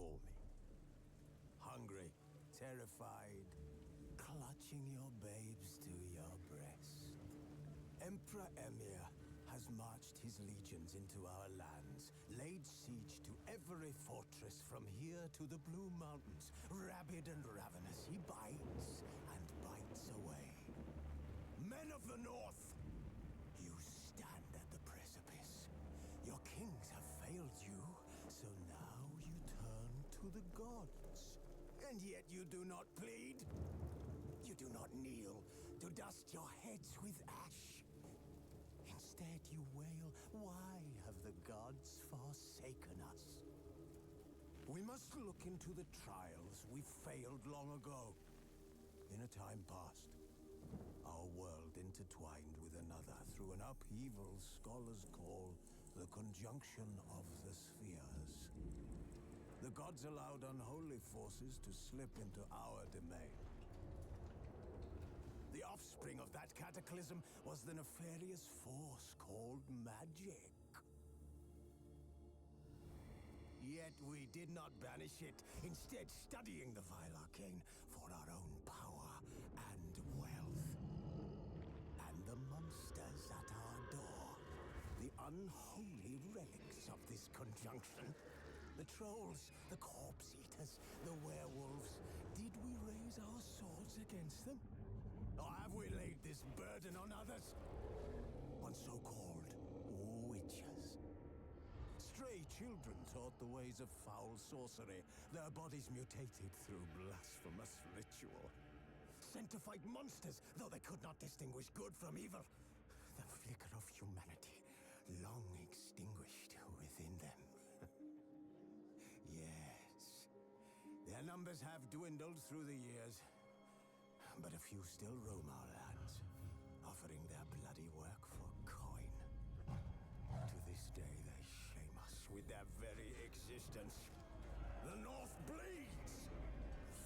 before me. Hungry, terrified, clutching your babes to your breast. Emperor Emir has marched his legions into our lands, laid siege to every fortress from here to the Blue Mountains. Rabid and ravenous, he bites and bites away. Men of the North, you stand at the precipice. Your kings have failed you, so now you turn to the gods. And yet you do not plead. You do not kneel to dust your heads with ash. Instead you wail, why have the gods forsaken us? We must look into the trials we failed long ago. In a time past, our world intertwined with another through an upheaval scholars call the conjunction of the spheres. The gods allowed unholy forces to slip into our domain. The offspring of that cataclysm was the nefarious force called magic. Yet we did not banish it, instead studying the vile arcane for our own power and wealth. And the monsters at our door, the unholy relics of this conjunction. The trolls, the corpse eaters, the werewolves. Did we raise our swords against them? Or have we laid this burden on others? On so-called witches. Stray children taught the ways of foul sorcery, their bodies mutated through blasphemous ritual. Sent to fight monsters, though they could not distinguish good from evil. The flicker of humanity, long extinguished within them. Yes, their numbers have dwindled through the years, but a few still roam our lands, offering their bloody work for coin. To this day, they shame us with their very existence. The North bleeds,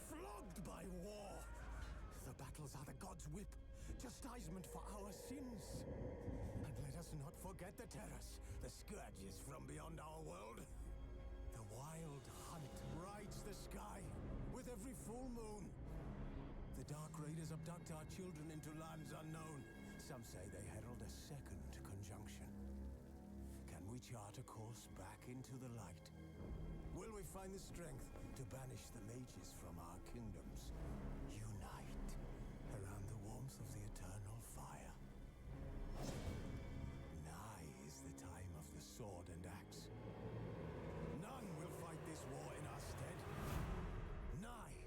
flogged by war. The battles are the gods' whip, chastisement for our sins. And let us not forget the terrors, the scourges from beyond our world. The wild hunt rides the sky with every full moon. The Dark Raiders abduct our children into lands unknown. Some say they herald a second conjunction. Can we chart a course back into the light? Will we find the strength to banish the mages from our kingdoms? Unite around the warmth of the eternal fire. Nigh is the time of the sword and axe. None will fight this war in our stead. Nigh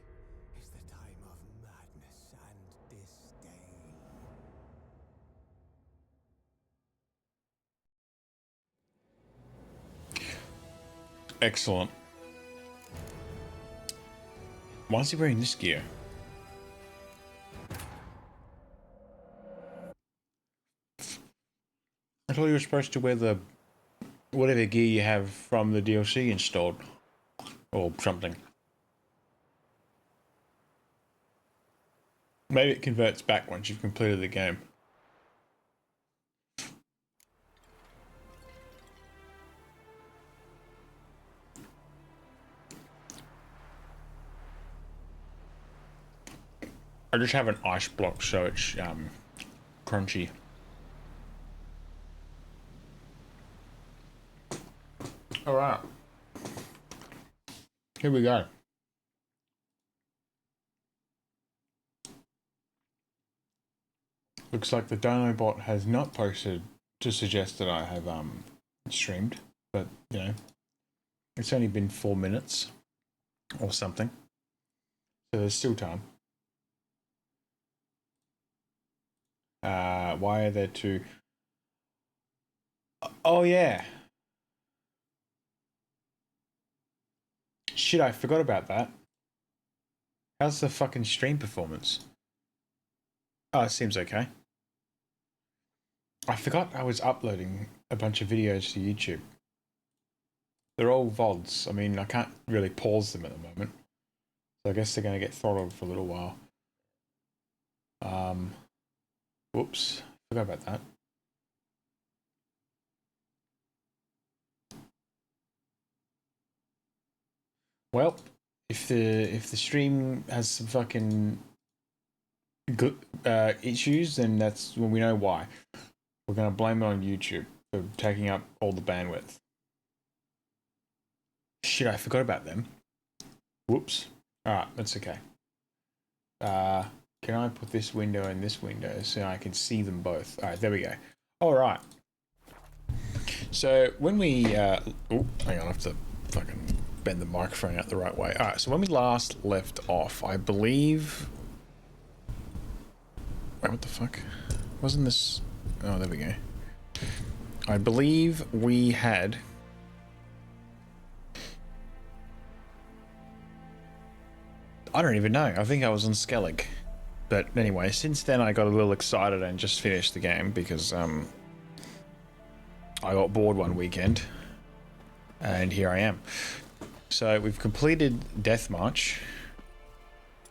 is the time of madness and disdain. Excellent. Why is he wearing this gear? I thought you were supposed to wear the whatever gear you have from the DLC installed. Or something. Maybe it converts back once you've completed the game. I just have an ice block so it's crunchy. Alright. Here we go. Looks like the Dinobot has not posted to suggest that I have streamed, but you know, it's only been 4 minutes or something, so there's still time. Why are there two? Oh yeah. Shit, I forgot about that. How's the fucking stream performance? Oh, it seems okay. I forgot I was uploading a bunch of videos to YouTube. They're all VODs. I mean, I can't really pause them at the moment. So I guess they're going to get throttled for a little while. Whoops. Forgot about that. Well, if the stream has some fucking good issues, then that's when we know why. We're gonna blame it on YouTube for taking up all the bandwidth. Shit, I forgot about them. Whoops. Alright, that's okay. Can I put this window in this window so I can see them both? Alright, there we go. Alright. So when we hang on, I have to fucking bend the microphone out the right way. Alright, so when we last left off, I believe... Wait, what the fuck? Wasn't this... Oh, there we go. I believe we had... I don't even know. I think I was on Skellig. But anyway, since then I got a little excited and just finished the game because I got bored one weekend. And here I am. So we've completed Death March.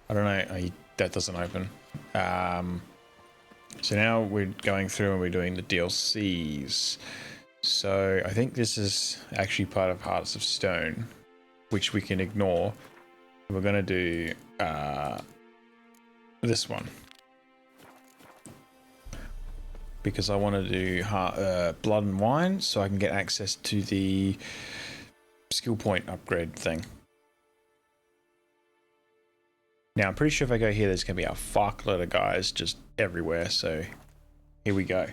I don't know, that doesn't open. So now we're going through and we're doing the DLCs. So I think this is actually part of Hearts of Stone, which we can ignore. We're going to do this one. Because I want to do Blood and Wine so I can get access to the skill point upgrade thing. Now, I'm pretty sure if I go here, there's going to be a fuckload of guys just everywhere, so here we go.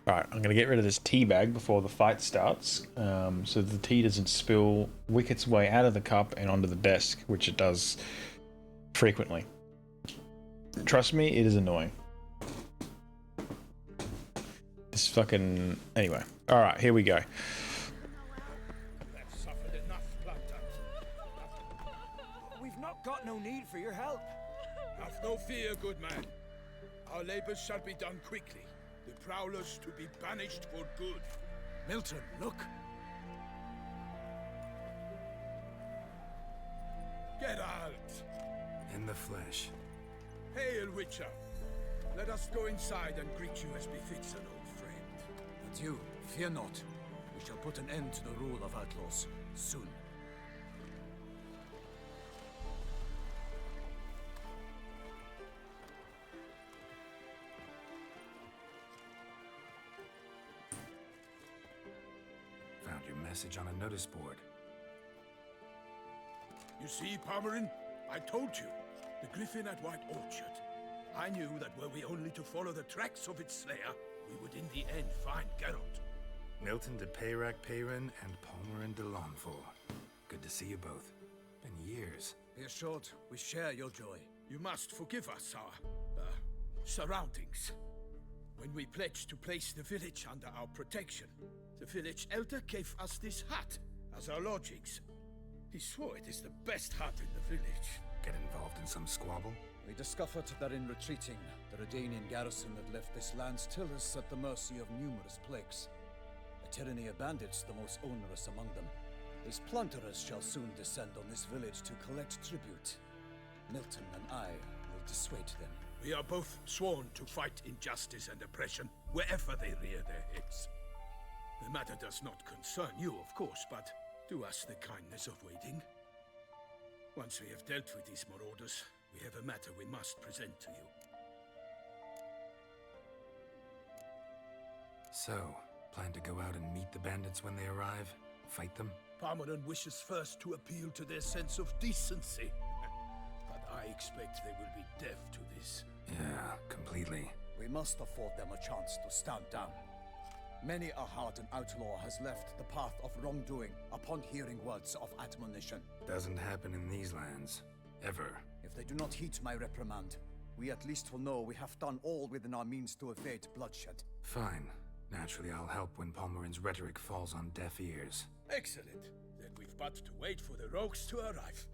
Alright, I'm going to get rid of this tea bag before the fight starts, so the tea doesn't spill, wick its way out of the cup and onto the desk, which it does frequently. Trust me, it is annoying. This fucking... Anyway. Alright, here we go. We've not got no need for your help. Have no fear, good man. Our labors shall be done quickly. The prowlers to be banished for good. Milton, look. Geralt! In the flesh. Hail, Witcher. Let us go inside and greet you as befits an old friend. And you, fear not. We shall put an end to the rule of outlaws soon. Found your message on a notice board. You see, Palmerin? I told you. The Griffin at White Orchard. I knew that were we only to follow the tracks of its slayer, we would in the end find Geralt. Milton de Peyrac Peyrin and Palmerin de Longford. Good to see you both. Been years. Be assured, we share your joy. You must forgive us our surroundings. When we pledged to place the village under our protection, the village elder gave us this hut as our lodgings. He swore it is the best hut in the village. Get involved in some squabble? We discovered that in retreating, the Redanian garrison that left this land still is at the mercy of numerous plagues. A tyranny of bandits, the most onerous among them. These plunderers shall soon descend on this village to collect tribute. Milton and I will dissuade them. We are both sworn to fight injustice and oppression wherever they rear their heads. The matter does not concern you, of course, but do us the kindness of waiting. Once we have dealt with these marauders, we have a matter we must present to you. So, plan to go out and meet the bandits when they arrive? Fight them? Palmerin wishes first to appeal to their sense of decency. But I expect they will be deaf to this. Yeah, completely. We must afford them a chance to stand down. Many a hardened outlaw has left the path of wrongdoing upon hearing words of admonition. Doesn't happen in these lands. Ever. If they do not heed my reprimand, we at least will know we have done all within our means to evade bloodshed. Fine. Naturally, I'll help when Palmerin's rhetoric falls on deaf ears. Excellent. Then we've but to wait for the rogues to arrive.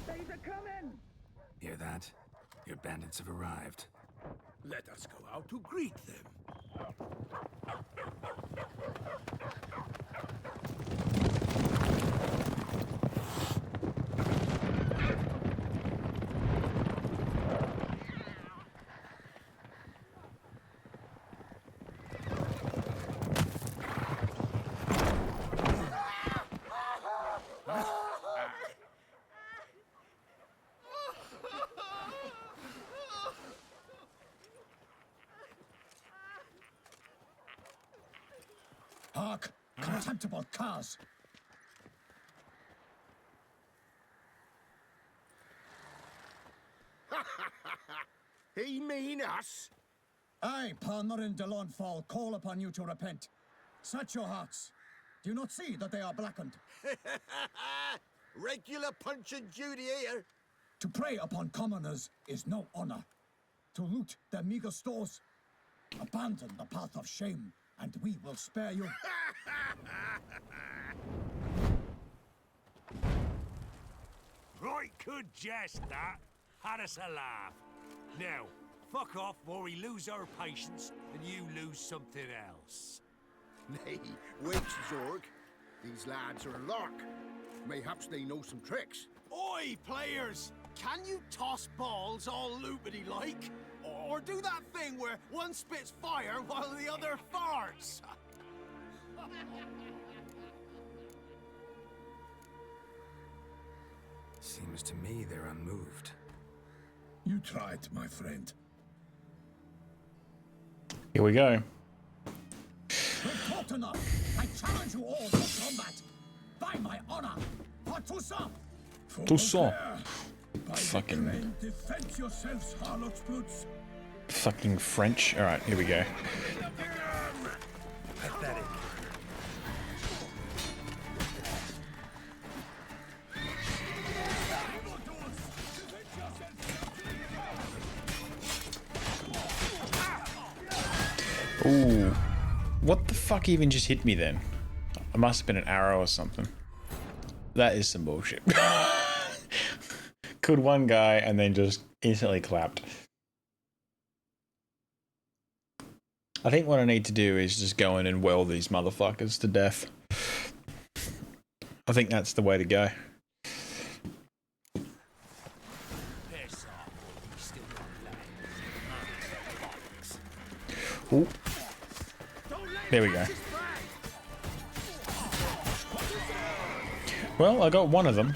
They're coming! Hear that? Your bandits have arrived. Let us go out to greet them. Hark, contemptible curs! He mean us? I, Palmerin de Launfal, call upon you to repent. Set your hearts. Do you not see that they are blackened? Regular punch and duty here. To prey upon commoners is no honor. To loot their meager stores, abandon the path of shame, and we will spare you. Right good jest, that. Had us a laugh. Now, fuck off or we lose our patience and you lose something else. Nay, wait, Zorg. These lads are a lark. Mayhaps they know some tricks. Oi, players! Can you toss balls all loopity-like? Or do that thing where one spits fire while the other farts? Seems to me they're unmoved. You tried, my friend. Here we go. We've talked enough. I challenge you all to combat. By my honor, pas tout ça. Tout ça. By Fucking- the Ukraine, defend yourselves, harlots bloods. Fucking French. Alright, here we go. Pathetic. Ooh. What the fuck even just hit me then? It must have been an arrow or something. That is some bullshit. Killed one guy and then just instantly clapped. I think what I need to do is just go in and weld these motherfuckers to death. I think that's the way to go. Piss off, or we still got legs. Ooh. There we go. Well, I got one of them.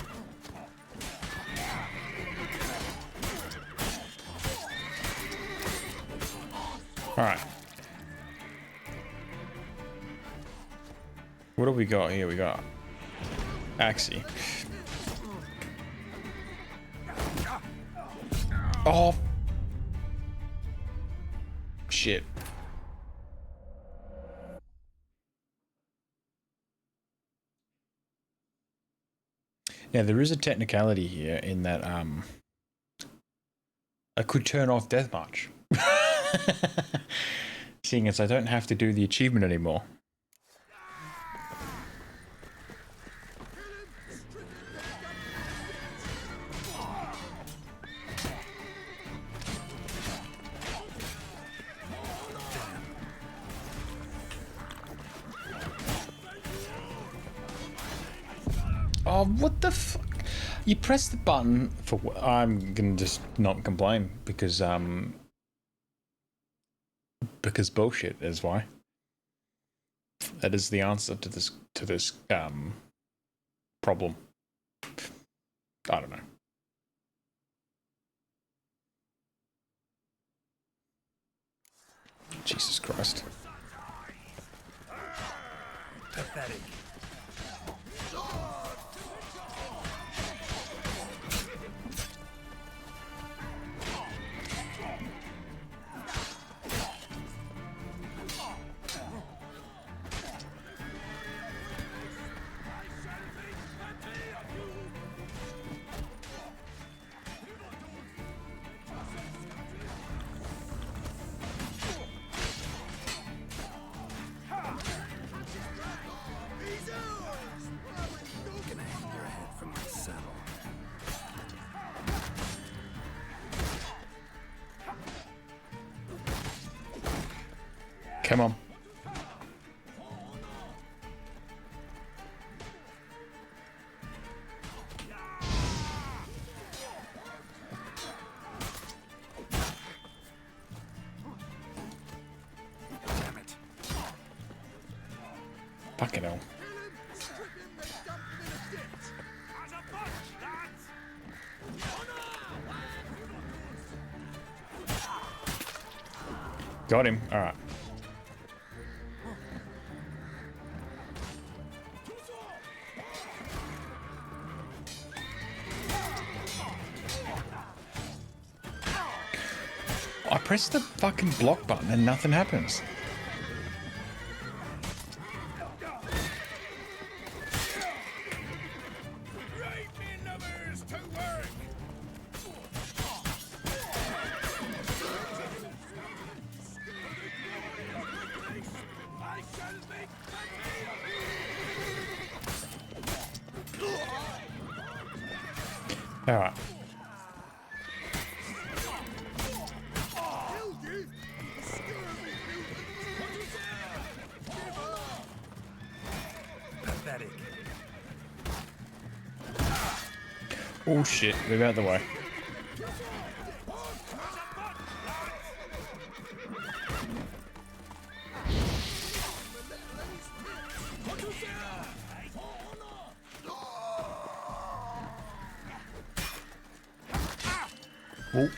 Alright. What do we got here? We got Axie. Oh. Shit. Now there is a technicality here in that I could turn off Deathmarch. Seeing as I don't have to do the achievement anymore. Oh, what the fuck? You press the button for I'm gonna just not complain because bullshit is why. That is the answer to this problem. I don't know. Jesus Christ. Pathetic. Gonna hang your head from my saddle. Come on. Damn it. Fucking hell. As a bunch, lads! Got him. Alright. press the fucking block button and nothing happens. All right. Pathetic. Oh shit, move out of the way. Oh.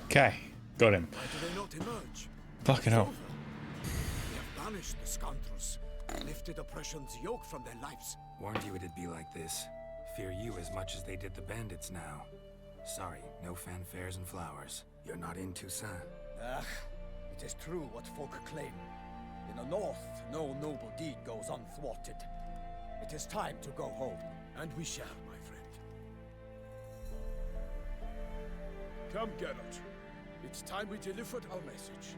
Okay, got him. Why do they not emerge? Fucking hell. We have banished the scoundrels, lifted oppression's yoke from their lives. Warned you it'd be like this. Fear you as much as they did the bandits now. Sorry, no fanfares and flowers. You're not in Toussaint. Ah, it is true what folk claim. In the north, no noble deed goes unthwarted. It is time to go home. And we shall, my friend. Come, Geralt. It's time we delivered our message.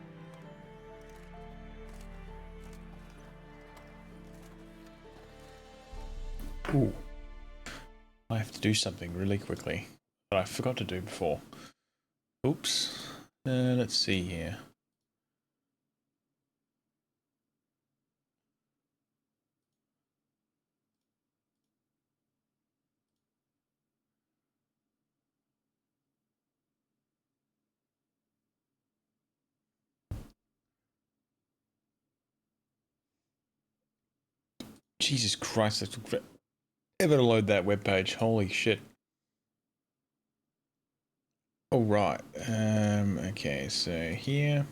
Ooh. I have to do something really quickly that I forgot to do before. Oops. Let's see here. Jesus Christ, that took forever to load that webpage. Holy shit. All right. Okay, so here.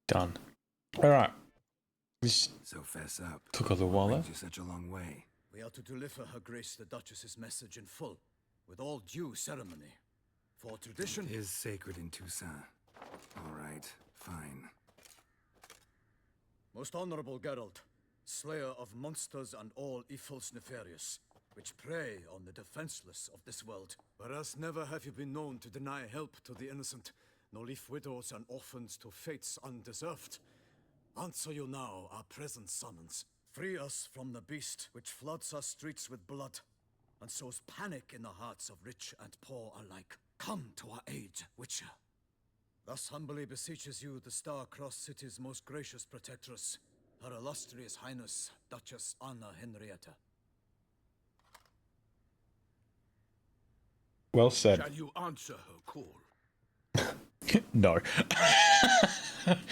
Done. All right. This So fess up. took a little while there. Brings you such a long way. We are to deliver Her Grace the Duchess's message in full, with all due ceremony. For tradition... It is sacred in Toussaint. All right, fine. Most honorable Geralt, slayer of monsters and all evils nefarious, which prey on the defenseless of this world. Whereas never have you been known to deny help to the innocent, nor leave widows and orphans to fates undeserved. Answer you now our present summons. Free us from the beast which floods our streets with blood, and sows panic in the hearts of rich and poor alike. Come to our aid, Witcher. Thus humbly beseeches you the Star-Crossed City's most gracious protectress, Her Illustrious Highness, Duchess Anna Henrietta. Well said. Shall you answer her call? No. That'd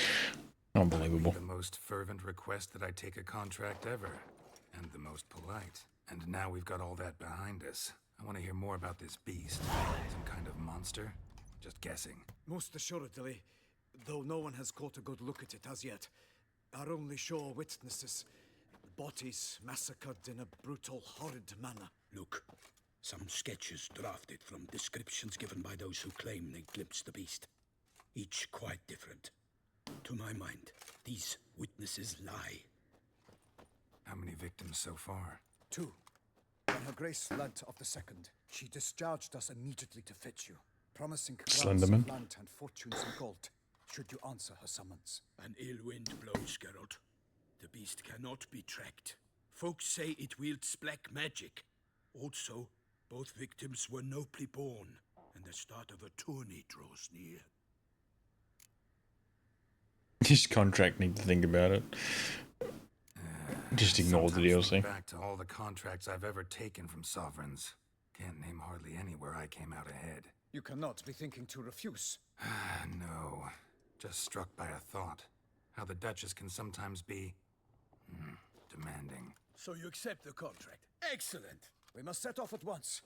Unbelievable. be the most fervent request that I take a contract ever. And the most polite. And now we've got all that behind us. I want to hear more about this beast. Some kind of monster? Just guessing. Most assuredly, though no one has caught a good look at it as yet. Our only sure witnesses, bodies massacred in a brutal, horrid manner. Look, some sketches drafted from descriptions given by those who claim they glimpsed the beast. Each quite different. To my mind, these witnesses lie. How many victims so far? 2. When Her Grace learnt of the second, she discharged us immediately to fetch you, promising crowns Slenderman. of land and fortunes in gold, should you answer her summons. An ill wind blows, Geralt. The beast cannot be tracked. Folks say it wields black magic. Also, both victims were nobly born, and the start of a tourney draws near. This contract, need to think about it. Just ignore the Sometimes think DLC. back to all the contracts I've ever taken from sovereigns. Can't name hardly any where I came out ahead. You cannot be thinking to refuse. No. Just struck by a thought. How the Duchess can sometimes be... demanding. So you accept the contract? Excellent! We must set off at once.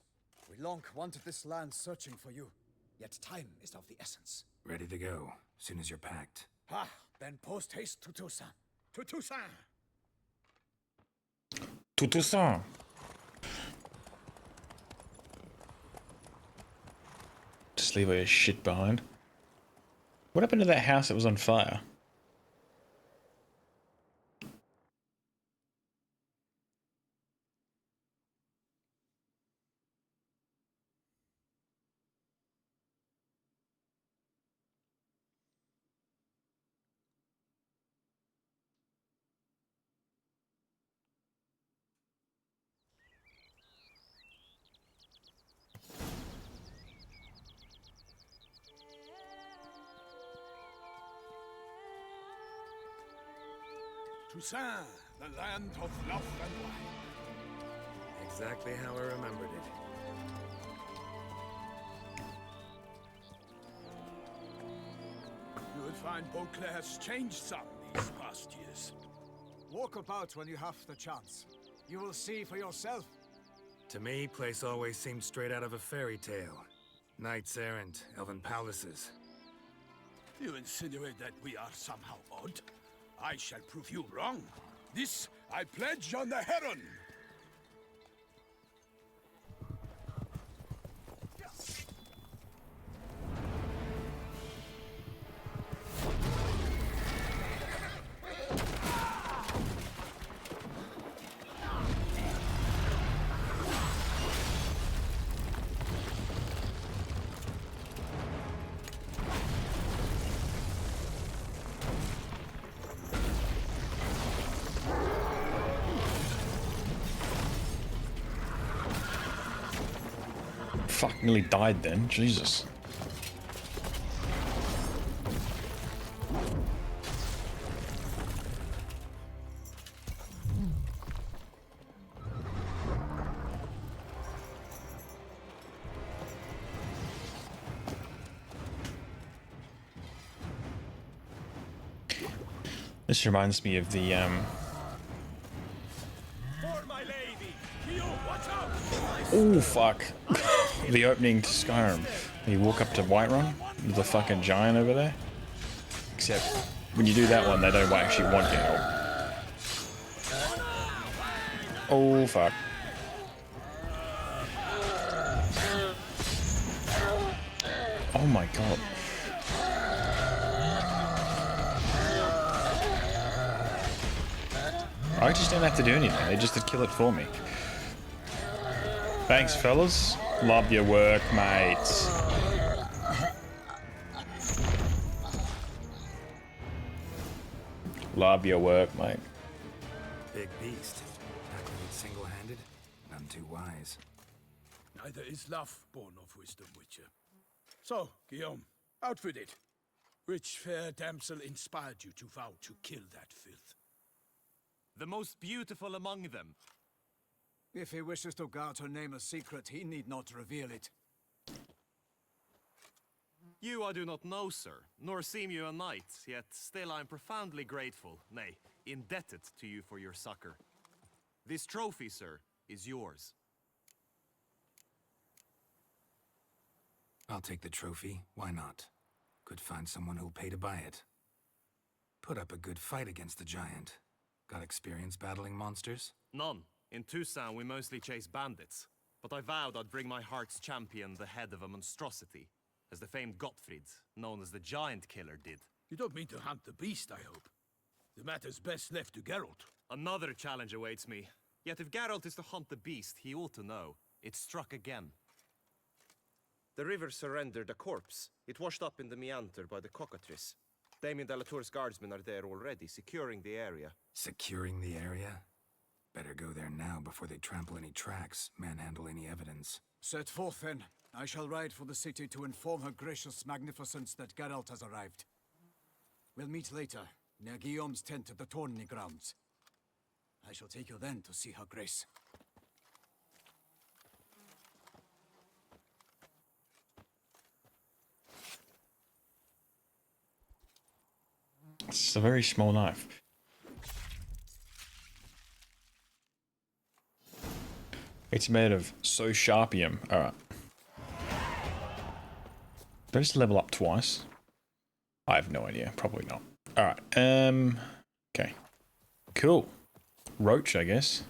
We long wanted this land searching for you. Yet time is of the essence. Ready to go, soon as you're packed. Ah, then post haste to Toussaint. To Toussaint! Tout. Just leave all your shit behind. What happened to that house that was on fire? Toussaint, the land of love and wine. Exactly how I remembered it. You will find Beauclair's changed some these past years. Walk about when you have the chance. You will see for yourself. To me, place always seemed straight out of a fairy tale. Knights errant, elven palaces. You insinuate that we are somehow odd? I shall prove you wrong. This I pledge on the Heron. Fuck, nearly died then. Jesus. This reminds me of the For my lady! You, watch out! oh fuck. The opening to Skyrim. You walk up to Whiterun, the fucking giant over there. Except when you do that one, they don't actually want your help. Oh fuck. Oh my god. I just don't have to do anything, they just have to kill it for me. Thanks, fellas. Love your work, mates. Love your work, mate. Big beast. Tackled it single-handed? None too wise. Neither is love born of wisdom, Witcher. So, Guillaume, out with it. Which fair damsel inspired you to vow to kill that filth? The most beautiful among them. If he wishes to guard her name a secret, he need not reveal it. You I do not know, sir, nor seem you a knight, yet still I am profoundly grateful, nay, indebted to you for your succor. This trophy, sir, is yours. I'll take the trophy. Why not? Could find someone who'll pay to buy it. Put up a good fight against the giant. Got experience battling monsters? None. In Toussaint we mostly chase bandits, but I vowed I'd bring my heart's champion the head of a monstrosity, as the famed Gottfried, known as the Giant Killer, did. You don't mean to hunt the beast, I hope. The matter's best left to Geralt. Another challenge awaits me. Yet if Geralt is to hunt the beast, he ought to know. It struck again. The river surrendered a corpse. It washed up in the meander by the Cockatrice. Damien de la Tour's guardsmen are there already, securing the area. Securing the area? Better go there now before they trample any tracks, manhandle any evidence. Set forth, then. I shall ride for the city to inform her gracious magnificence that Geralt has arrived. We'll meet later, near Guillaume's tent at the tourney grounds. I shall take you then to see her grace. It's a very small knife. It's made of so sharpium. Alright. Did I just level up twice? I have no idea. Probably not. Alright. Okay. Cool. Roach, I guess.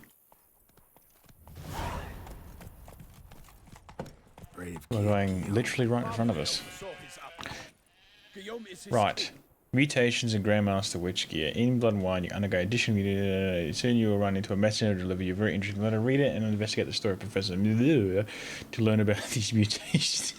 We're going literally right in front of us. Right. Mutations in Grandmaster Witch Gear. In Blood and Wine, you undergo additionally. Soon you will run into a messenger to deliver you a very interesting letter. Read it and investigate the story of Professor to learn about these mutations.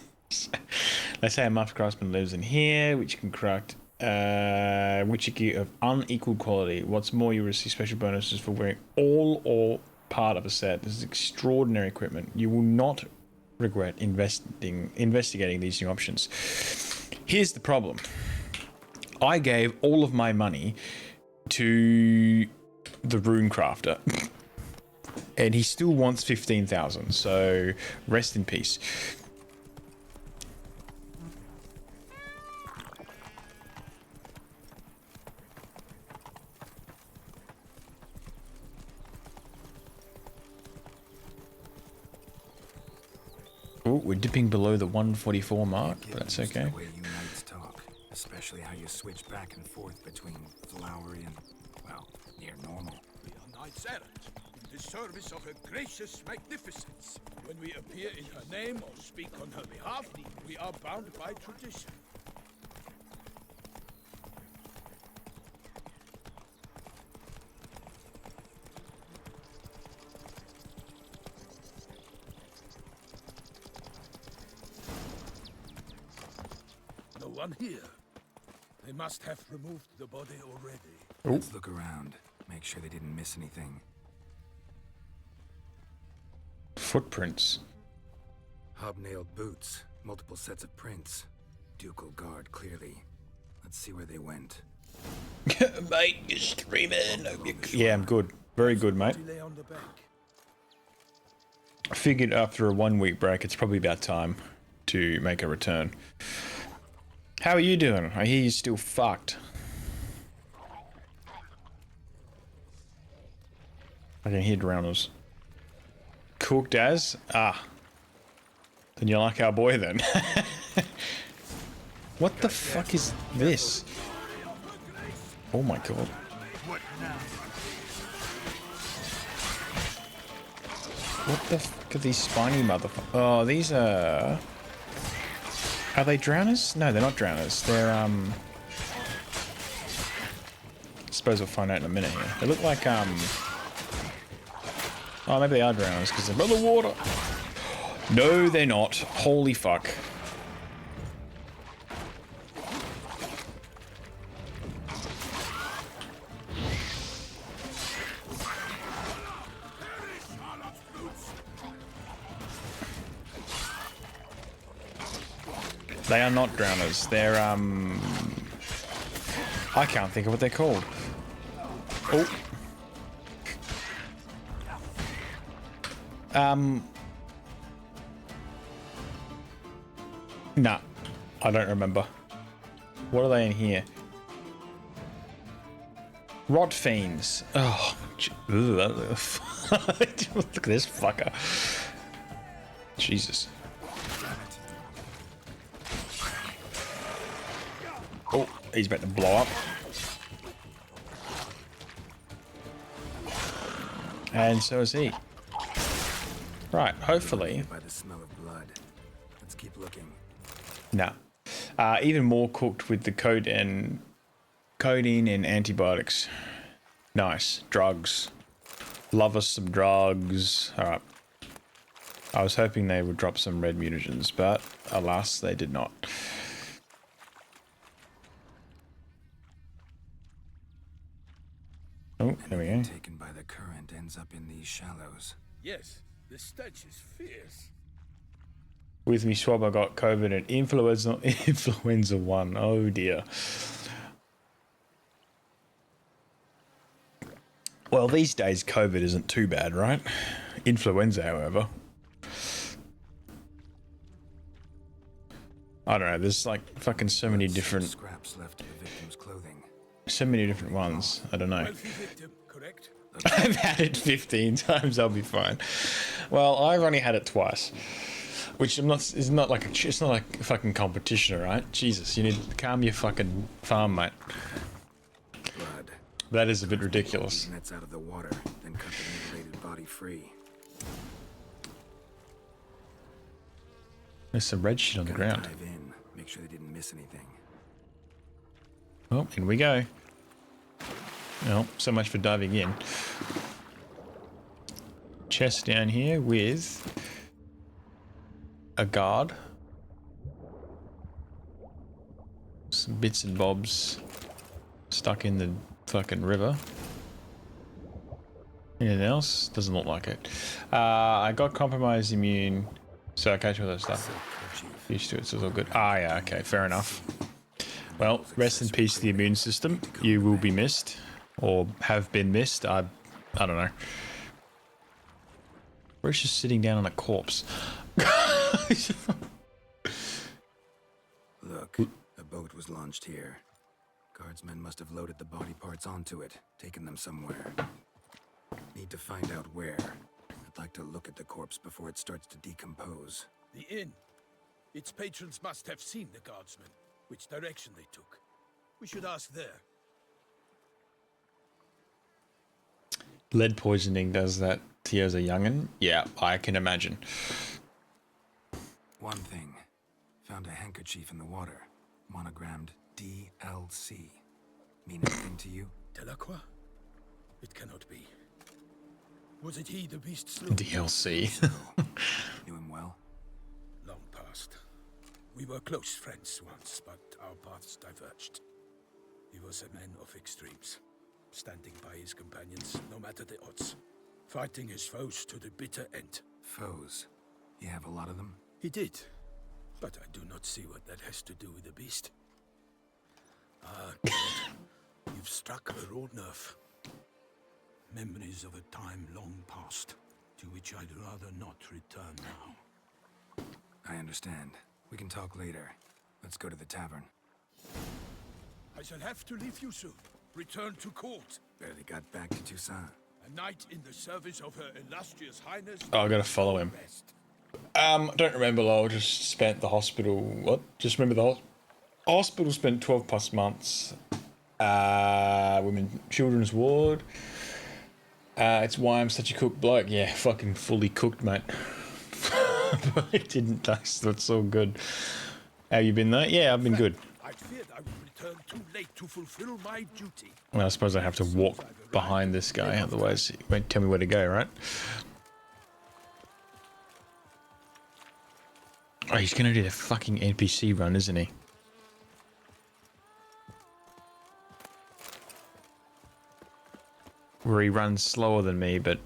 Let's say a master craftsman lives in here, which can correct Witcher gear of unequal quality. What's more, you receive special bonuses for wearing all or part of a set. This is extraordinary equipment. You will not regret investigating these new options. Here's the problem. I gave all of my money to the rune crafter and he still wants 15,000, so rest in peace. Oh, we're dipping below the 144 mark, but that's okay. Especially how you switch back and forth between flowery and, well, near normal. We are knights errant, in the service of her gracious magnificence. When we appear in her name or speak on her behalf, we are bound by tradition. No one here. They must have removed the body already. Let's look around. Make sure they didn't miss anything. Footprints. Hobnailed boots. Multiple sets of prints. Ducal guard, clearly. Let's see where they went. Mate, you're streaming. Yeah, I'm good. Very good, mate. I figured after a 1 week break, it's probably about time to make a return. How are you doing? I hear you're still fucked. I can hear drowners. Cooked as? Ah. Then you like our boy then. What the fuck is this? Oh my god. What the fuck are these spiny motherfuckers? Oh, these are... Are they drowners? No, they're not drowners. They're, I suppose we'll find out in a minute here. They look like, oh, maybe they are drowners because they're by the water. No, they're not. Holy fuck. They are not drowners. They're, I can't think of what they're called. Oh. Nah. I don't remember. What are they in here? Rot fiends. Oh. Look at this fucker. Jesus. Oh, he's about to blow up. And so is he. Right, hopefully. By the smell of blood. Let's keep looking. Nah. Even more cooked with the codeine and antibiotics. Nice. Drugs. Love us some drugs. Alright. I was hoping they would drop some red mutagens, but alas, they did not. Oh, there we go. Taken by the current ends up in these shallows. Yes, the stench is fierce. With me swab, I got COVID and influenza 1. Oh dear. Well, these days COVID isn't too bad, right? Influenza, however. I don't know, there's like fucking so many different... Scraps left of the victim's clothing. So many different ones. I don't know. Wealthy victim, correct? I've had it 15 times. I'll be fine. Well, I've only had it twice, which it's not like a fucking competition, right? Jesus, you need to calm your fucking farm, mate. Blood. That is a bit ridiculous. Nets out of the water, then cut the mutilated body free. There's some red shit on the Gotta ground. dive in. Make sure they didn't miss anything. Well, in we go. Well, so much for diving in. Chest down here with a guard. Some bits and bobs stuck in the fucking river. Anything else? Doesn't look like it. I got compromised immune, so I catch all that stuff. Used to it, so it's all good. Ah, yeah, okay, fair enough. Well, rest in peace to the immune system. You will be missed, or have been missed. I don't know. We're just sitting down on a corpse. Look, a boat was launched here. Guardsmen must have loaded the body parts onto it, taken them somewhere. Need to find out where. I'd like to look at the corpse before it starts to decompose. The inn. Its patrons must have seen the guardsmen, which direction they took. We should ask there. Lead poisoning does that to you as a young'un? Yeah, I can imagine. One thing. Found a handkerchief in the water. Monogrammed DLC. Mean anything to you? Delacroix? It cannot be. Was it he the beast slew? DLC. Knew him well? Long past. We were close friends once, but our paths diverged. He was a man of extremes, standing by his companions no matter the odds, fighting his foes to the bitter end. Foes? You have a lot of them? He did, but I do not see what that has to do with the beast. Ah, God, you've struck a raw nerve. Memories of a time long past, to which I'd rather not return now. I understand. We can talk later. Let's go to the tavern. I shall have to leave you soon. Return to court. Barely got back to Toussaint. A knight in the service of Her Illustrious Highness. Oh, I gotta follow him. I don't remember, Lowell. Just spent the hospital. What? Just remember the hospital spent 12 plus months. Women, children's ward. It's why I'm such a cooked bloke. Yeah, fucking fully cooked, mate. It didn't taste. That's all good. How you been, though? Yeah, I've been good. I feared I would return too late to fulfill my duty. Well, I suppose I have to walk behind this guy, otherwise he won't tell me where to go, right? Oh, he's gonna do the fucking NPC run, isn't he? Where he runs slower than me, but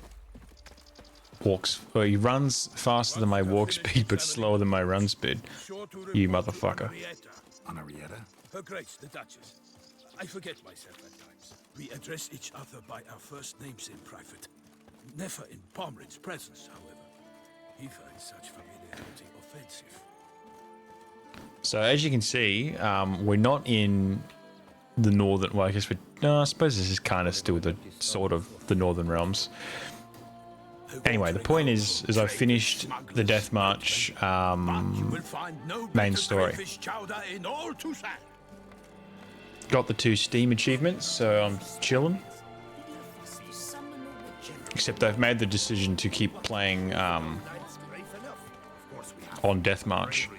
walks. Well, he runs faster than my walk speed, but slower than my run speed. You motherfucker. Henrietta? Her Grace, the Duchess. I forget myself at times. We address each other by our first names in private. Never in Pomrin's presence, however. He finds such familiarity offensive. So as you can see, we're not in the northern. Well, I guess no, I suppose this is kind of still the sort of the northern realms. Anyway, the point is I finished the Death March main story. Got the 2 Steam achievements, so I'm chilling. Except I've made the decision to keep playing on Death March.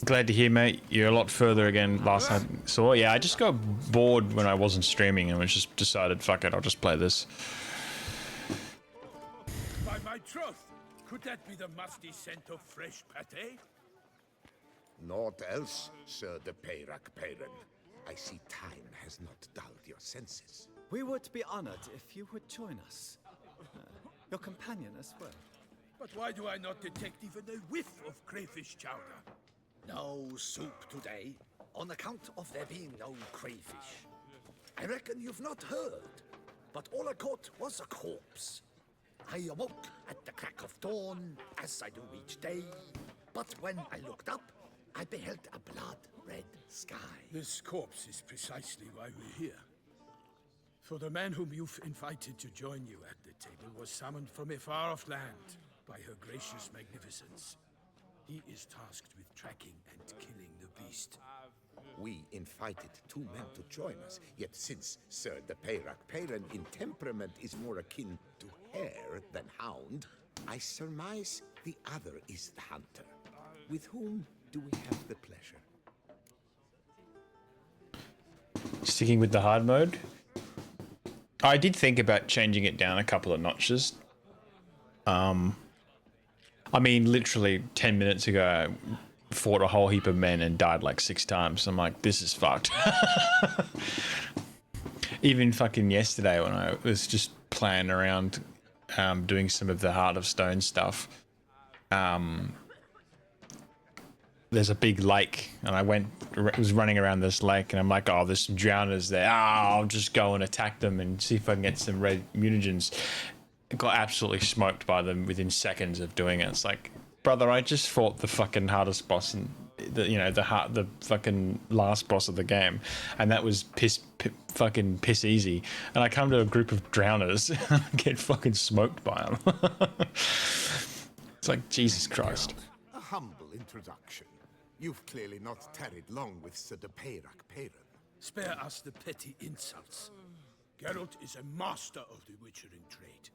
Glad to hear, mate. You're a lot further again last time I saw. Yeah, I just got bored when I wasn't streaming and was just decided, fuck it, I'll just play this. By my troth, could that be the musty scent of fresh pate? Naught else, Sir de Peyrac Peyran. I see time has not dulled your senses. We would be honored if you would join us. Your companion as well. But why do I not detect even a whiff of crayfish chowder? No soup today, on account of there being no crayfish. I reckon you've not heard, but all I caught was a corpse. I awoke at the crack of dawn, as I do each day, but when I looked up, I beheld a blood-red sky. This corpse is precisely why we're here. For the man whom you've invited to join you at the table was summoned from a far-off land by her gracious magnificence. He is tasked with tracking and killing the beast. We invited 2 men to join us, yet since Sir the Peyrac Peyran in temperament is more akin to hare than hound, I surmise the other is the hunter. With whom do we have the pleasure? Sticking with the hard mode. I did think about changing it down a couple of notches. I mean, literally 10 minutes ago, I fought a whole heap of men and died like 6 times. I'm like, this is fucked. Even fucking yesterday when I was just playing around doing some of the Heart of Stone stuff, there's a big lake and I was running around this lake and I'm like, oh, there's some drowners there. I'll just go and attack them and see if I can get some red mutagens. Got absolutely smoked by them within seconds of doing it. It's like, brother, I just fought the fucking hardest boss and the fucking last boss of the game, and that was fucking piss easy. And I come to a group of drowners and get fucking smoked by them. It's like, Jesus Christ. A humble introduction. You've clearly not tarried long with Sir the Peyrac Peyran. Spare us the petty insults. Geralt is a master of the witchering trade.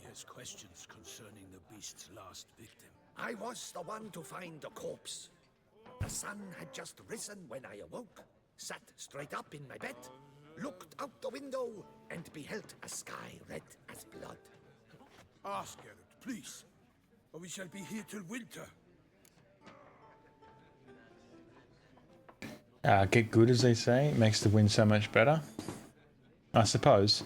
He has questions concerning the beast's last victim. I was the one to find the corpse. The sun had just risen when I awoke, sat straight up in my bed, looked out the window, and beheld a sky red as blood. Ask Geralt, please, or we shall be here till winter. Get good, as they say. It makes the win so much better, I suppose.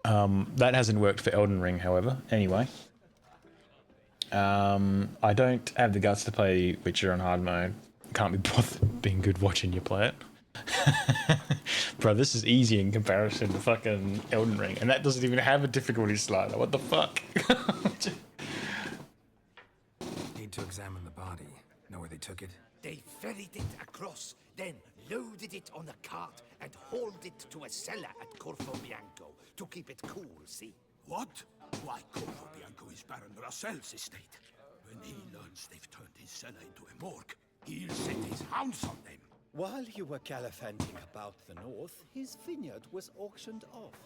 That hasn't worked for Elden Ring, however. Anyway. I don't have the guts to play Witcher on hard mode. Can't be bothered being good watching you play it. Bro, this is easy in comparison to fucking Elden Ring. And that doesn't even have a difficulty slider. What the fuck? Need to examine the body. Know where they took it? They ferried it across, then loaded it on a cart and hauled it to a cellar at Corvo Bianco to keep it cool, see? What? Why, Corvo Bianco is Baron Rassel's estate. When he learns they've turned his cellar into a morgue, he'll set his hounds on them. While you were gallivanting about the north, his vineyard was auctioned off.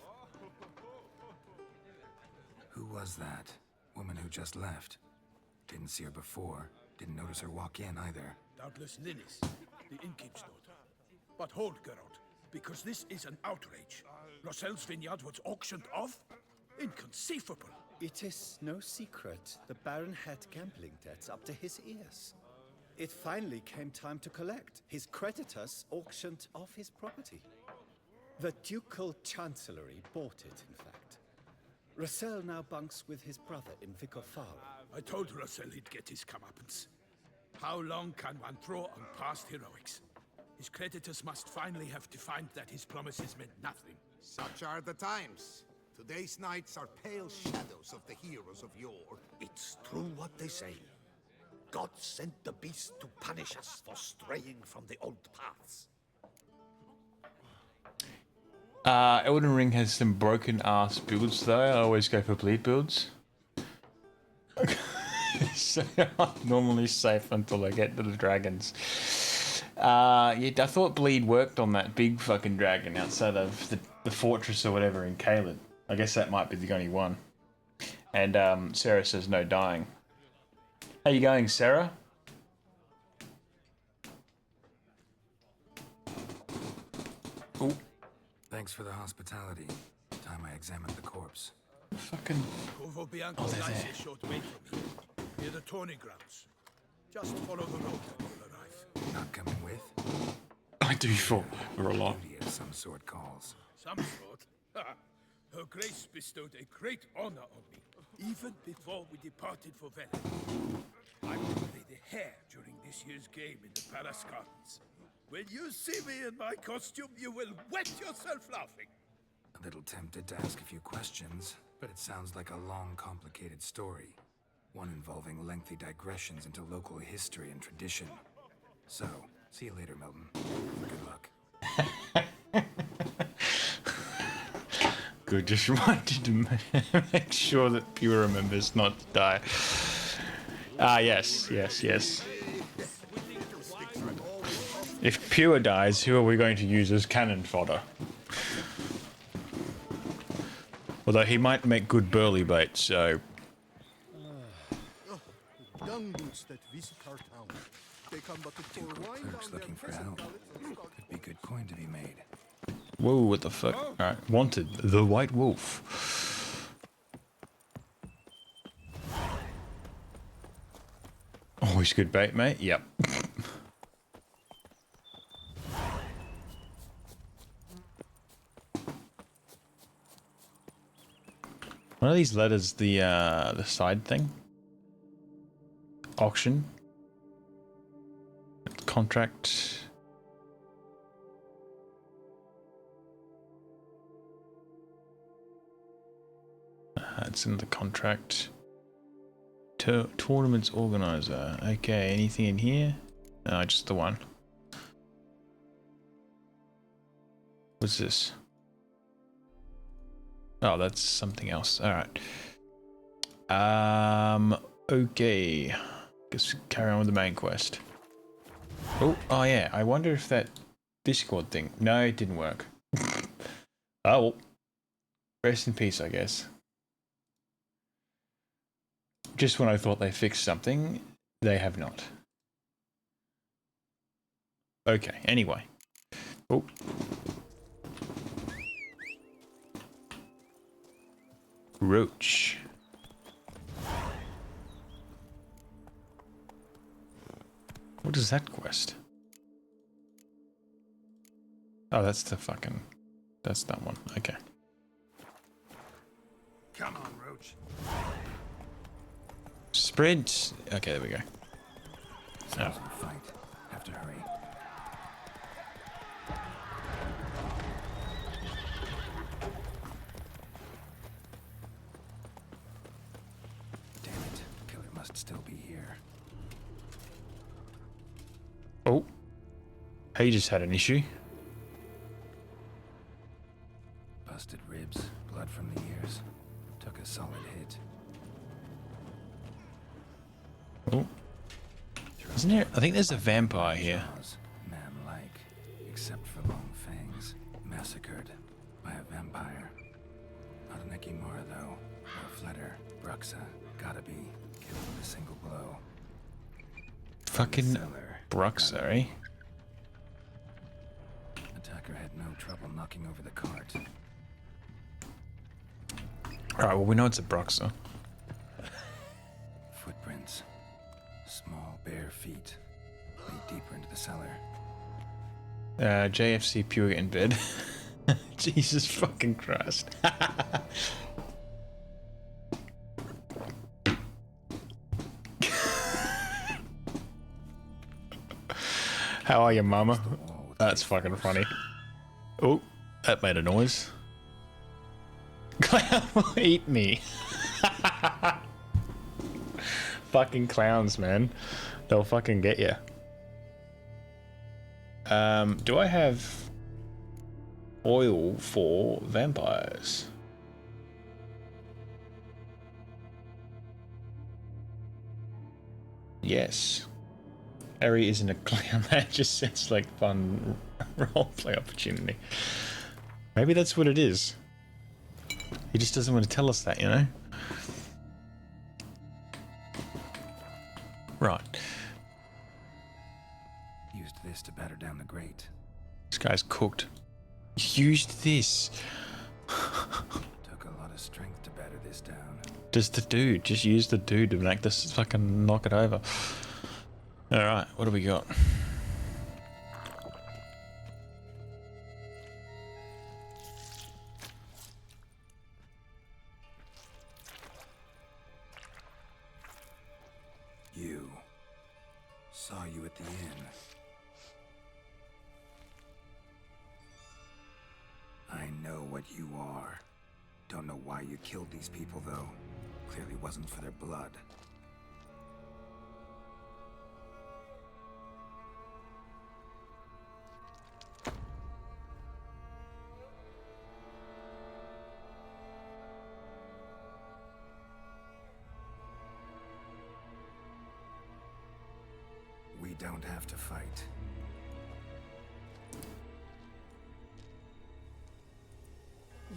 Who was that? Woman who just left. Didn't see her before. Didn't notice her walk in either. Doubtless Linnis, the innkeep's daughter. But hold, Geralt, because this is an outrage. Rassel's vineyard was auctioned off? Inconceivable. It is no secret the Baron had gambling debts up to his ears. It finally came time to collect. His creditors auctioned off his property. The Ducal Chancellery bought it, in fact. Rassel now bunks with his brother in Vicofaro. I told Rassel he'd get his comeuppance. How long can one throw on past heroics? His creditors must finally have defined that his promises meant nothing. Such are the times. Today's knights are pale shadows of the heroes of yore. It's true what they say. God sent the beast to punish us for straying from the old paths. Elden Ring has some broken ass builds though. I always go for bleed builds. So I'm normally safe until I get to the dragons. Yeah, I thought bleed worked on that big fucking dragon outside of the fortress or whatever in Caelid. I guess that might be the only one. And Sarah says no dying. How you going, Sarah? Oh. Thanks for the hospitality. Time I examined the corpse. Fucking... Corvo Bianco lies a short way from here, near the tourney grounds. Just follow the road and you'll arrive. Not coming with? I do for a lot. Duty of some sort calls. Some sort? Her Grace bestowed a great honor on me, even before we departed for Velen. I will play the hare during this year's game in the Palace Gardens. When you see me in my costume, you will wet yourself laughing. A little tempted to ask a few questions, but it sounds like a long, complicated story. one involving lengthy digressions into local history and tradition. So, see you later, Milton. Good luck. Good, just wanted to make sure that Pure remembers not to die. Ah, yes. If Pure dies, who are we going to use as cannon fodder? Although he might make good burly bait, so... Dung boots that visit our town. They come but to pour wine Clerks down looking their for help. peasant Could be good coin to be made. Whoa, what the fuck? Alright, wanted. The White Wolf. Always good bait, mate. Yep. One of these letters, the side thing? Auction? Contract? It's in the contract. Tournaments organizer. Okay, anything in here? No, just the one. What's this? Oh, that's something else. Alright. Okay. Guess we carry on with the main quest. Oh yeah. I wonder if that Discord thing... No, it didn't work. Oh, well. Rest in peace, I guess. Just when I thought they fixed something, they have not. Okay, anyway. Oh. Roach. What is that quest? Oh, that's the fucking... That's that one. Okay. Come on, Roach. Sprint. Okay, there we go. Sounds like a fight. Have to hurry. Damn it. Killer must still be here. Oh. He just had an issue. Busted ribs, blood from the ears. Took a solid hit. Oh. Isn't there? I think there's a vampire here. Man-like, except for long fangs. Massacred by a vampire. Not an Ekimura, though. Or a Fletter. Bruxa. Gotta be. Killed with a single blow. Fucking Bruxa, eh? Attacker had no trouble knocking over the cart. Alright, well we know it's a Bruxa. Footprints. Small, bare feet. Lead deeper into the cellar. JFC Pure in bed. Jesus fucking Christ. How are you, mama? That's fucking funny. Oh, that made a noise. Clown will eat me. Fucking clowns, man. They'll fucking get you. Do I have oil for vampires? Yes. Ari isn't a clown. That just sounds like fun roleplay opportunity. Maybe that's what it is. He just doesn't want to tell us that, you know? Right. Used this to batter down the grate. This guy's cooked. Used this. Took a lot of strength to batter this down. Just the dude. Just use the dude to make this fucking knock it over. Alright, what do we got? You. Saw you at the inn. I know what you are. Don't know why you killed these people, though. Clearly wasn't for their blood. don't have to fight.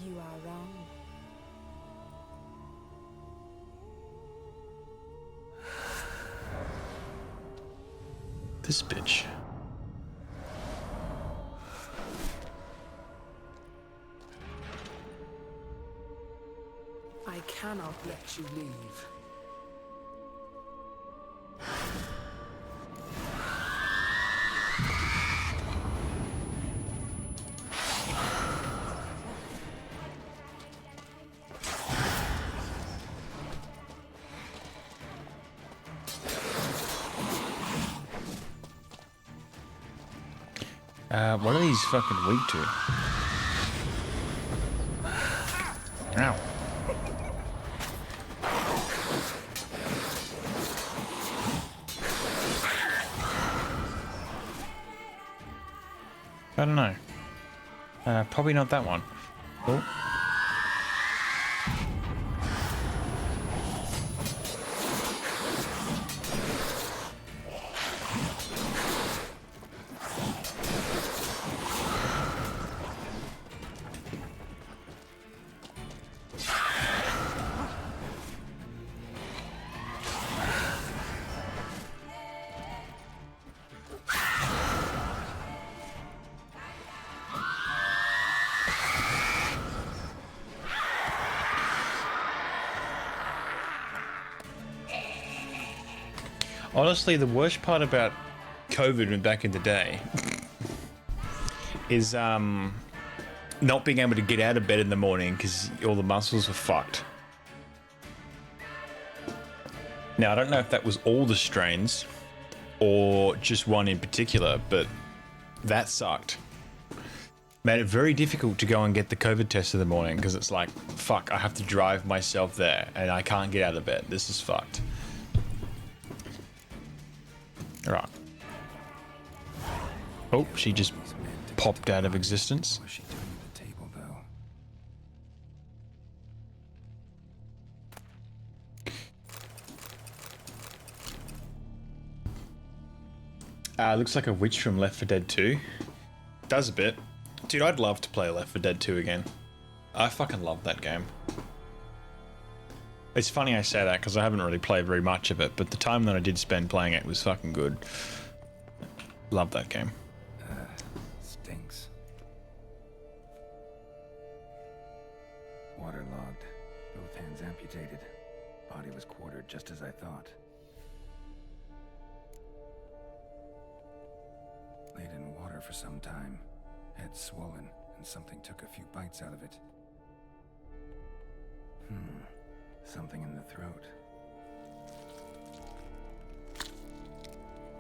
You are wrong. This bitch. I cannot let you leave. What are these fucking weak to? Ow. I don't know. Probably not that one. Oh. Honestly, the worst part about COVID back in the day is not being able to get out of bed in the morning because all the muscles were fucked. Now, I don't know if that was all the strains or just one in particular, but that sucked. Made it very difficult to go and get the COVID test in the morning because it's like, fuck, I have to drive myself there and I can't get out of bed. This is fucked. Right. Oh, she just popped out of existence. Was she turning the table, though? Looks like a witch from Left 4 Dead 2. Does a bit. Dude, I'd love to play Left 4 Dead 2 again. I fucking love that game. It's funny I say that because I haven't really played very much of it, but the time that I did spend playing it was fucking good. Love that game. Stinks. Waterlogged. Both hands amputated. Body was quartered just as I thought. Laid in water for some time. Head swollen, and something took a few bites out of it. Something in the throat.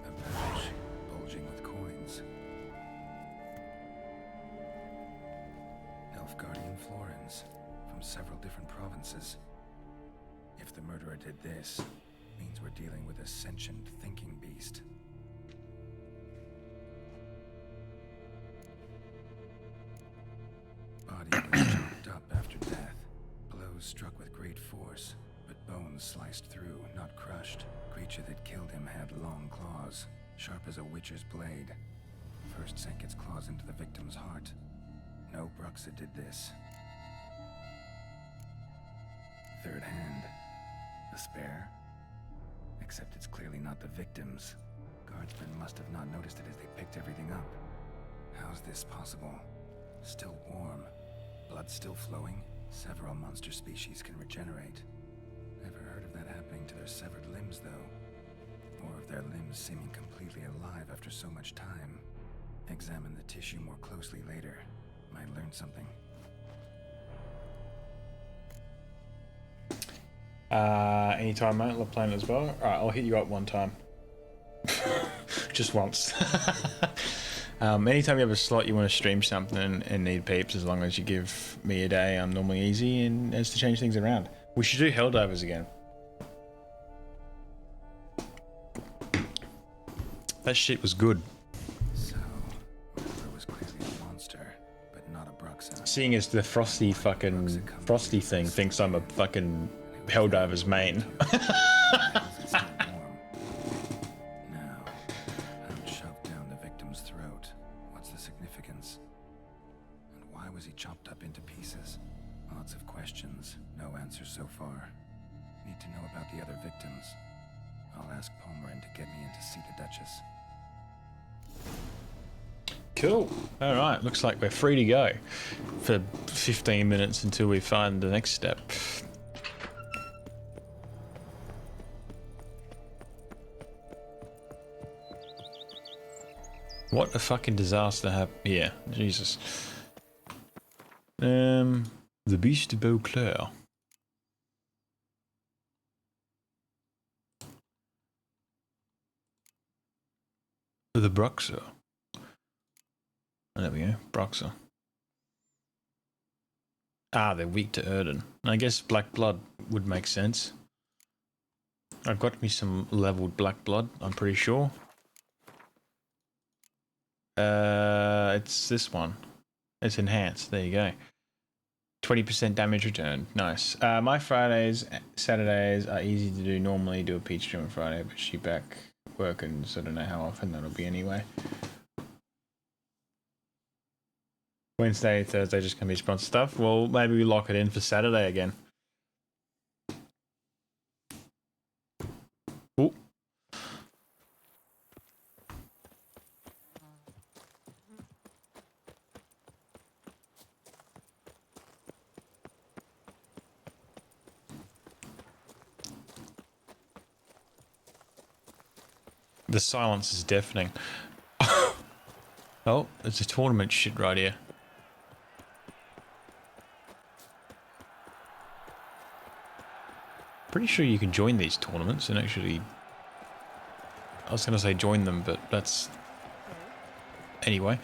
A pouch bulging with coins. Nilfgaardian florins from several different provinces. If the murderer did this, means we're dealing with a sentient thinking beast. Body was chopped up after death. Blows struck with great force, but bones sliced through, not crushed. Creature that killed him had long claws, sharp as a witcher's blade. First sank its claws into the victim's heart. No Bruxa did this. Third hand. A spare? Except it's clearly not the victim's. Guardsmen must have not noticed it as they picked everything up. How's this possible? Still warm. Blood still flowing? Several monster species can regenerate. Never heard of that happening to their severed limbs, though. Or of their limbs seeming completely alive after so much time. Examine the tissue more closely later. Might learn something. Anytime, mate. Love playing as well. Alright, I'll hit you up one time. Just once. Anytime you have a slot you want to stream something and need peeps, as long as you give me a day, I'm normally easy and as to change things around. We should do Helldivers again. That shit was good. So, whatever was clearly a monster, but not a Bruxa. Seeing as the frosty thing thinks I'm a fucking Helldivers main. Need to know about the other victims. I'll ask Palmerin to get me in to see the Duchess. Cool. All right. Looks like we're free to go for 15 minutes until we find the next step. What a fucking disaster happened. Yeah, Jesus. The Biche de Beauclair. The Bruxer. There we go, Bruxer. Ah, they're weak to Erden. I guess Black Blood would make sense. I've got me some leveled Black Blood, I'm pretty sure. It's this one. It's enhanced. There you go. 20% damage return. Nice. My Fridays, Saturdays are easy to do. Normally do a Peach stream on Friday, but she back working, so I don't know how often that'll be anyway. Wednesday, Thursday just gonna be sponsored stuff. Well, maybe we lock it in for Saturday again. Ooh. The silence is deafening. Oh, there's a tournament shit right here. Pretty sure you can join these tournaments and actually... I was going to say join them, but that's... Anyway.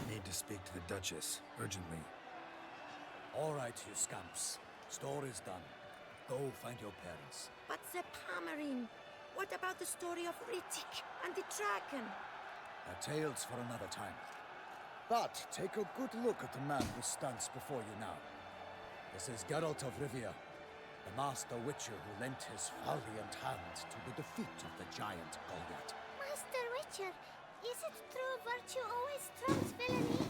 Need to speak to the Duchess, urgently. All right, you scamps. Story's done. Go find your parents. But the Palmerin, what about the story of Rittik and the dragon? Tales for another time. But take a good look at the man who stands before you now. This is Geralt of Rivia, the master witcher who lent his valiant hand to the defeat of the giant Goliath. Master Witcher, is it true virtue always trumps villainy?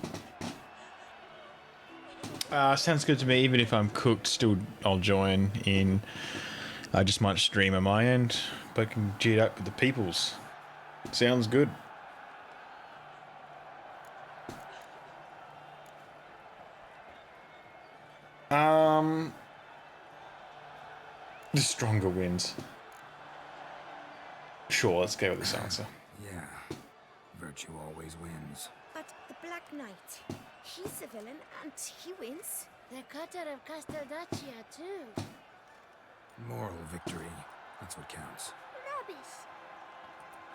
Sounds good to me. Even if I'm cooked, still I'll join in. I just might stream on my end, but I can G it up with the peoples. Sounds good. The stronger wins. Sure, let's go with this answer. Yeah, virtue always wins. But the Black Knight, he's a villain and he wins. The cutter of Casteldaccia, too. Moral victory, that's what counts. Rubbish.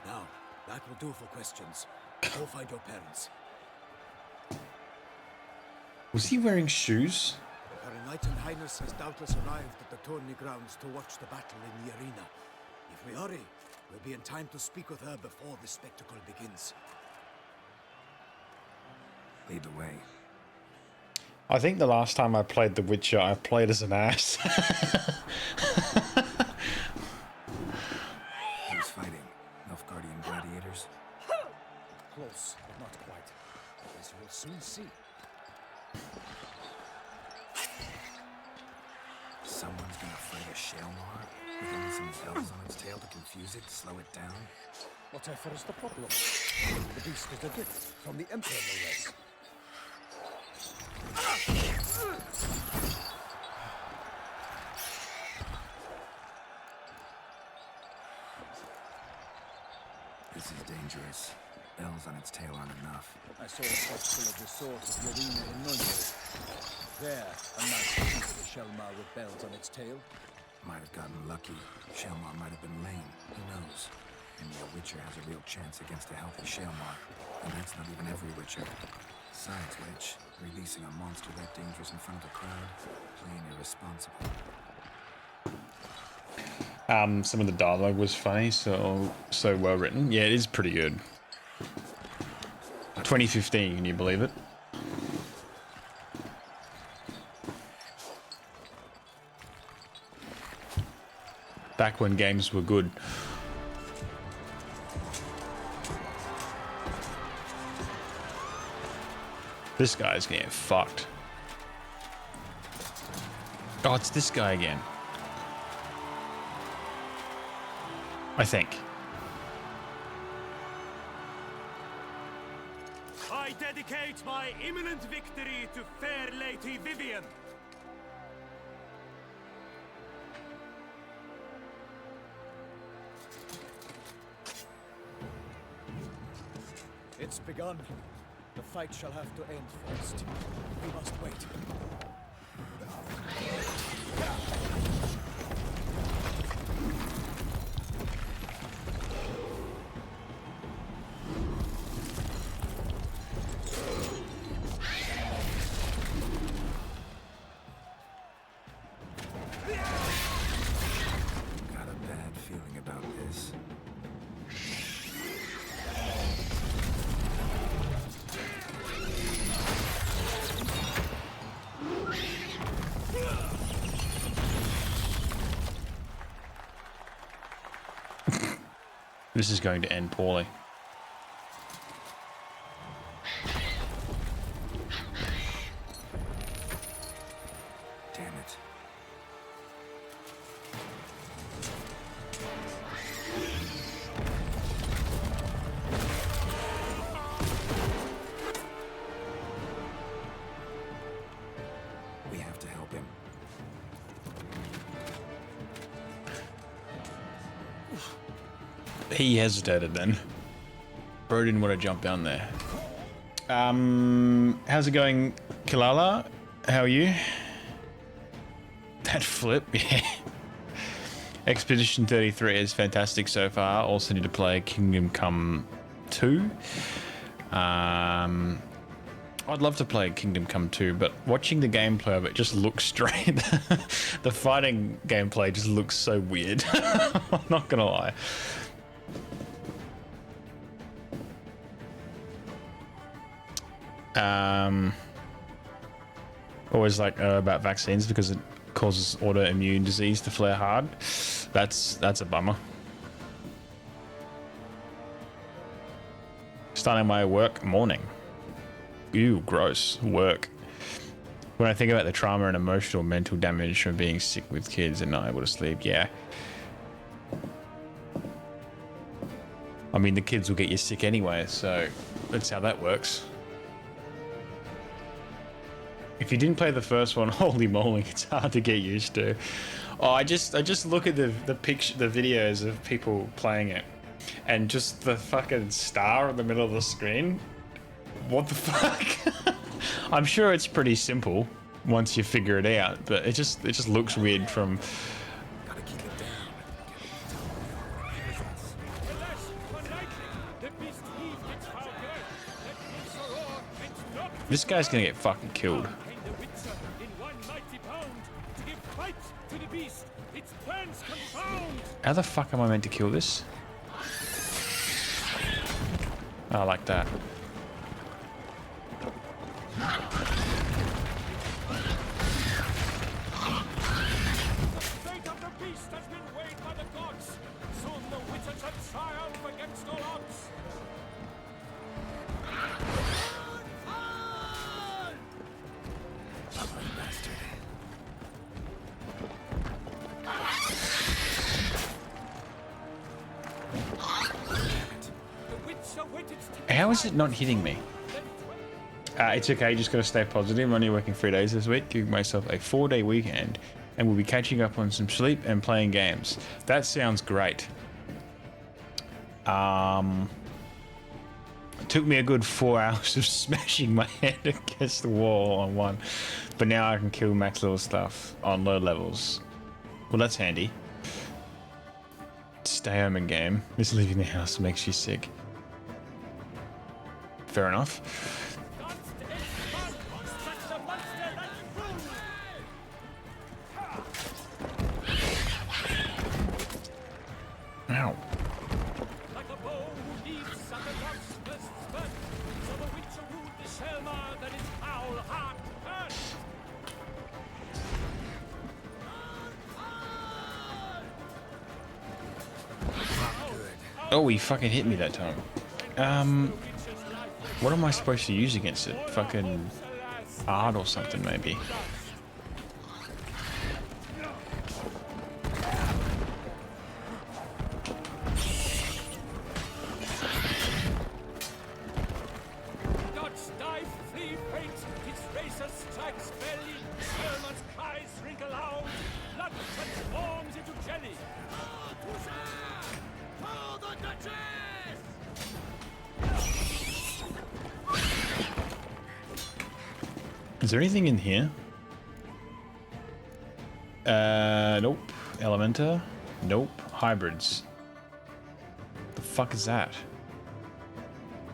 Now, that will do for questions. Go find your parents. Was he wearing shoes? Her Knight and Highness has doubtless arrived at the tourney grounds to watch the battle in the arena. If we hurry, we'll be in time to speak with her before the spectacle begins. Lead the way. I think the last time I played The Witcher, I played as an ass. Who's fighting? Nilfgaardian gladiators? Close, but not quite. As you will soon see. Someone's gonna fight a Shelmar? With only some bells on its tail to confuse it, slow it down? Whatever is the problem? The beast is a gift from the Emperor, no less. This is dangerous. Bells on its tail aren't enough. I saw a spectacle of the sword of the arena in Nuremberg. There, a man took the Shelmar with bells on its tail. Might have gotten lucky. Shelmar might have been lame. Who knows? And your Witcher has a real chance against a healthy Shelmar. And that's not even every Witcher. Besides which, releasing a monster that dangerous in front of the crowd, plain irresponsible. Some of the dialogue was funny, so well written. Yeah, it is pretty good. 2015, can you believe it? Back when games were good. This guy's gonna get fucked. Oh, it's this guy again. I think. I dedicate my imminent victory to fair Lady Vivian. It's begun. The fight shall have to end first. We must wait. Got a bad feeling about this. This is going to end poorly. Damn it. We have to help him. He hesitated then. Bro didn't want to jump down there. How's it going, Kilala? How are you? That flip, yeah. Expedition 33 is fantastic so far. Also need to play Kingdom Come 2. I'd love to play Kingdom Come 2, but watching the gameplay of it just looks straight. The fighting gameplay just looks so weird. I'm not gonna lie. Always like about vaccines because it causes autoimmune disease to flare hard. That's a bummer. Starting my work morning. Ew, gross. Work. When I think about the trauma and emotional mental damage from being sick with kids and not able to sleep, yeah. I mean, the kids will get you sick anyway, so that's how that works. If you didn't play the first one, holy moly, it's hard to get used to. Oh, I just look at the picture, the videos of people playing it, and just the fucking star in the middle of the screen. What the fuck? I'm sure it's pretty simple once you figure it out, but it just looks weird from. Gotta keep it down. This guy's gonna get fucking killed. How the fuck am I meant to kill this? Oh, like that. How is it not hitting me? It's okay, just gotta stay positive. I'm only working 3 days this week, giving myself a 4-day weekend, and we'll be catching up on some sleep and playing games. That sounds great. It took me a good 4 hours of smashing my head against the wall on one, but now I can kill max level stuff on low levels. Well, that's handy. Stay home and game. Just leaving the house makes you sick. Fair enough. Ow. Like a bow who leaves under love's first spurt, so the witcher wooed the Selma that his foul heart hurt. Oh, he fucking hit me that time. What am I supposed to use against it? Fucking art or something, maybe. Is there anything in here? Nope. Elementa? Nope. Hybrids. The fuck is that?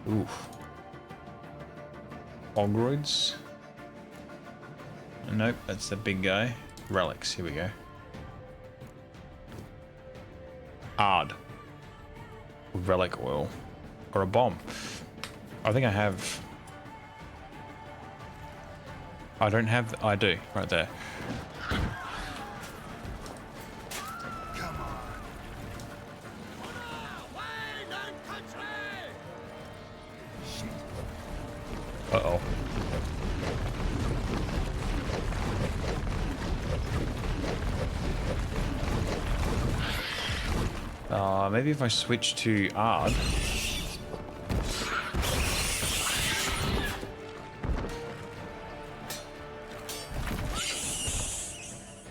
Oof. Ogroids? Nope, that's the big guy. Relics, here we go. Ard. Relic oil. Or a bomb. I think I have... I don't have... I do, right there. Uh-oh. Maybe if I switch to Ard.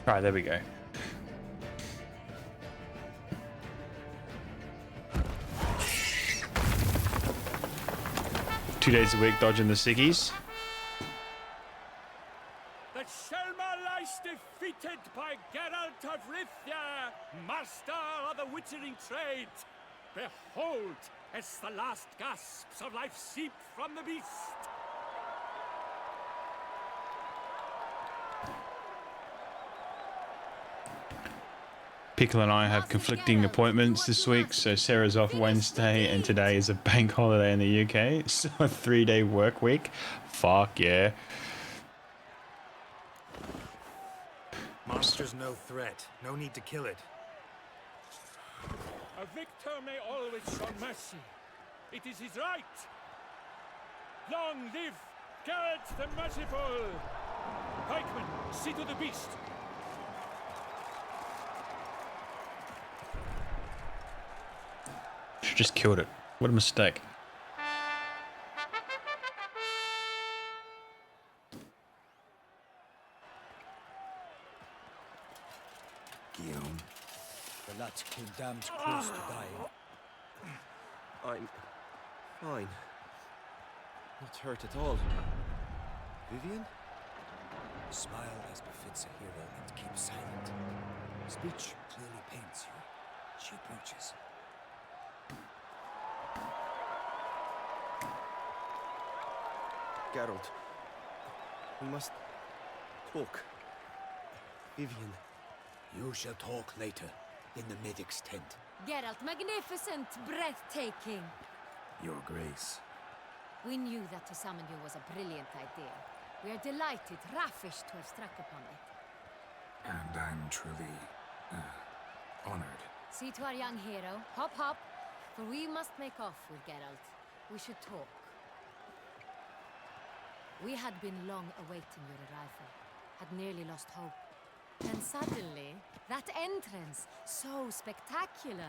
Alright, there we go. Two days a week dodging the sickies. The Selma lies defeated by Geralt of Rivia, master of the witchering trade. Behold, as the last gasps of life seep from the beast. Pickle and I have conflicting appointments this week, so Sarah's off Wednesday and today is a bank holiday in the UK, so a 3-day work week. Fuck yeah. Monster's no threat. No need to kill it. A victor may always show mercy. It is his right. Long live Geralt the Merciful! Pikeman, see to the beast. Should just killed it. What a mistake. Guillaume. The lad came damned close to dying. I'm fine. Not hurt at all. Vivian? Smile as befits a hero and keep silent. Speech clearly paints you. She approaches. Geralt. We must talk. Vivian. You shall talk later, in the medic's tent. Geralt, magnificent, breathtaking. Your Grace. We knew that to summon you was a brilliant idea. We are delighted, ravished to have struck upon it. And I'm truly honored. See to our young hero. Hop, hop. For we must make off with Geralt. We should talk. We had been long awaiting your arrival. Had nearly lost hope. And suddenly, that entrance, so spectacular.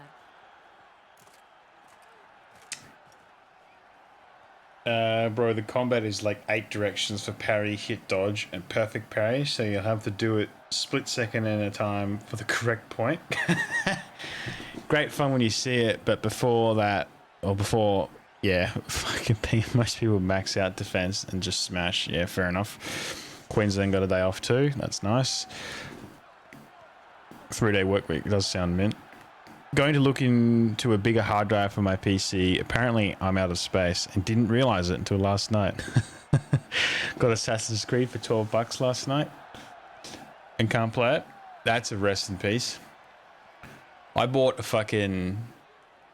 Bro, the combat is like 8 directions for parry, hit, dodge, and perfect parry, so you'll have to do it split second at a time for the correct point. Great fun when you see it, but before that, or before, yeah, fucking most people max out defense and just smash. Yeah, fair enough. Queensland got a day off too, that's nice. 3-day work week does sound mint. Going to look into a bigger hard drive for my PC. Apparently, I'm out of space and didn't realize it until last night. Got Assassin's Creed for $12 last night and can't play it. That's a rest in peace. I bought a fucking...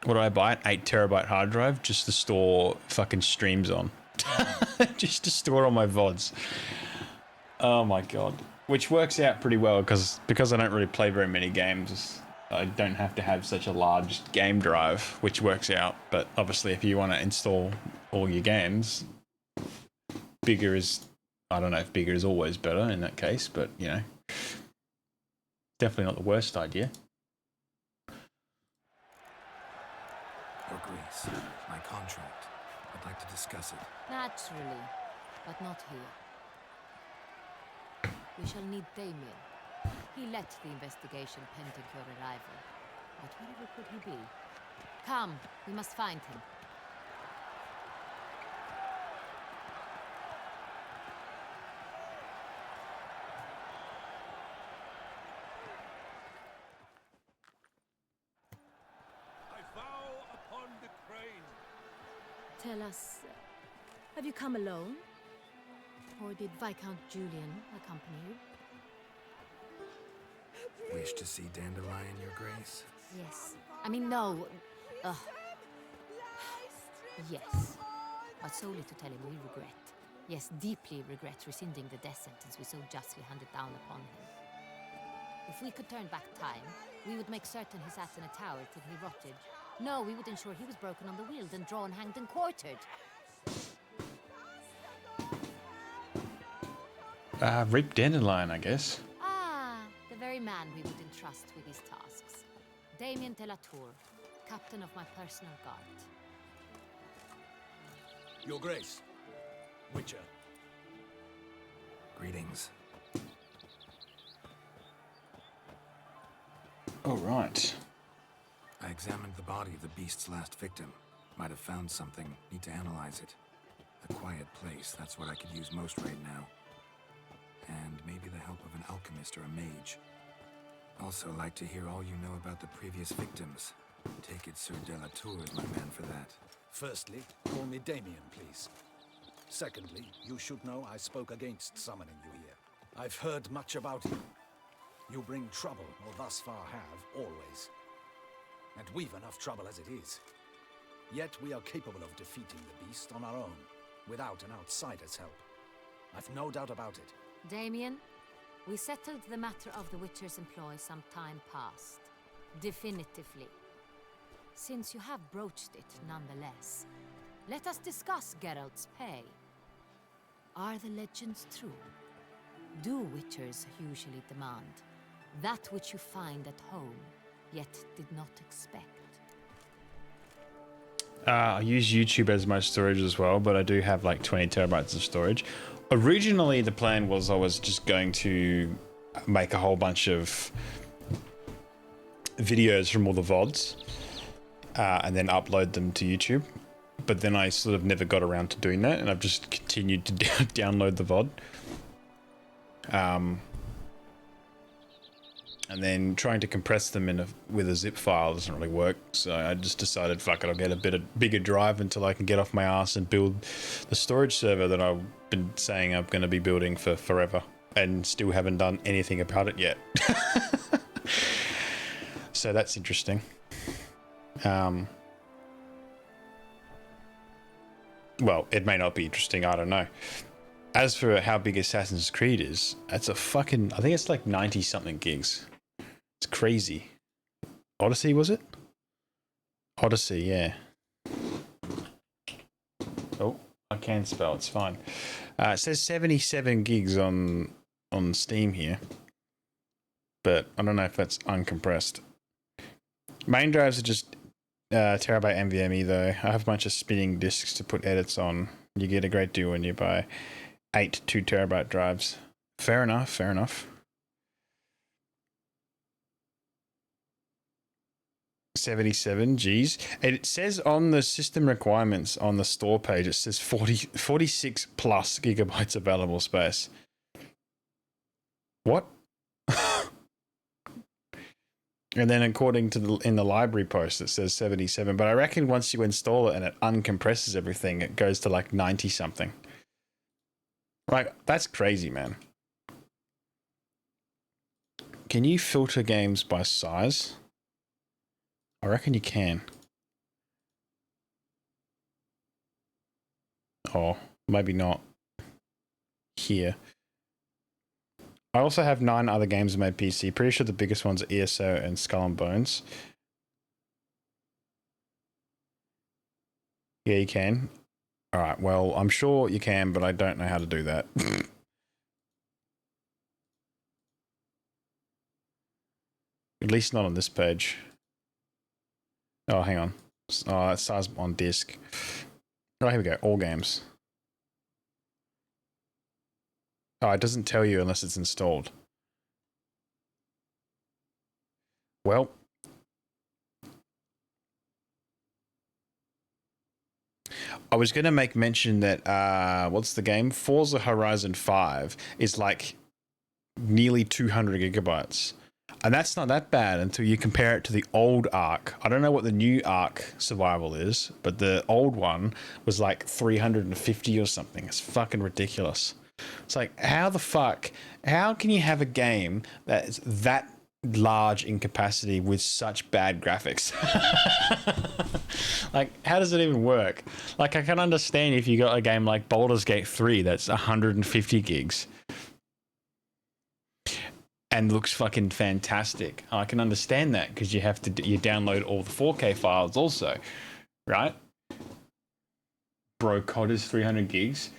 What did I buy? An 8 terabyte hard drive just to store fucking streams on. Just to store all my VODs. Oh my god. Which works out pretty well because I don't really play very many games. I don't have to have such a large game drive, which works out. But obviously, if you want to install all your games, bigger is, I don't know if bigger is always better in that case, but you know, definitely not the worst idea. Your Grace, my contract. I'd like to discuss it. Naturally, but not here. We shall need Damien. He led the investigation pending your arrival. But wherever could he be? Come, we must find him. I vow upon the crane. Tell us, have you come alone? Or did Viscount Julian accompany you? Wish to see Dandelion, Your Grace? Yes. I mean, no. Yes. But solely to tell him we regret. Yes, deeply regret rescinding the death sentence we so justly handed down upon him. If we could turn back time, we would make certain he sat in a tower till he rotted. No, we would ensure he was broken on the wheel, then drawn, hanged, and quartered. Reap Dandelion, I guess. Ah, the very man we would entrust with these tasks. Damien de la Tour, captain of my personal guard. Your Grace, Witcher. Greetings. All right. I examined the body of the beast's last victim. Might have found something. Need to analyze it. A quiet place, that's what I could use most right now. And maybe the help of an alchemist or a mage. Also like to hear all you know about the previous victims. Take it Sir de la Tour is my man for that. Firstly, call me Damien, please. Secondly, you should know I spoke against summoning you here. I've heard much about you. You bring trouble, or thus far have, always. And we've enough trouble as it is. Yet we are capable of defeating the beast on our own, without an outsider's help. I've no doubt about it. Damien, we settled the matter of the Witcher's employ some time past. Definitively. Since you have broached it nonetheless, let us discuss Geralt's pay. Are the legends true? Do Witchers usually demand that which you find at home, yet did not expect? I use YouTube as my storage as well, but I do have like 20 terabytes of storage. Originally, the plan was I was just going to make a whole bunch of videos from all the VODs and then upload them to YouTube. But then I sort of never got around to doing that, and I've just continued to download the VOD. And then trying to compress them with a zip file doesn't really work. So I just decided, fuck it, I'll get a bigger drive until I can get off my ass and build the storage server that I've been saying I'm going to be building for forever, and still haven't done anything about it yet. So that's interesting. Well, it may not be interesting, I don't know. As for how big Assassin's Creed is, that's a fucking, I think it's like 90 something gigs. It's crazy. Odyssey, was it? Odyssey, yeah. Oh, I can spell, it's fine. It says 77 gigs on Steam here. But I don't know if that's uncompressed. Main drives are just terabyte NVMe though. I have a bunch of spinning disks to put edits on. You get a great deal when you buy 8 2 terabyte drives. Fair enough, fair enough. 77, geez. It says on the system requirements on the store page, it says 46 plus gigabytes available space. What? And then according to in the library post, it says 77. But I reckon once you install it and it uncompresses everything, it goes to like 90 something. Like, that's crazy, man. Can you filter games by size? I reckon you can. Or maybe not. Here. I also have 9 other games on my PC. Pretty sure the biggest ones are ESO and Skull and Bones. Yeah, you can. All right, well, I'm sure you can, but I don't know how to do that. At least not on this page. Oh, hang on. Oh, it starts on disk. Oh, here we go. All games. Oh, it doesn't tell you unless it's installed. Well, I was going to make mention that, what's the game? Forza Horizon 5 is like nearly 200 gigabytes. And that's not that bad until you compare it to the old Ark. I don't know what the new Ark survival is, but the old one was like 350 or something. It's fucking ridiculous. It's like, how the fuck? How can you have a game that is that large in capacity with such bad graphics? Like, how does it even work? Like, I can understand if you got a game like Baldur's Gate 3 that's 150 gigs and looks fucking fantastic. I can understand that because you have to you download all the 4K files also, right? Bro, COD is 300 gigs.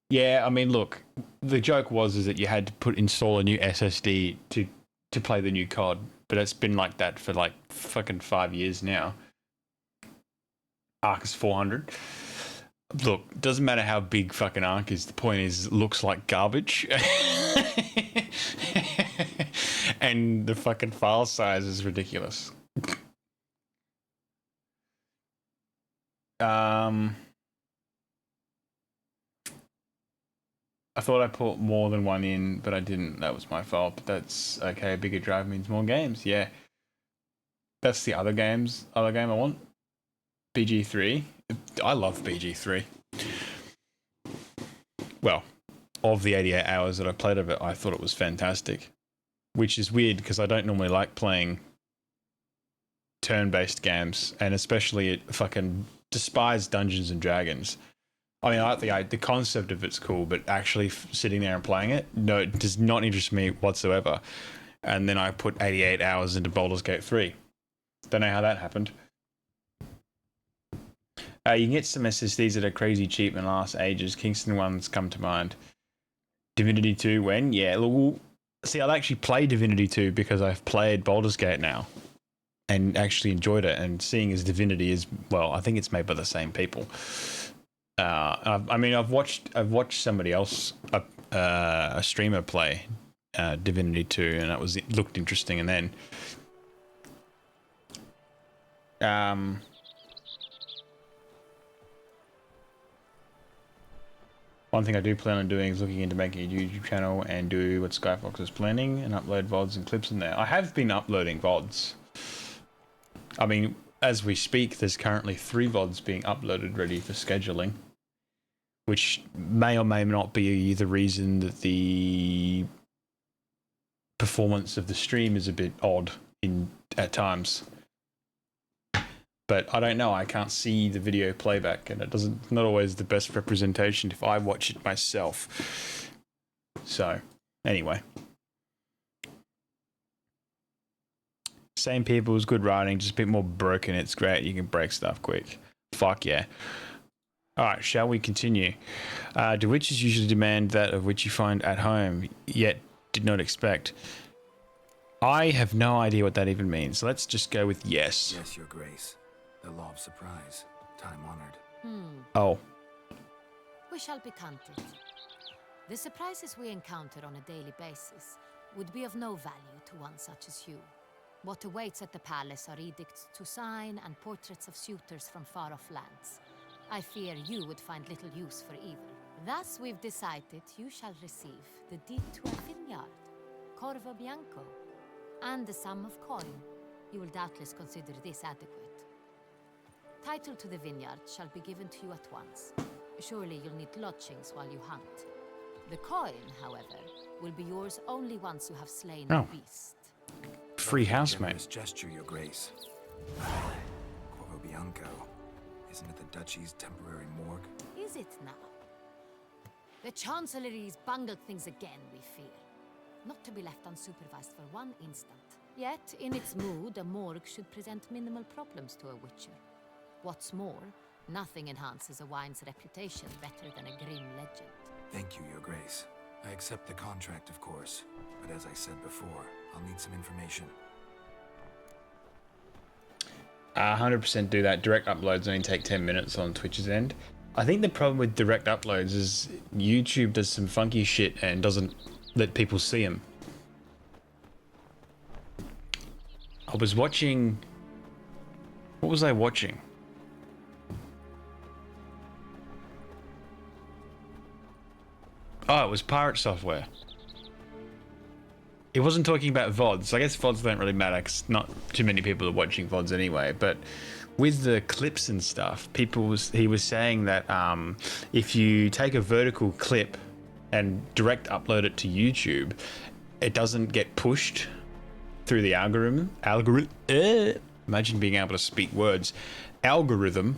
Yeah, I mean, look, the joke was that you had to install a new SSD to play the new COD, but it's been like that for like fucking 5 years now. Ark is 400. Look, doesn't matter how big fucking Ark is. The point is, it looks like garbage. And the fucking file size is ridiculous. I thought I put more than one in, but I didn't. That was my fault. But that's okay. A bigger drive means more games. Yeah. That's the other game I want. BG3. I love BG3. Well, of the 88 hours that I played of it, I thought it was fantastic. Which is weird because I don't normally like playing turn-based games, and especially fucking despise Dungeons and Dragons. I mean, I like the concept of it's cool, but actually sitting there and playing it, no, it does not interest me whatsoever. And then I put 88 hours into Baldur's Gate 3. Don't know how that happened. You can get some SSDs that are crazy cheap and last ages. Kingston ones come to mind. Divinity 2, when? Yeah, well, see, I'll actually play Divinity 2 because I've played Baldur's Gate now and actually enjoyed it. And seeing as Divinity is, well, I think it's made by the same people. I mean, I've watched somebody else, a streamer play Divinity 2, and it looked interesting. And then, one thing I do plan on doing is looking into making a YouTube channel and do what Skyfox is planning and upload VODs and clips in there. I have been uploading VODs. I mean, as we speak, there's currently 3 VODs being uploaded ready for scheduling, which may or may not be the reason that the performance of the stream is a bit odd at times. But I don't know, I can't see the video playback, and not always the best representation if I watch it myself. So, anyway. Same people as good writing, just a bit more broken. It's great, you can break stuff quick. Fuck yeah. Alright, shall we continue? Do witches usually demand that of which you find at home, yet did not expect? I have no idea what that even means. Let's just go with yes. Yes, Your Grace. The law of surprise. Time-honored. Oh. We shall be content. The surprises we encounter on a daily basis would be of no value to one such as you. What awaits at the palace are edicts to sign and portraits of suitors from far-off lands. I fear you would find little use for either. Thus we've decided you shall receive the deed to a vineyard, Corvo Bianco, and the sum of coin. You will doubtless consider this adequate. Title to the vineyard shall be given to you at once. Surely you'll need lodgings while you hunt. The coin, however, will be yours only once you have slain the beast. Free housemate. Generous gesture, Your Grace. Corvo Bianco. Isn't it the Duchy's temporary morgue? Is it now? The Chancellery's bungled things again, we fear. Not to be left unsupervised for one instant. Yet, in its mood, a morgue should present minimal problems to a witcher. What's more, Nothing enhances a wine's reputation better than a grim legend. Thank you, Your Grace. I accept the contract, of course. But as I said before, I'll need some information. 100% do that. Direct uploads only take 10 minutes on Twitch's end. I think the problem with direct uploads is YouTube does some funky shit and doesn't let people see them. I was watching... What was I watching? Oh, it was Pirate Software. He wasn't talking about VODs. I guess VODs don't really matter because not too many people are watching VODs anyway. But with the clips and stuff, he was saying that if you take a vertical clip and direct upload it to YouTube, it doesn't get pushed through the algorithm. Imagine being able to speak words. Algorithm,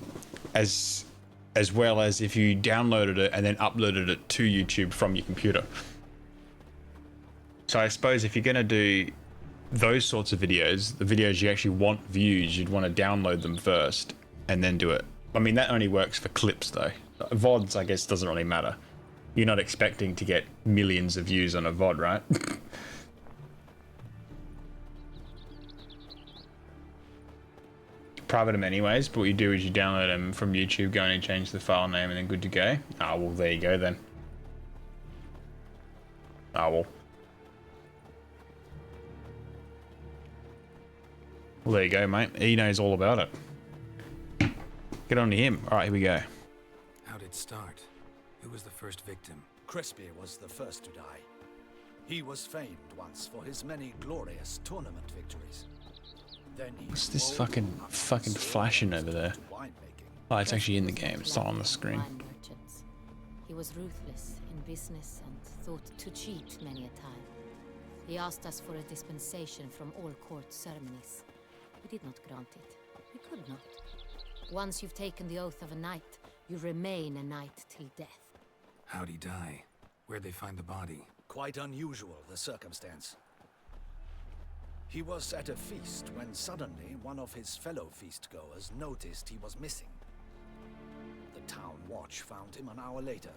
as well as if you downloaded it and then uploaded it to YouTube from your computer. So I suppose if you're going to do those sorts of videos, the videos you actually want views, you'd want to download them first and then do it. I mean, that only works for clips though. VODs, I guess, doesn't really matter. You're not expecting to get millions of views on a VOD, right? Private them anyways, but what you do is you download them from YouTube, go in and change the file name and then good to go. Ah, well, there you go then. Ah, well. Well, there you go, mate. He knows all about it. Get on to him. All right, here we go. How did it start? Who was the first victim? Crespi was the first to die. He was famed once for his many glorious tournament victories. Then he What's this fucking flashing over there? Oh, it's actually in the game. It's not on the screen. He was ruthless in business and thought to cheat many a time. He asked us for a dispensation from all court ceremonies. We did not grant it. We could not. Once you've taken the oath of a knight, you remain a knight till death. How'd he die? Where'd they find the body? Quite unusual, the circumstance. He was at a feast when suddenly one of his fellow feastgoers noticed he was missing. The town watch found him an hour later.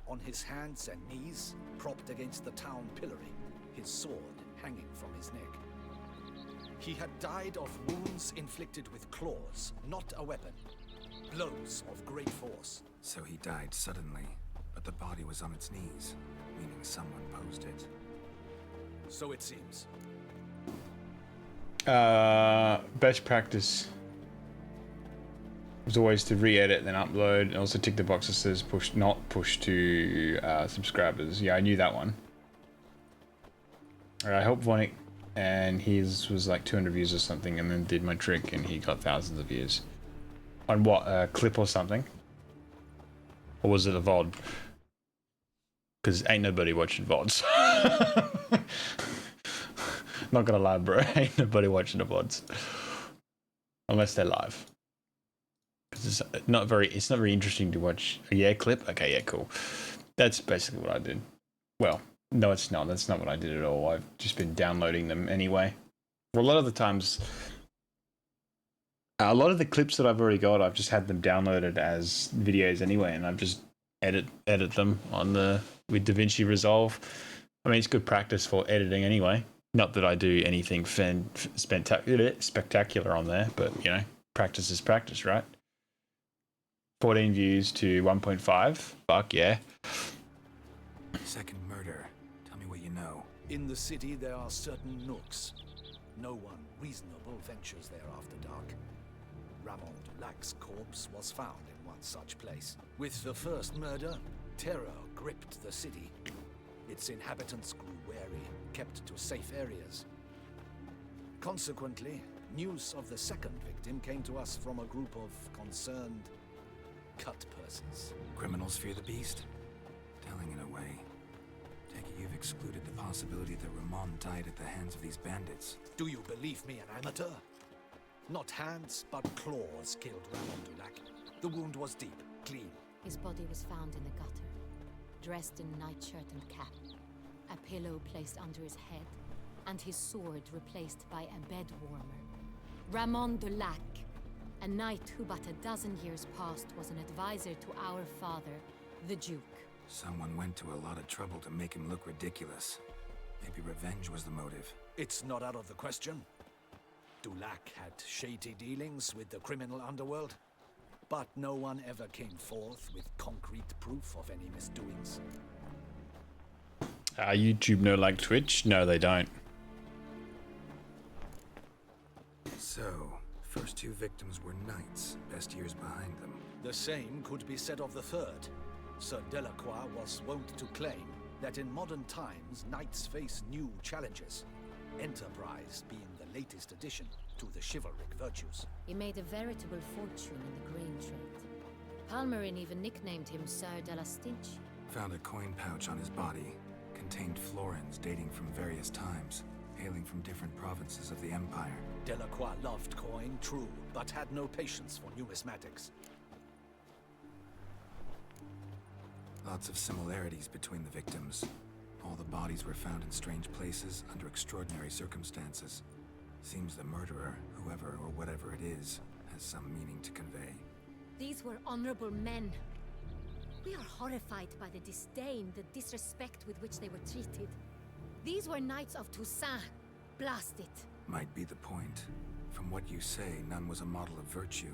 On his hands and knees, propped against the town pillory, his sword hanging from his neck. He had died of wounds inflicted with claws, not a weapon. Blows of great force. So he died suddenly, but the body was on its knees, meaning someone posed it. So it seems. Best practice was always to re-edit, then upload, and also tick the box that says push, not push to subscribers. Yeah, I knew that one. Alright, I helped Vonic, and his was like 200 views or something, and then did my trick, and he got thousands of views. On what, a clip or something? Or was it a VOD? Because ain't nobody watching VODs. Not gonna lie, bro. Ain't nobody watching the VODs. Unless they're live. Because it's not very interesting to watch. Yeah, clip? Okay, yeah, cool. That's basically what I did. Well, no, it's not. That's not what I did at all. I've just been downloading them anyway. Well, a lot of the times, a lot of the clips that I've already got, I've just had them downloaded as videos anyway, and I've just edit them on with DaVinci Resolve. I mean, it's good practice for editing anyway. Not that I do anything spectacular on there, but, you know, practice is practice, right? 14 views to 1.5. Fuck yeah. Second murder. Tell me what you know. In the city, there are certain nooks. No one reasonable ventures there after dark. Ramon Dulac's corpse was found in one such place. With the first murder, terror gripped the city. Its inhabitants grew wary, kept to safe areas. Consequently, news of the second victim came to us from a group of concerned cut persons. Criminals fear the beast? Telling in a way. Take it you've excluded the possibility that Ramon died at the hands of these bandits. Do you believe me, an amateur? Not hands, but claws killed Ramon Dulac. The wound was deep, clean. His body was found in the gutter, dressed in nightshirt and cap, a pillow placed under his head, and his sword replaced by a bed warmer. Ramon Dulac, A knight who but a dozen years past was an advisor to our father, the Duke. Someone went to a lot of trouble to make him look ridiculous. Maybe revenge was the motive. It's not out of the question. Dulac had shady dealings with the criminal underworld, but no one ever came forth with concrete proof of any misdoings. YouTube no like Twitch? No, they don't. So, first two victims were knights, best years behind them. The same could be said of the third. Sir Delacroix was wont to claim that in modern times, knights face new challenges, enterprise being the latest addition to the chivalric virtues. He made a veritable fortune in the grain trade. Palmerin even nicknamed him Sir de la Stinch. Found a coin pouch on his body. Contained florins dating from various times, hailing from different provinces of the Empire. Delacroix loved coin, true, but had no patience for numismatics. Lots of similarities between the victims. All the bodies were found in strange places under extraordinary circumstances. Seems the murderer, whoever or whatever it is, has some meaning to convey. These were honorable men. We are horrified by the disdain, the disrespect with which they were treated. These were knights of Toussaint. Blast it. Might be the point. From what you say, none was a model of virtue.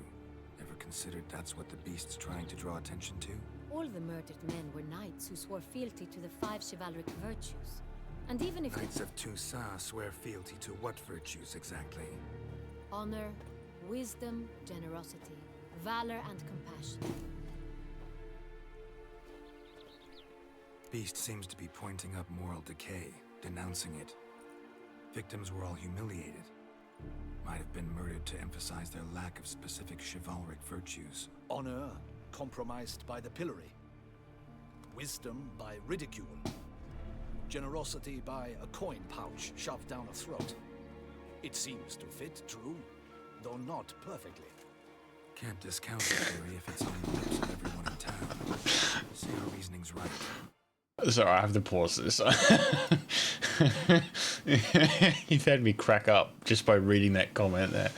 Ever considered that's what the beast's trying to draw attention to? All the murdered men were knights who swore fealty to the 5 chivalric virtues. And even if Knights of Toussaint swear fealty to what virtues exactly? honor, wisdom, generosity, valor, and compassion. Beast seems to be pointing up moral decay, denouncing it. Victims were all humiliated. Might have been murdered to emphasize their lack of specific chivalric virtues. Honor compromised by the pillory. Wisdom by ridicule. Generosity by a coin pouch shoved down a throat. It seems to fit, true, though not perfectly. Can't discount the theory if it's on the lips of everyone in town. See our reasoning's right. Sorry, I have to pause this. You've had me crack up just by reading that comment there.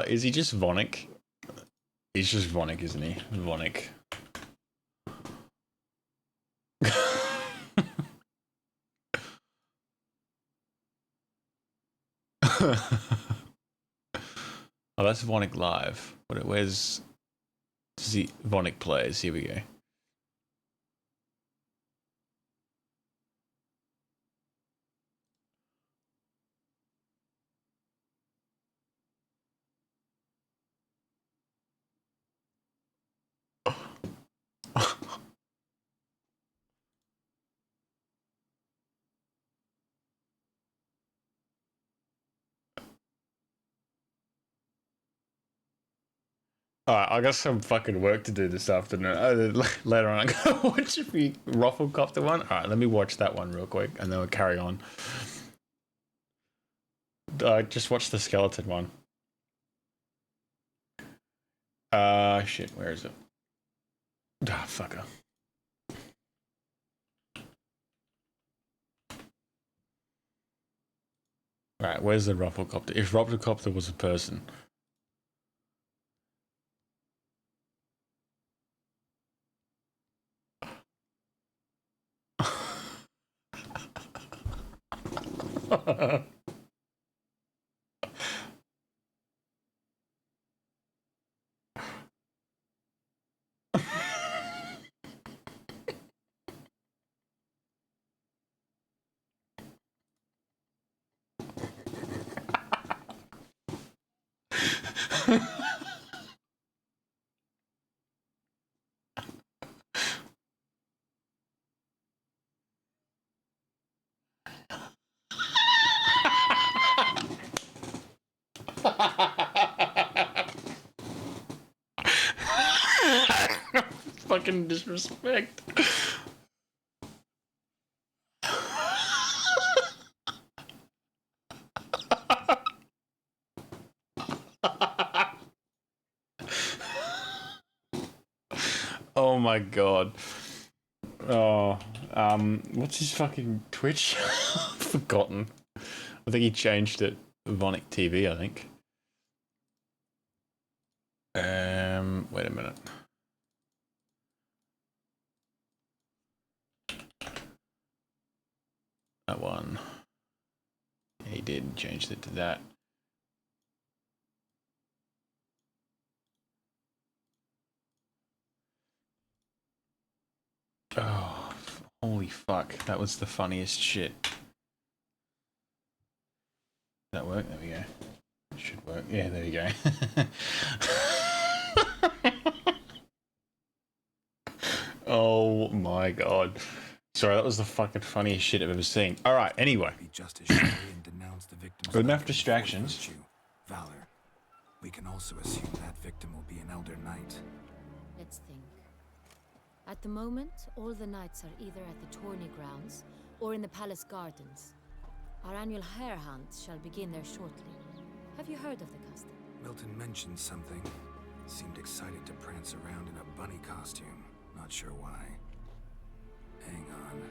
Is he just Vonic? He's just Vonic, isn't he? Vonic. Oh, that's Vonic Live. Where's Vonic Plays? Here we go. Alright, I got some fucking work to do this afternoon. Later on, I'm gonna watch the Rufflecopter one. Alright, let me watch that one real quick, and then we'll carry on. Just watch the skeleton one. Shit, where is it? Ah, fucker. Alright, where's the Rufflecopter? If Rufflecopter was a person... Fucking disrespect. Oh my god. Oh, what's his fucking Twitch? Forgotten. I think he changed it. Vonic TV, I think. Wait a minute. That one. He did change it to that. Oh, holy fuck. That was the funniest shit. Did that work? There we go. It should work. Yeah, there we go. Oh my god. Sorry, that was the fucking funniest shit I've ever seen. Alright, anyway. Good enough distractions. Valor. We can also assume that victim will be an Elder Knight. Let's think. At the moment, all the knights are either at the tourney grounds or in the palace gardens. Our annual hare hunt shall begin there shortly. Have you heard of the custom? Milton mentioned something. Seemed excited to prance around in a bunny costume. Not sure why. Hang on.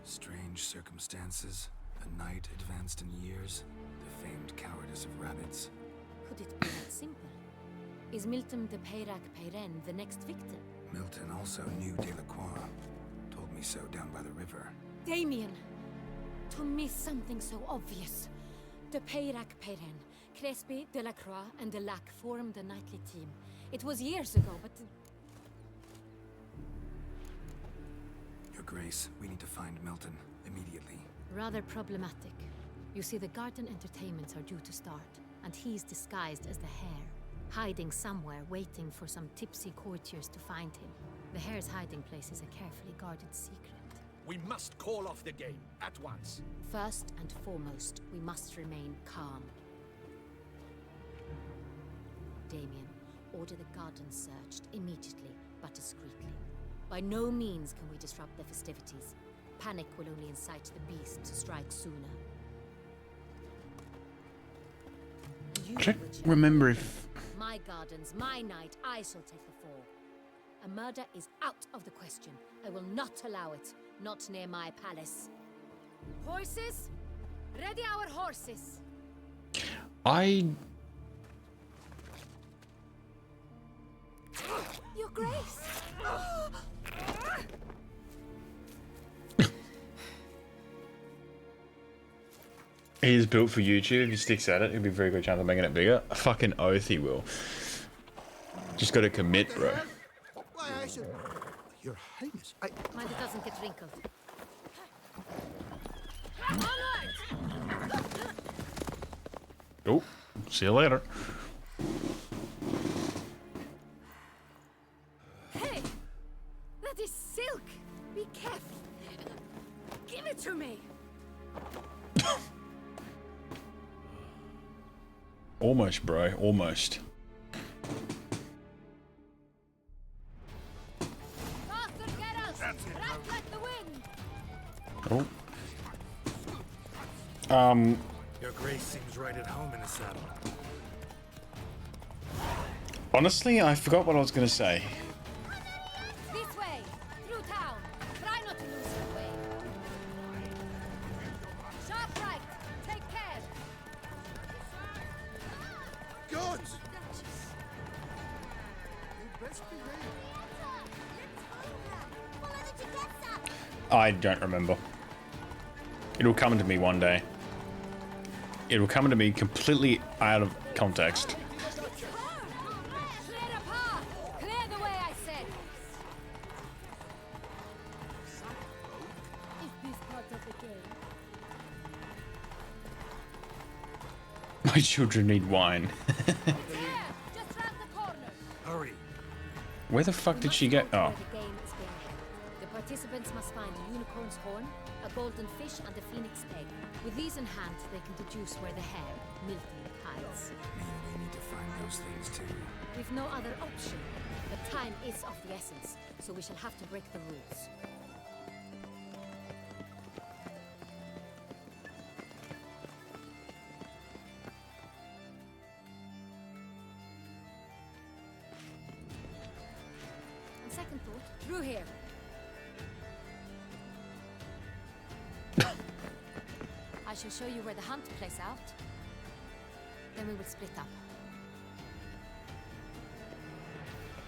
Strange circumstances. A knight advanced in years. The famed cowardice of rabbits. Could it be that simple? Is Milton de Peyrac Peyren the next victim? Milton also knew Delacroix. Told me so down by the river. Damien! To miss something so obvious. De Peyrac Peyren, Crespi, Delacroix, and Delac formed a knightly team. It was years ago, but... Your Grace, we need to find Milton immediately. Rather problematic. You see, the garden entertainments are due to start, and he's disguised as the hare, hiding somewhere, waiting for some tipsy courtiers to find him. The hare's hiding place is a carefully guarded secret. We must call off the game at once. First and foremost, we must remain calm. Damien, order the garden searched immediately, but discreetly. By no means can we disrupt the festivities. Panic will only incite the beast to strike sooner. Remember if... My gardens, my night, I shall take the fall. A murder is out of the question. I will not allow it. Not near my palace. Horses? Ready our horses. Your Grace! He is built for YouTube. If he sticks at it, he'll be a very good chance of making it bigger. A fucking oath he will. Just gotta commit, bro. Why, I should... Your Highness, I... Mind it doesn't get wrinkled. Oh, see you later. Hey! That is silk! Be careful! Give it to me! Almost, bro. Almost. Faster, Geralt! Right like the wind! Oh. Your Grace seems right at home in the saddle. Honestly, I forgot what I was gonna say. This way! Through town! Try not to lose your way! Sharp right! Take care! Guards! I don't remember. It'll come to me one day. It'll come to me completely out of context. Clear the path! Clear the way, I said! Is this part of the game? My children need wine. Just round the corner! Hurry! Where the fuck did she get? Oh. The game is being held. The participants must find a unicorn's horn, a golden fish, and a phoenix egg. With these in hand, they can deduce where the hare, Milton, hides. We need to find those things too. We've no other option. But time is of the essence, so we shall have to break the rules. On second thought, through here. I shall show you where the hunt plays out. Then we will split up.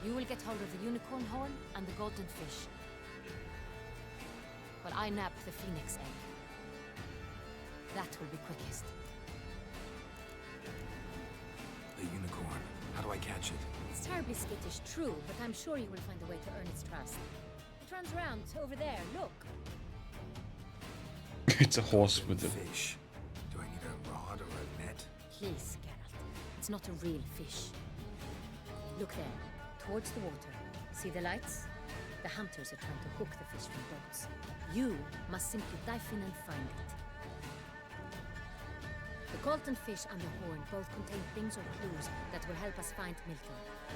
You will get hold of the unicorn horn and the golden fish. While I nab the phoenix egg. That will be quickest. The unicorn. How do I catch it? It's terribly skittish, true, but I'm sure you will find a way to earn its trust. It runs around over there, look. It's a horse with a fish. Do I need a rod or a net? Please, Geralt. It's not a real fish. Look there, towards the water. See the lights? The hunters are trying to hook the fish from boats. You must simply dive in and find it. The golden fish and the horn both contain things or clues that will help us find Milton.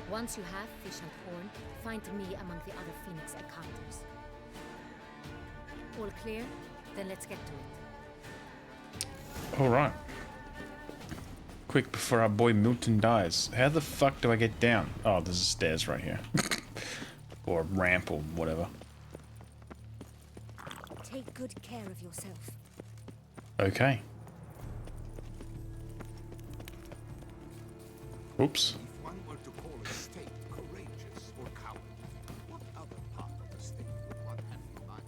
Once you have fish and horn, find me among the other Phoenix egg hunters. All clear? Then let's get to it. Alright. Quick before our boy Milton dies. How the fuck do I get down? Oh, there's stairs right here. Or a ramp or whatever. Take good care of yourself. Okay. Oops. If one were to call a state courageous or cowardly, what other part of the state would one have in mind?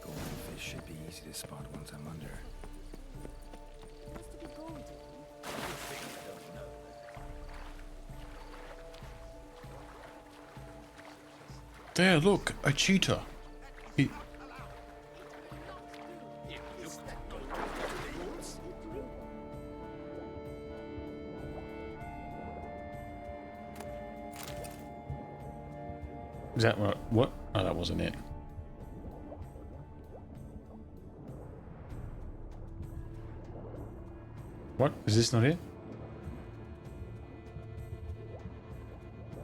Golden fish should be easy to spot once I'm under. There, look, a cheetah. He... Is that what? Oh, that wasn't it. What? Is this not it?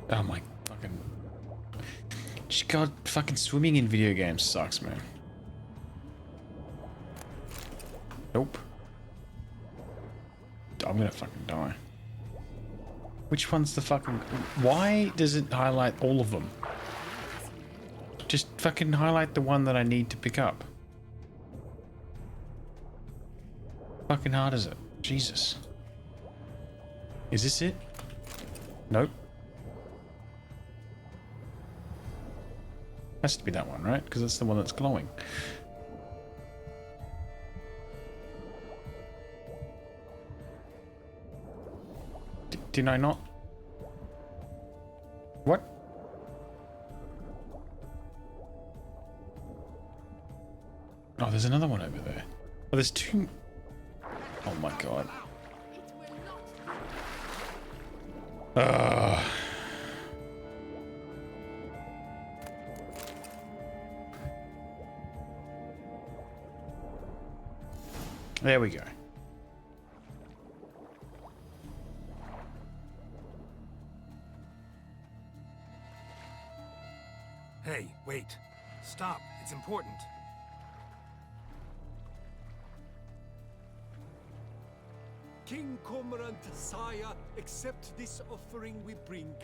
Oh my fucking... God, fucking swimming in video games sucks, man. Nope. I'm gonna fucking die. Which one's the fucking... Why does it highlight all of them? Just fucking highlight the one that I need to pick up. Fucking hard is it? Jesus. Is this it? Nope. Has to be that one, right? Because that's the one that's glowing. Did I not? What? Oh, there's another one over there. Oh, there's two. Oh my god. There we go. Hey, wait. Stop. It's important. King Cormorant, sire, accept this offering we bring.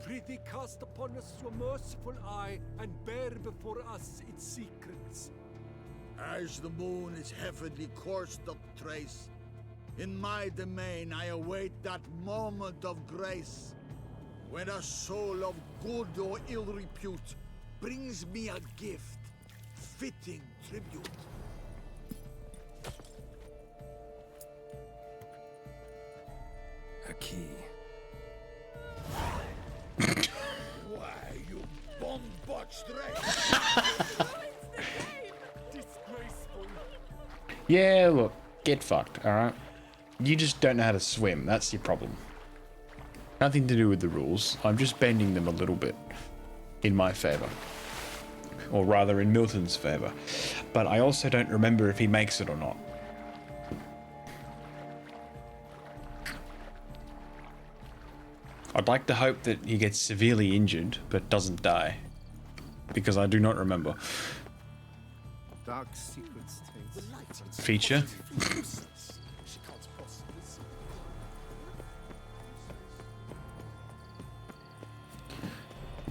Prithee cast upon us your merciful eye, and bear before us its secrets. As the moon is heavily coursed of trace, in my domain I await that moment of grace, when a soul of good or ill repute brings me a gift, fitting tribute. A key. Why, you bomb-botched wretch! Yeah, look, get fucked, alright? You just don't know how to swim, that's your problem. Nothing to do with the rules, I'm just bending them a little bit. In my favour. Or rather, in Milton's favour. But I also don't remember if he makes it or not. I'd like to hope that he gets severely injured, but doesn't die. Because I do not remember. Dark secrets taste. Feature?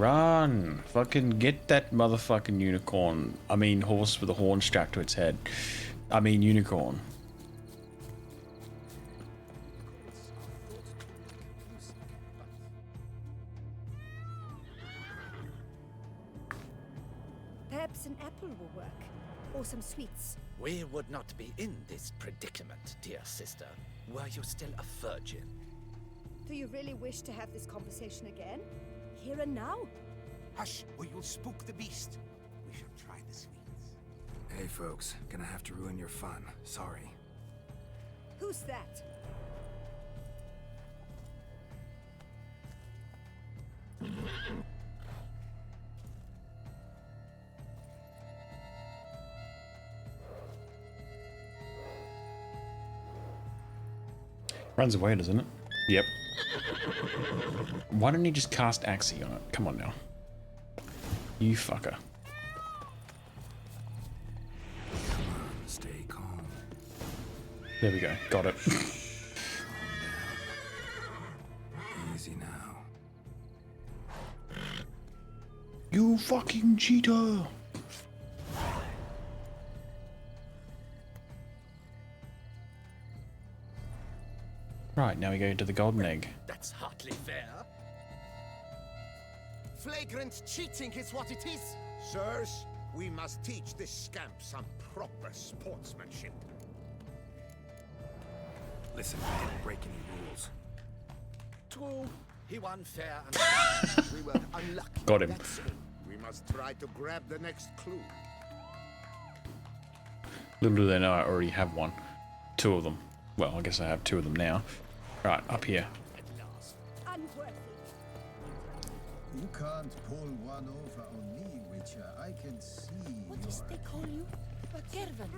Run! Fucking get that motherfucking unicorn. I mean, horse with a horn strapped to its head. I mean, unicorn. Perhaps an apple will work. Or some sweets. We would not be in this predicament, dear sister, were you still a virgin. Do you really wish to have this conversation again? Here and now? Hush, or you'll spook the beast. We shall try the sweets. Hey folks, gonna have to ruin your fun. Sorry. Who's that? Runs away, doesn't it? Yep. Why don't you just cast Axie on it? Come on now. You fucker. Come on, stay calm. There we go. Got it. Easy now. You fucking cheater! Right, now we go to the golden egg. That's hardly fair. Flagrant cheating is what it is. Sirs, we must teach this scamp some proper sportsmanship. Listen, I didn't break any rules. True, he won fair and we were unlucky. Got him. That's all. We must try to grab the next clue. Little do they know I already have one. Two of them. Well, I guess I have two of them now. Right, up here. Unworthy. You can't pull one over on me, Witcher. I can see. What is they call you? Gervin.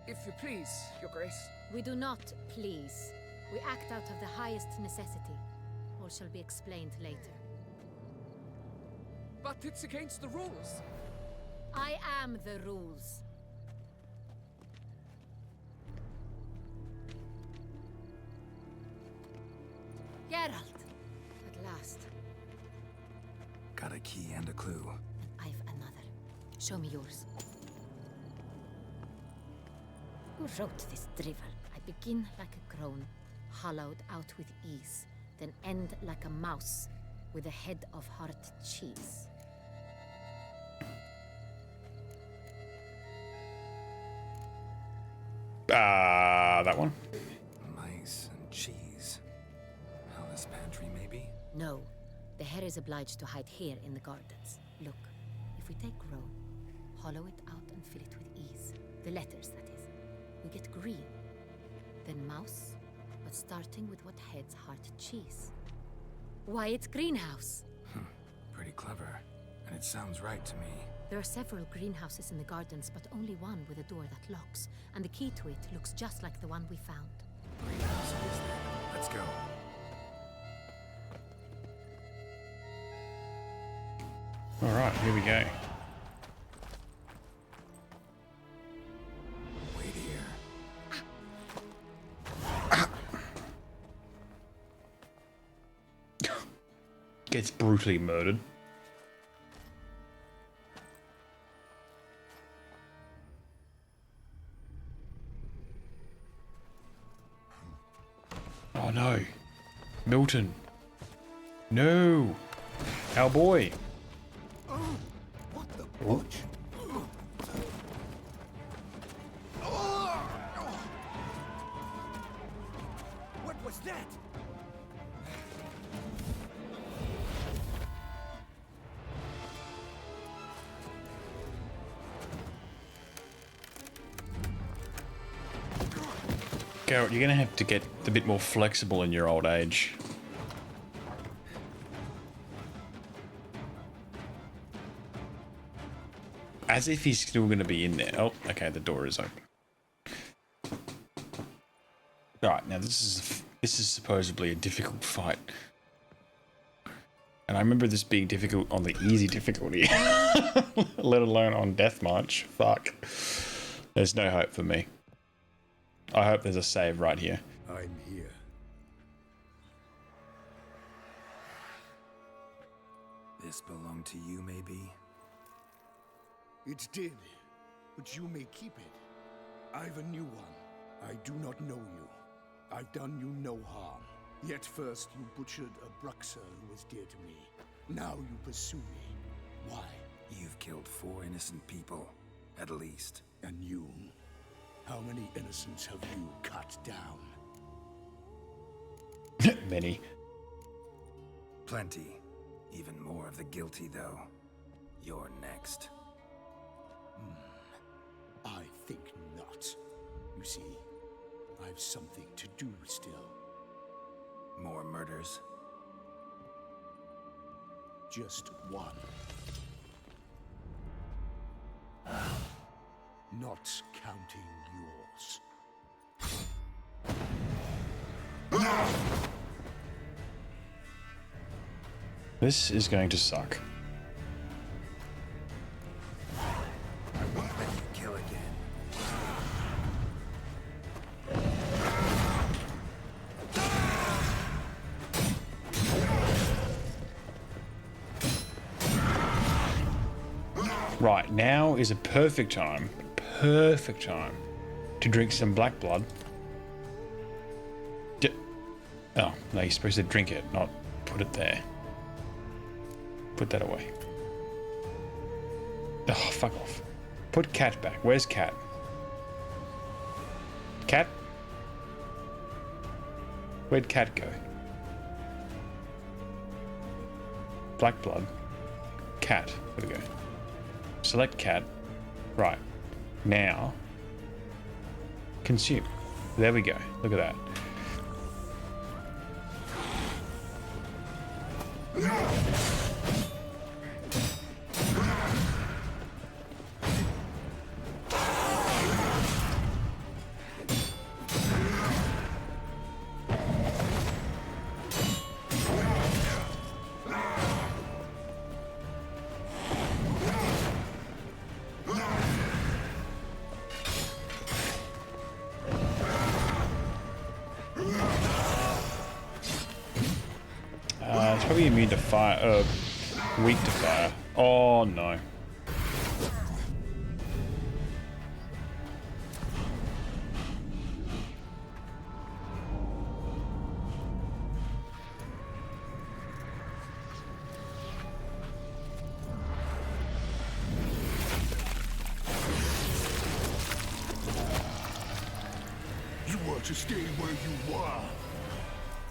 If you please, Your Grace. We do not please. We act out of the highest necessity. All shall be explained later. But it's against the rules. I am the rules. Geralt! At last. Got a key and a clue. I've another. Show me yours. Who wrote this drivel? I begin like a crone, hollowed out with ease, then end like a mouse, with a head of hard cheese. That one? Mice and cheese. Palace pantry, maybe? No. The hare is obliged to hide here in the gardens. Look, if we take roe, hollow it out and fill it with ease. The letters, that is. We get green. Then mouse, but starting with what heads heart cheese. Why, it's greenhouse. Pretty clever. And it sounds right to me. There are several greenhouses in the gardens, but only one with a door that locks. And the key to it looks just like the one we found. Greenhouse it is then. Let's go. Alright, here we go. Wait here. Gets brutally murdered. Oh no. Milton. No. Our boy. What the butch? What was that? Garrett, you're gonna have to get a bit more flexible in your old age. As if he's still gonna be in there. Oh, okay, the door is open. Alright, now this is supposedly a difficult fight. And I remember this being difficult on the easy difficulty. Let alone on Death March. Fuck. There's no hope for me. I hope there's a save right here. I'm here. This belonged to you, maybe? It did, but you may keep it. I've a new one. I do not know you. I've done you no harm. Yet first you butchered a Bruxer who was dear to me. Now you pursue me. Why? You've killed 4 innocent people, at least. And you? How many innocents have you cut down? Many. Plenty. Even more of the guilty, though. You're next. I think not. You see, I've something to do still. More murders? Just one. Not counting yours. This is going to suck. I won't let you kill again. Right, now is a perfect time to drink some black blood. Oh, no, you're supposed to drink it, not put it there. Put that away. Oh, fuck off. Put Cat back. Where's Cat? Cat? Where'd Cat go? Black blood. Cat. There we go. Select Cat. Right. Now. Consume. There we go. Look at that. It's probably immune to fire, weak to fire. Oh no. You want to stay where you are.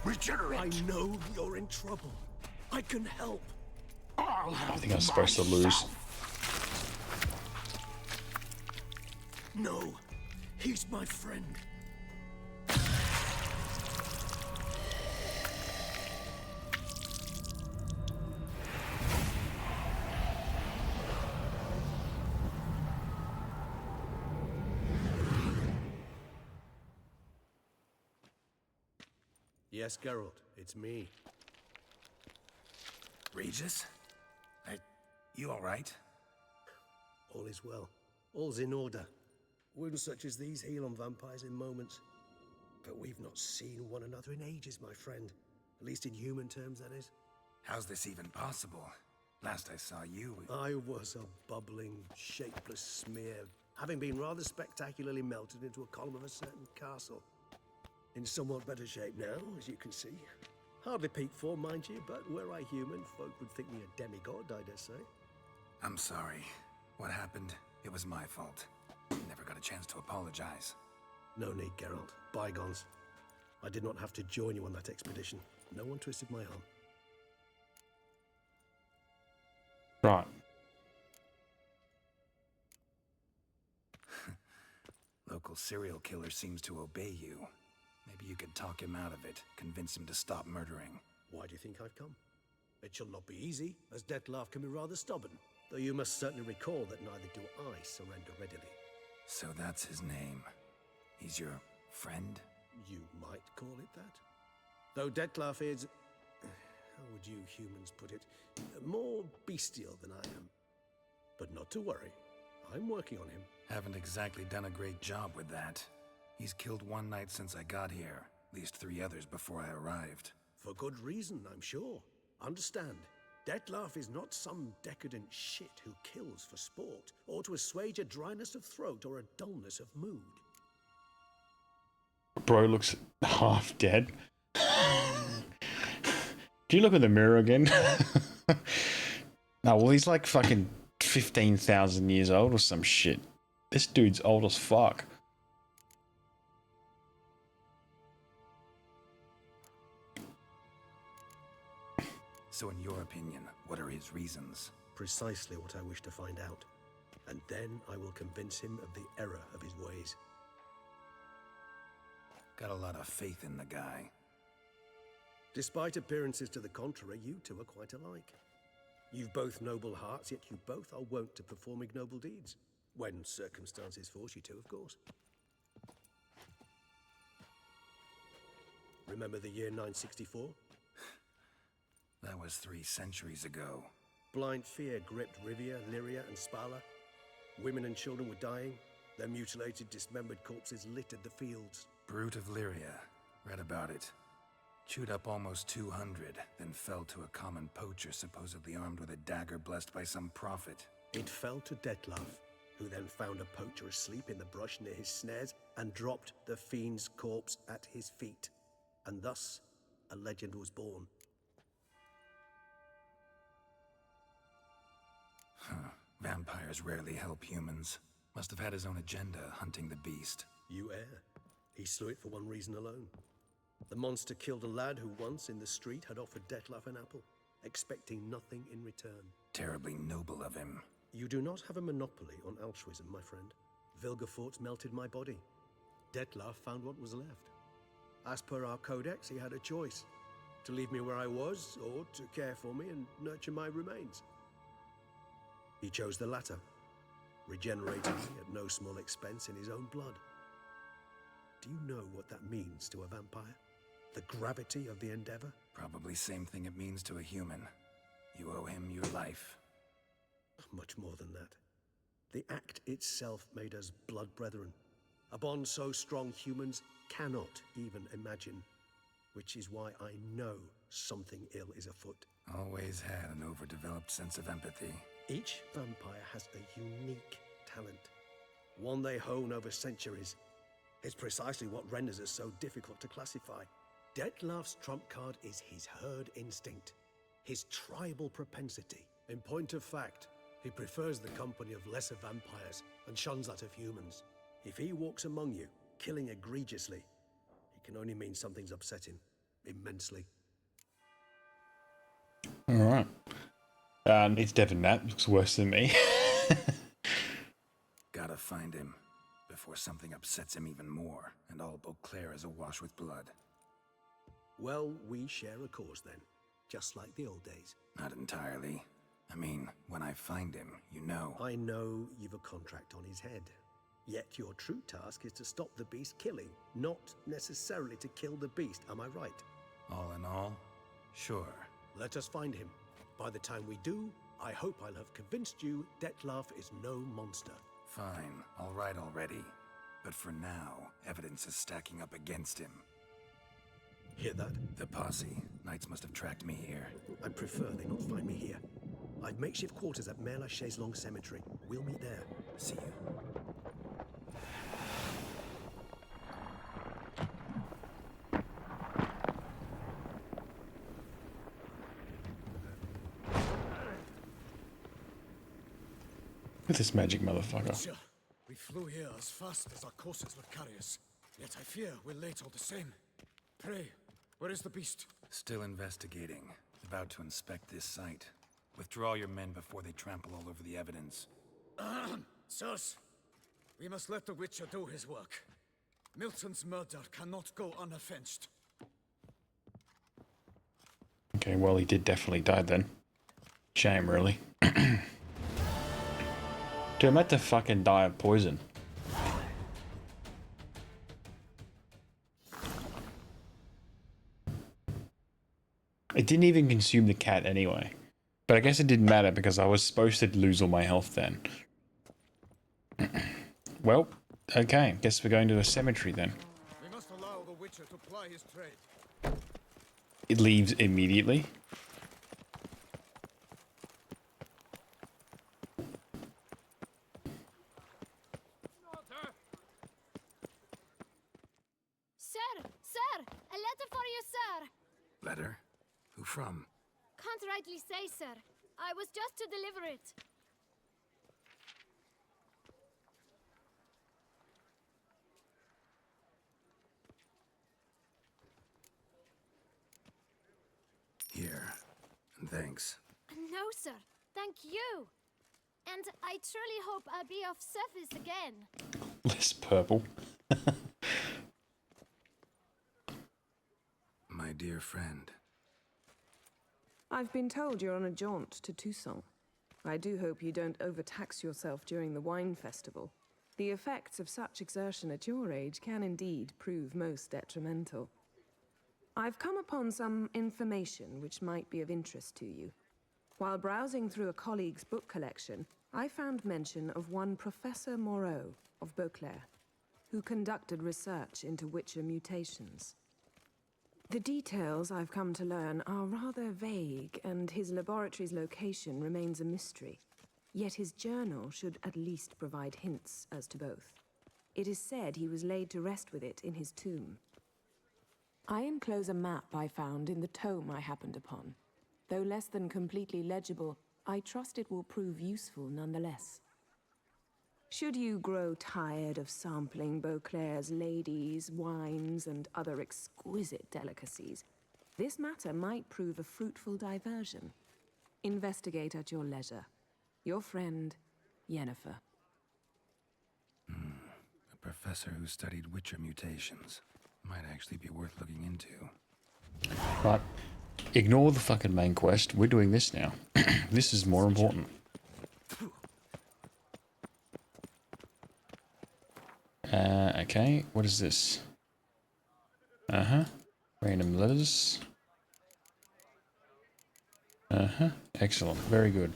Regenerate. I know you're in trouble. I can help. I'll help I think I'm supposed to lose. No, he's my friend. Yes, Geralt, it's me. Regis? You alright? All is well. All's in order. Wounds such as these heal on vampires in moments. But we've not seen one another in ages, my friend. At least in human terms, that is. How's this even possible? Last I saw you... I was a bubbling, shapeless smear, having been rather spectacularly melted into a column of a certain castle. In somewhat better shape now, as you can see. Hardly peak form, mind you, but were I human, folk would think me a demigod, I dare say. I'm sorry. What happened? It was my fault. Never got a chance to apologize. No need, Geralt. Bygones. I did not have to join you on that expedition. No one twisted my arm. Right. Local serial killer seems to obey you. Maybe you could talk him out of it, convince him to stop murdering. Why do you think I've come? It shall not be easy, as Dettlaff can be rather stubborn. Though you must certainly recall that neither do I surrender readily. So that's his name. He's your friend? You might call it that. Though Dettlaff is... how would you humans put it? More bestial than I am. But not to worry. I'm working on him. Haven't exactly done a great job with that. He's killed one knight since I got here. At least 3 others before I arrived. For good reason, I'm sure. Understand, Dettlaff is not some decadent shit who kills for sport, or to assuage a dryness of throat or a dullness of mood. Bro looks half dead. Do you look in the mirror again? No, well, he's like fucking 15,000 years old or some shit. This dude's old as fuck. So in your opinion, what are his reasons? Precisely what I wish to find out. And then I will convince him of the error of his ways. Got a lot of faith in the guy. Despite appearances to the contrary, you two are quite alike. You've both noble hearts, yet you both are wont to perform ignoble deeds. When circumstances force you to, of course. Remember the year 964? That was 3 centuries ago. Blind fear gripped Rivia, Lyria, and Spala. Women and children were dying. Their mutilated, dismembered corpses littered the fields. Brute of Lyria. Read about it. Chewed up almost 200, then fell to a common poacher supposedly armed with a dagger blessed by some prophet. It fell to Dettlaff, who then found a poacher asleep in the brush near his snares and dropped the fiend's corpse at his feet. And thus, a legend was born. Vampires rarely help humans. Must have had his own agenda, hunting the beast. You err. He slew it for one reason alone. The monster killed a lad who once, in the street, had offered Dettlaff an apple, expecting nothing in return. Terribly noble of him. You do not have a monopoly on altruism, my friend. Vilgefortz melted my body. Dettlaff found what was left. As per our codex, he had a choice. To leave me where I was, or to care for me and nurture my remains. He chose the latter, regenerating me at no small expense in his own blood. Do you know what that means to a vampire? The gravity of the endeavor? Probably same thing it means to a human. You owe him your life. Much more than that. The act itself made us blood brethren. A bond so strong humans cannot even imagine. Which is why I know something ill is afoot. Always had an overdeveloped sense of empathy. Each vampire has a unique talent. One they hone over centuries. It's precisely what renders us so difficult to classify. Dettlaff's trump card is his herd instinct. His tribal propensity. In point of fact, he prefers the company of lesser vampires and shuns that of humans. If he walks among you, killing egregiously, it can only mean something's upset him. Immensely. Alright. It's Devin Knapp. Looks worse than me. Gotta find him before something upsets him even more, and all Beauclair is awash with blood. Well, we share a cause then, just like the old days. Not entirely. I mean, when I find him, you know. I know you've a contract on his head. Yet your true task is to stop the beast killing, not necessarily to kill the beast, am I right? All in all, sure. Let us find him. By the time we do, I hope I'll have convinced you Dettlaff is no monster. Fine, all right already. But for now, evidence is stacking up against him. Hear that? The posse. Knights must have tracked me here. I'd prefer they not find me here. I've makeshift quarters at Mère la Chaise-Longue Cemetery. We'll meet there. See you. Look at this magic motherfucker. Sure. We flew here as fast as our courses would carry us. Yet I fear we're late all the same. Pray, where is the beast? Still investigating. About to inspect this site. Withdraw your men before they trample all over the evidence. Sirs, we must let the Witcher do his work. Milton's murder cannot go unavenged. Okay, well, he did definitely die then. Shame, really. Dude, I'm about to fucking die of poison. It didn't even consume the cat anyway. But I guess it didn't matter because I was supposed to lose all my health then. Well, okay. Guess we're going to the cemetery then. We must allow the Witcher to ply his trade. It leaves immediately. letter for you, sir. Letter? Who from? Can't rightly say, sir. I was just to deliver it. Here. And thanks. No, sir. Thank you. And I truly hope I'll be of service again. Less purple. My dear friend. I've been told you're on a jaunt to Toussaint. I do hope you don't overtax yourself during the wine festival. The effects of such exertion at your age can indeed prove most detrimental. I've come upon some information which might be of interest to you. While browsing through a colleague's book collection, I found mention of one Professor Moreau of Beauclair, who conducted research into Witcher mutations. The details I've come to learn are rather vague, and his laboratory's location remains a mystery. Yet his journal should at least provide hints as to both. It is said he was laid to rest with it in his tomb. I enclose a map I found in the tome I happened upon. Though less than completely legible, I trust it will prove useful nonetheless. Should you grow tired of sampling Beauclair's ladies, wines, and other exquisite delicacies, this matter might prove a fruitful diversion. Investigate at your leisure. Your friend, Yennefer. A professor who studied Witcher mutations. Might actually be worth looking into. Right. Ignore the fucking main quest. We're doing this now. This is more important. Okay. What is this? Random letters. Excellent. Very good.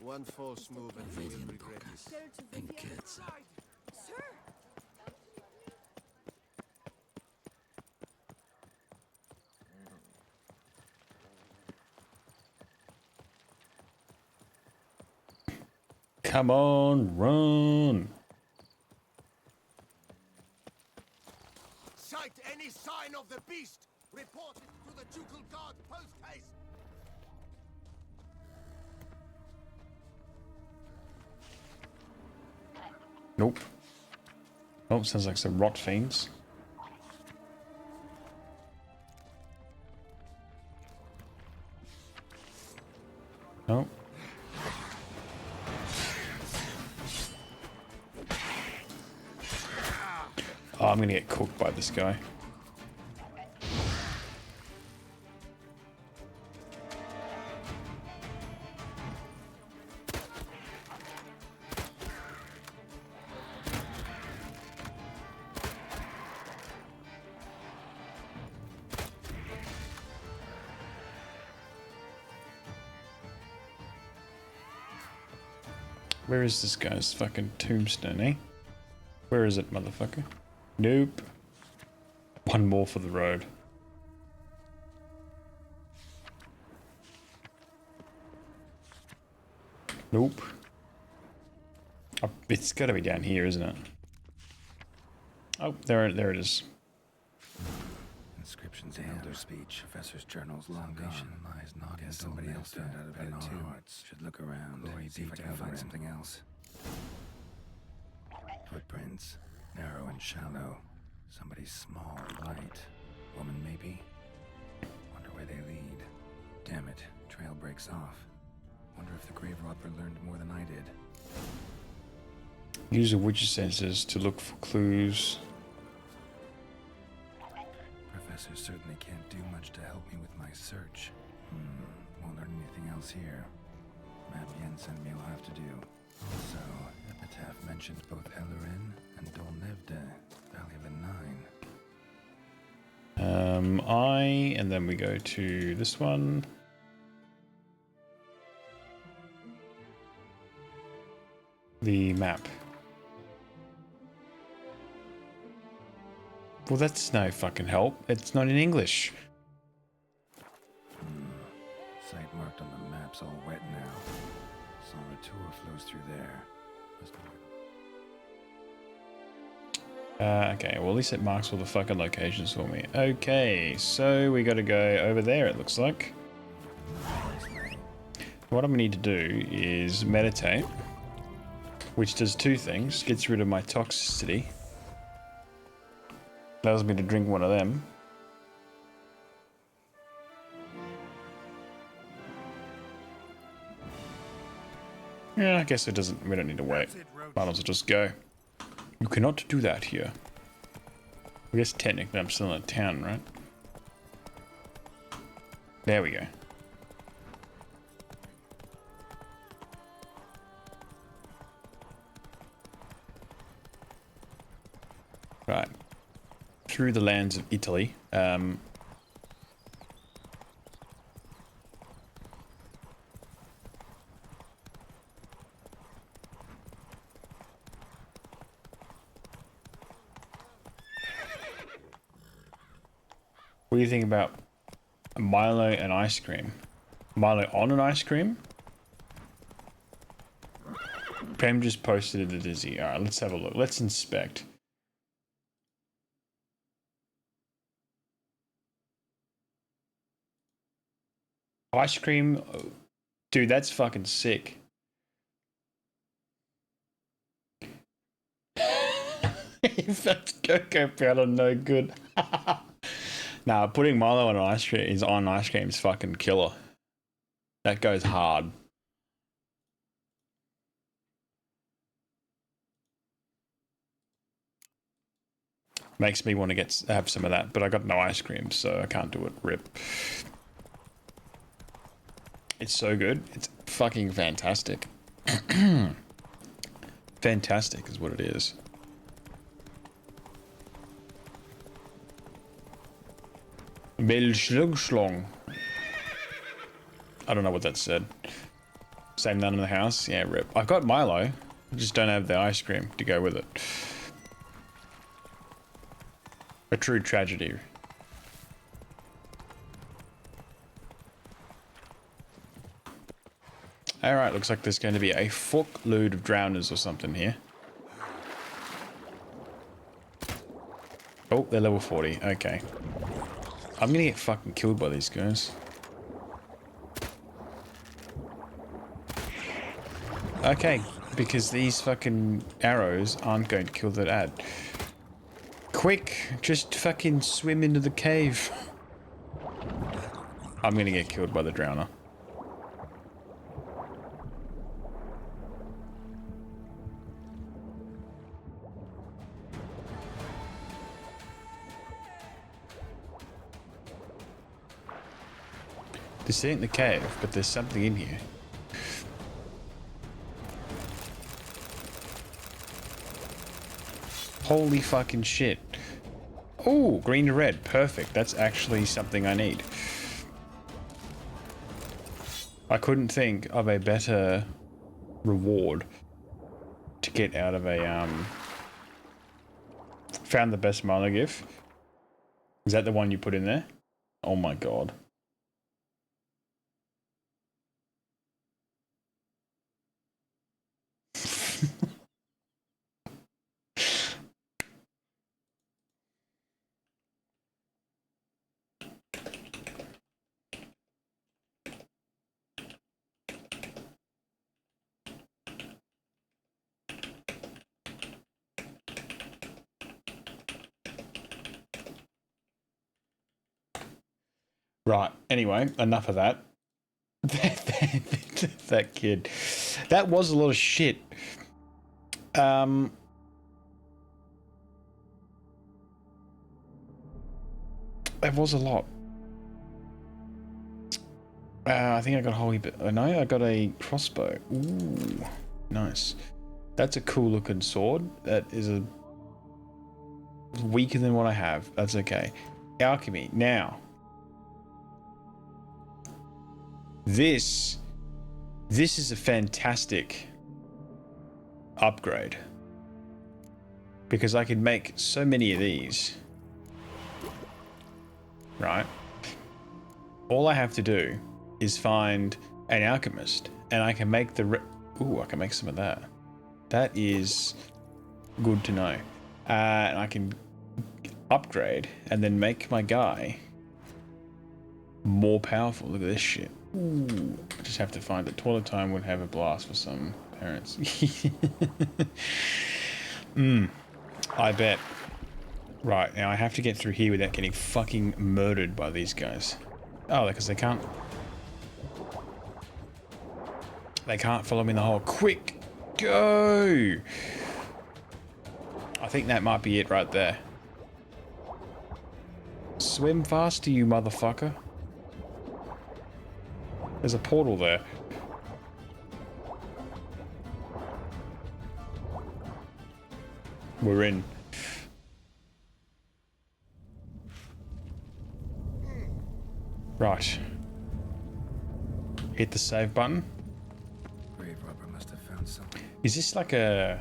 One false move and you will regret it. And kids. Sir! Come on, run! Sight any sign of the beast! Report it to the ducal guard post haste! Nope. Oh, sounds like some rot fiends. Oh. Oh, I'm gonna get cooked by this guy. Where is this guy's fucking tombstone, eh? Where is it, motherfucker? Nope. One more for the road. Nope. Oh, it's gotta be down here, isn't it? Oh, there it is. Inscriptions in elder speech. Professor's journal's long gone. Lies not in somebody else found out about it too. Should look around. See if I can find something else. Footprints. Narrow and shallow. Somebody small, light. Woman, maybe? Wonder where they lead. Damn it. Trail breaks off. Wonder if the grave robber learned more than I did. Use the witcher senses to look for clues. Professor certainly can't do much to help me with my search. Won't learn anything else here. Map Yen sent me will have to do. Also, Epitaph mentions both Ellerin and Dolnevde, Valley of the Nine. And then we go to this one. The map. Well, that's no fucking help. It's not in English. Site marked on the map's all wet now. Sauratura flows through there. Okay, well at least it marks all the fucking locations for me. Okay, so we gotta go over there, it looks like. What I'm gonna need to do is meditate, which does two things. Gets rid of my toxicity. Allows me to drink one of them. Yeah, I guess it doesn't, we don't need to wait. Might as well just go. You cannot do that here. I guess technically I'm still in a town, right? There we go. Right. Through the lands of Italy. What do you think about Milo and ice cream? Milo on an ice cream? Prem just posted it to Dizzy. Alright, let's have a look. Let's inspect. Ice cream? Dude, that's fucking sick. If that's cocoa powder, no good. Nah, putting Milo on ice cream is fucking killer. That goes hard. Makes me want to have some of that, but I got no ice cream, so I can't do it. Rip. It's so good. It's fucking fantastic. Fantastic is what it is. Milchschlung. I don't know what that said. Same none in the house? Yeah, rip. I've got Milo. I just don't have the ice cream to go with it. A true tragedy. Alright, looks like there's going to be a fuckload of drowners or something here. Oh, they're level 40. Okay. I'm gonna get fucking killed by these guys. Okay, because these fucking arrows aren't going to kill that ad. Quick, just fucking swim into the cave. I'm gonna get killed by the drowner. This ain't the cave, but there's something in here. Holy fucking shit. Oh, green to red. Perfect. That's actually something I need. I couldn't think of a better reward to get out of a, Found the best Milo gif. Is that the one you put in there? Oh my god. Right, anyway, enough of that. That kid. That was a lot of shit. That was a lot. I think I got a whole bit. No, I got a crossbow. Ooh, nice. That's a cool looking sword. That is weaker than what I have. That's okay. Alchemy. Now. This is a fantastic upgrade because I can make so many of these right? All I have to do is find an alchemist, and I can make the... Ooh, I can make some of that. That is good to know. And I can upgrade and then make my guy more powerful. Look at this shit. Ooh, I just have to find it. Toilet time would have a blast for some parents. I bet. Right, now I have to get through here without getting fucking murdered by these guys. Oh, because they can't... They can't follow me in the hole. Quick! Go! I think that might be it right there. Swim faster, you motherfucker. There's a portal there. We're in. Right. Hit the save button. Grave robber must have found something. Is this like a...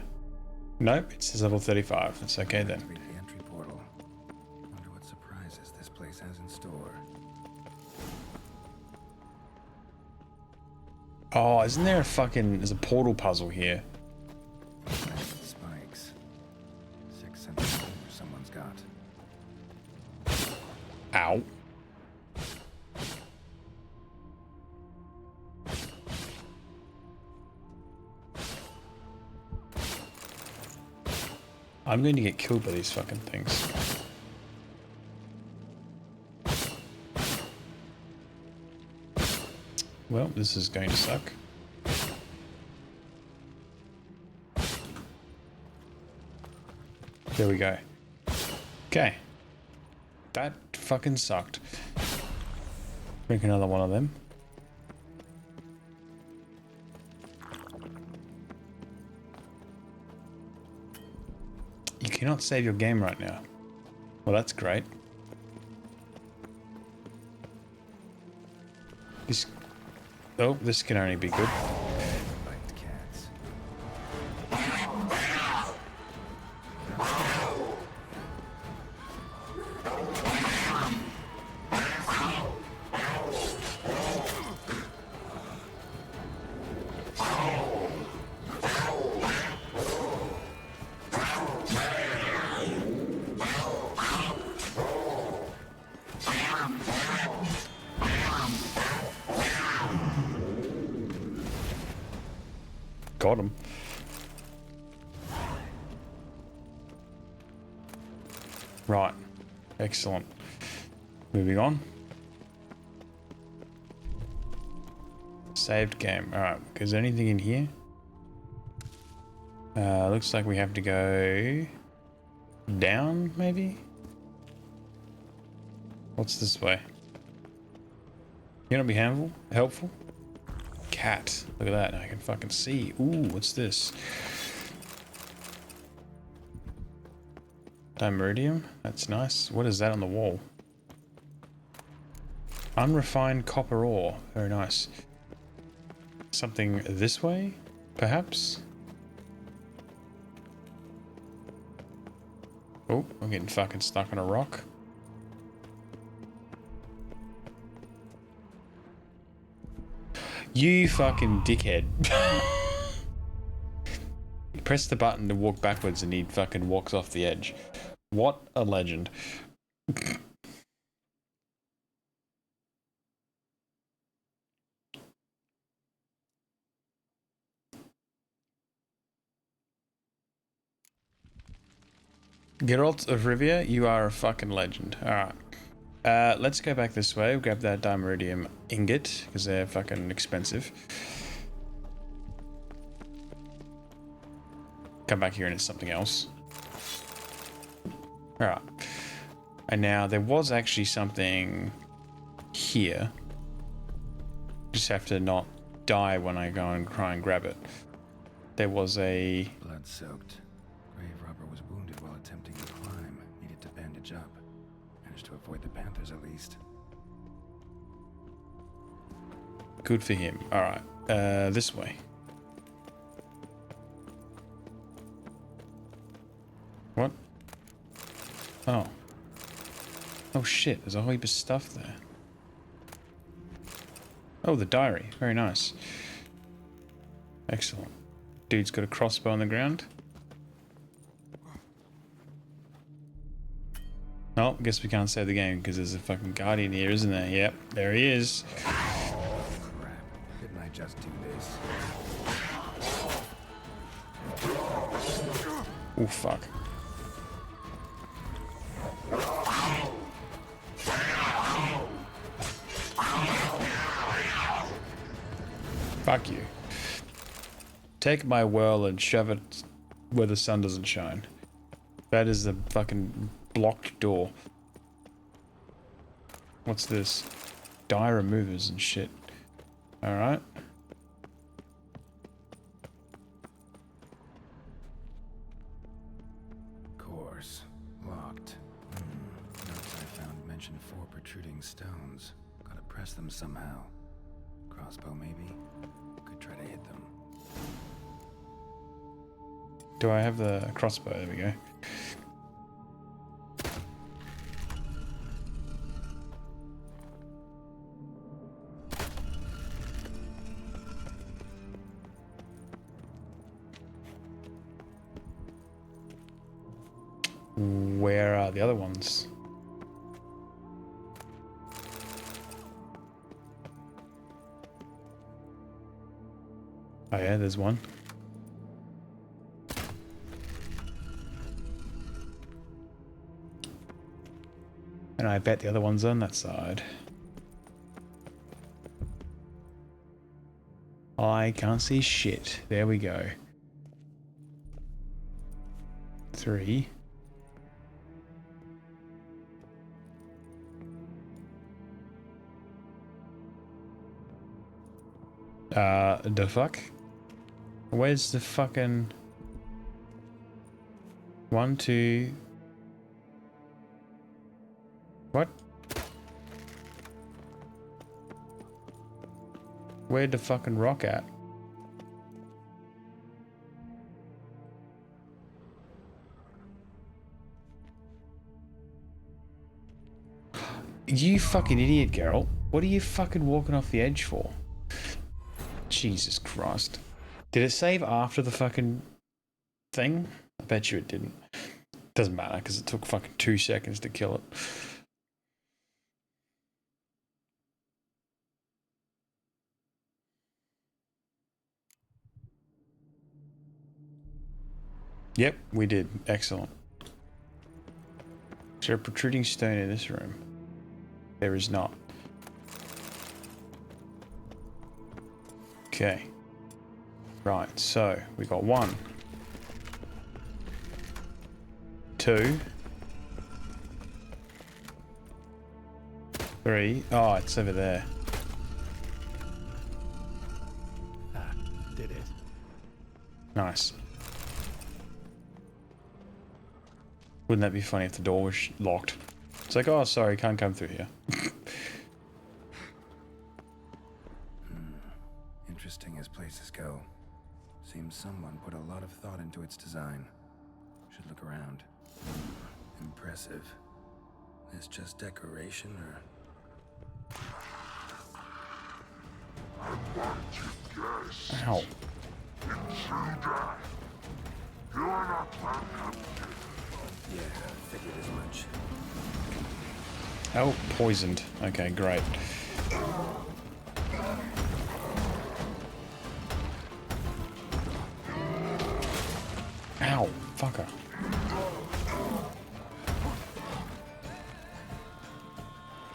Nope, it says level 35. That's okay then. Read the entry portal. Wonder what surprises this place has in store. Oh, isn't there a fucking... There's a portal puzzle here. Spikes. 6 centimeters someone's got. Ow. I'm going to get killed by these fucking things. Well, this is going to suck. There we go. Okay. That fucking sucked. Make another one of them. You cannot save your game right now. Well, that's great. This... Oh, this can only be good. Got him. Right. Excellent. Moving on. Saved game. Alright. Is there anything in here? Looks like we have to go down, maybe? What's this way? You gonna be helpful? Cat. Look at that. I can fucking see. Ooh, what's this? Dimeridium? That's nice. What is that on the wall? Unrefined copper ore. Very nice. Something this way, perhaps? Oh, I'm getting fucking stuck on a rock. You fucking dickhead. You press the button to walk backwards and he fucking walks off the edge. What a legend. Geralt of Rivia, you are a fucking legend. Alright. Let's go back this way. We'll grab that Dimeridium ingot, because they're fucking expensive. Come back here and it's something else. Alright. And now, there was actually something here. Just have to not die when I go and try and grab it. There was a... Blood-soaked. Grave robber was wounded while attempting to climb. Needed to bandage up. Managed to avoid the panthers at least. Good for him. Alright. This way. What? Oh. Oh shit, there's a whole heap of stuff there. Oh, the diary. Very nice. Excellent. Dude's got a crossbow on the ground. Oh, guess we can't save the game because there's a fucking guardian here, isn't there? Yep, there he is. Oh, crap. Didn't I just do this? Oh, fuck. Fuck you. Take my whirl and shove it where the sun doesn't shine. That is the fucking blocked door. What's this? Die removers and shit. Alright. Course. Locked. Notes I found mention 4 protruding stones. Gotta press them somehow. Crossbow, maybe? Could try to hit them. Do I have the crossbow? There we go. Where are the other ones? Oh yeah, there's one. And I bet the other one's on that side. I can't see shit. There we go. 3. The fuck? Where's the fucking 1, 2? What? Where'd the fucking rock at? You fucking idiot, Geralt. What are you fucking walking off the edge for? Jesus Christ. Did it save after the fucking thing? I bet you it didn't. Doesn't matter because it took fucking 2 seconds to kill it. Yep, we did. Excellent. Is there a protruding stone in this room? There is not. Okay. Right, so we got 1, 2, 3. Oh, it's over there. Did it. Nice. Wouldn't that be funny if the door was locked? It's like, oh, sorry, can't come through here. Interesting as places go. Seems someone put a lot of thought into its design. Should look around. Impressive. Is just decoration or... Ow. Yeah, figured as much. Oh, poisoned. Okay, great. Ow, fucker.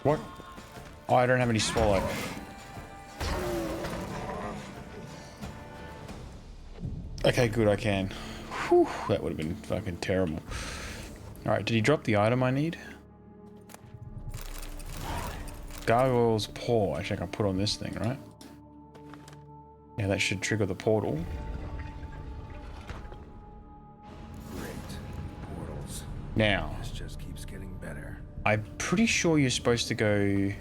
What? Oh, I don't have any swallow. Okay, good, I can. Whew, that would have been fucking terrible. Alright, did he drop the item I need? Gargoyle's Paw. Actually, I can put on this thing, right? Yeah, that should trigger the portal. Great. Portals. Now. This just keeps getting better. I'm pretty sure you're supposed to go... Right.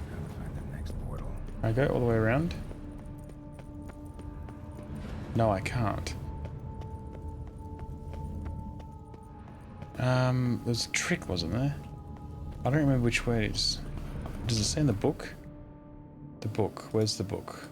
Gotta find the next portal. I go all the way around? No, I can't. There's a trick, wasn't there? I don't remember which way it is. Does it say in the book? The book. Where's the book?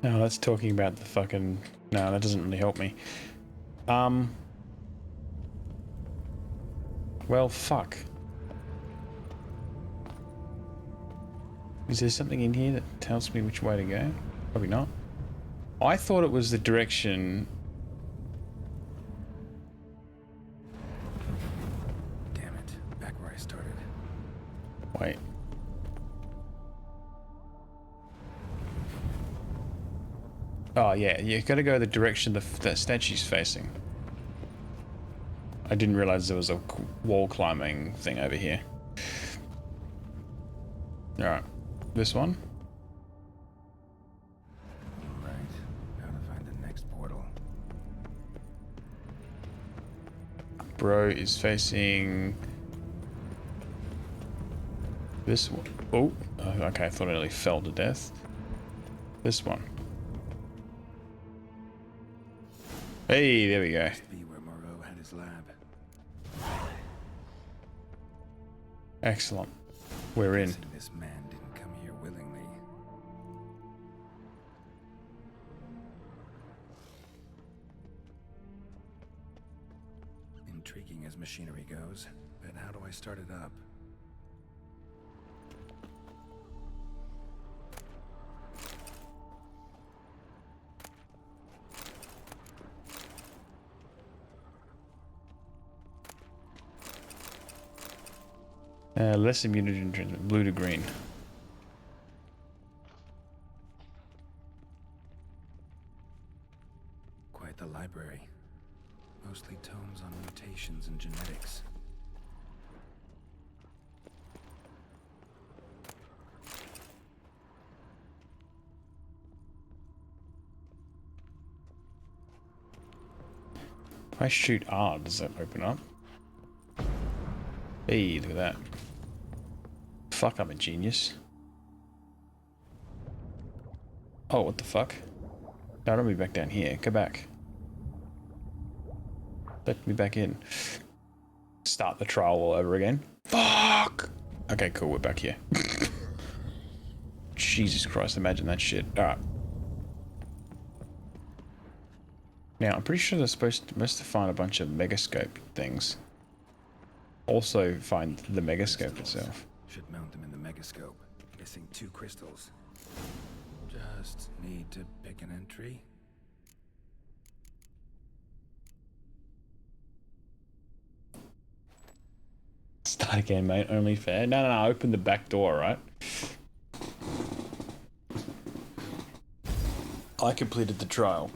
No, that's talking about the fucking... No, that doesn't really help me. Well, fuck. Is there something in here that tells me which way to go? Probably not. I thought it was the direction... Damn it, back where I started. Wait. Oh yeah, you gotta go the direction that statue's facing. I didn't realize there was a wall climbing thing over here. Alright, this one? Right, how to find the next portal. Bro is facing... this one. Oh, okay, I thought I nearly fell to death. This one. Hey, there we go. Must be where Moreau had his lab. Excellent. We're in. This man didn't come here willingly. Intriguing as machinery goes, but how do I start it up? Less immunity to blue to green. Quite the library. Mostly tomes on mutations and genetics. If I shoot R, does that open up? Hey, look at that. Fuck, I'm a genius. Oh, what the fuck? No, don't be back down here. Go back. Let me back in. Start the trial all over again. Fuck! Okay, cool, we're back here. Jesus Christ, imagine that shit. Alright. Now, I'm pretty sure they're supposed to find a bunch of megascope things. Also find the megascope itself. Should mount them in the megascope. Missing 2 crystals. Just need to pick an entry. Start again, mate. Only fair. No. Open the back door, right? I completed the trial.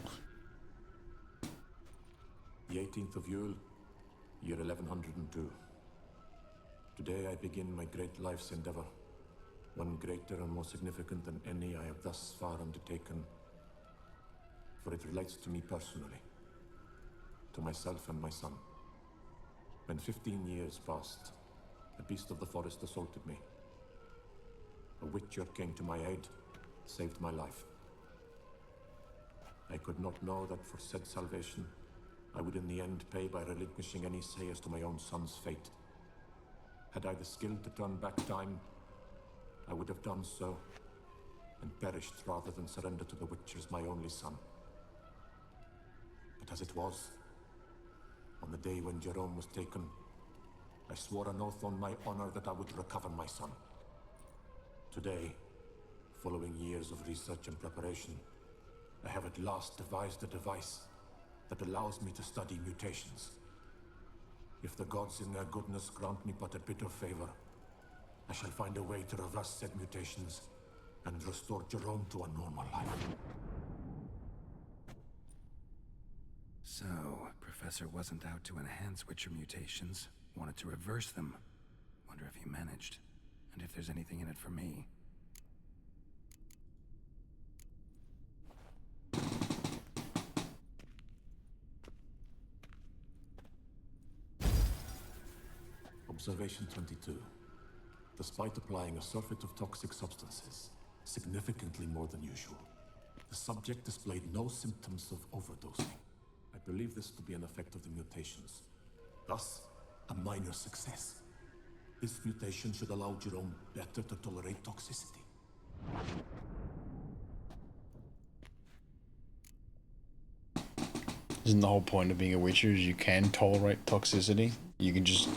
The 18th of Yule, year 1102. Today I begin my great life's endeavor, one greater and more significant than any I have thus far undertaken, for it relates to me personally, to myself and my son. When 15 years passed, a beast of the forest assaulted me. A witcher came to my aid, saved my life. I could not know that for said salvation, I would in the end pay by relinquishing any say as to my own son's fate. Had I the skill to turn back time, I would have done so, and perished rather than surrender to the Witchers my only son. But as it was, on the day when Jerome was taken, I swore an oath on my honor that I would recover my son. Today, following years of research and preparation, I have at last devised a device that allows me to study mutations. If the gods in their goodness grant me but a bit of favor, I shall find a way to reverse said mutations and restore Jerome to a normal life. So, Professor wasn't out to enhance Witcher mutations, wanted to reverse them. Wonder if he managed, and if there's anything in it for me. Observation 22. Despite applying a surfeit of toxic substances, significantly more than usual, the subject displayed no symptoms of overdosing. I believe this to be an effect of the mutations. Thus, a minor success. This mutation should allow Jerome better to tolerate toxicity. Isn't the whole point of being a Witcher is you can tolerate toxicity? You can just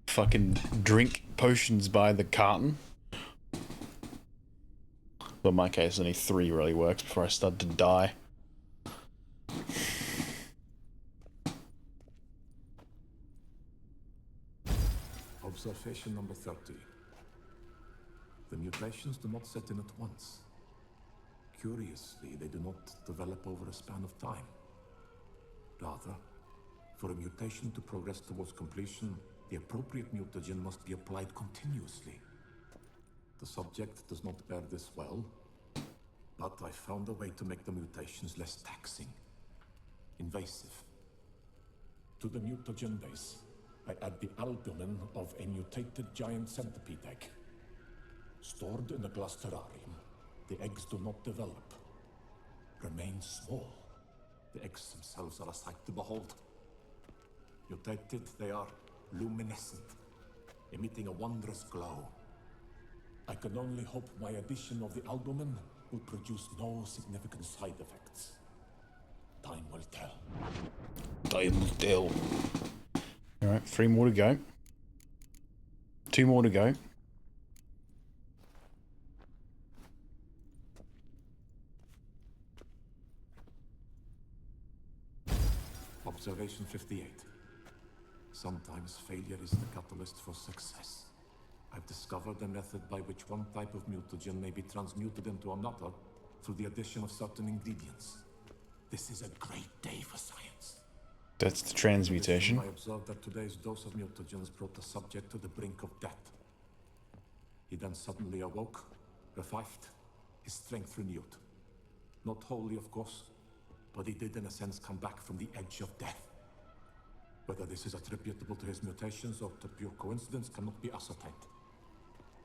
fucking drink potions by the carton. But in my case, only 3 really works before I start to die. Observation number 30. The mutations do not set in at once. Curiously, they do not develop over a span of time. Rather, for a mutation to progress towards completion, the appropriate mutagen must be applied continuously. The subject does not bear this well, but I found a way to make the mutations less taxing, invasive. To the mutagen base, I add the albumin of a mutated giant centipede egg. Stored in a glass terrarium, the eggs do not develop, remain small. The eggs themselves are a sight to behold. Mutated, they are luminescent, emitting a wondrous glow. I can only hope my addition of the albumin will produce no significant side effects. Time will tell. Time will tell. Alright, 3 more to go. 2 more to go. Observation 58. Sometimes failure is the catalyst for success. I've discovered a method by which one type of mutagen may be transmuted into another through the addition of certain ingredients. This is a great day for science. That's the transmutation. I observed that today's dose of mutagens brought the subject to the brink of death. He then suddenly awoke, revived, his strength renewed. Not wholly, of course, but he did in a sense come back from the edge of death. Whether this is attributable to his mutations or to pure coincidence cannot be ascertained.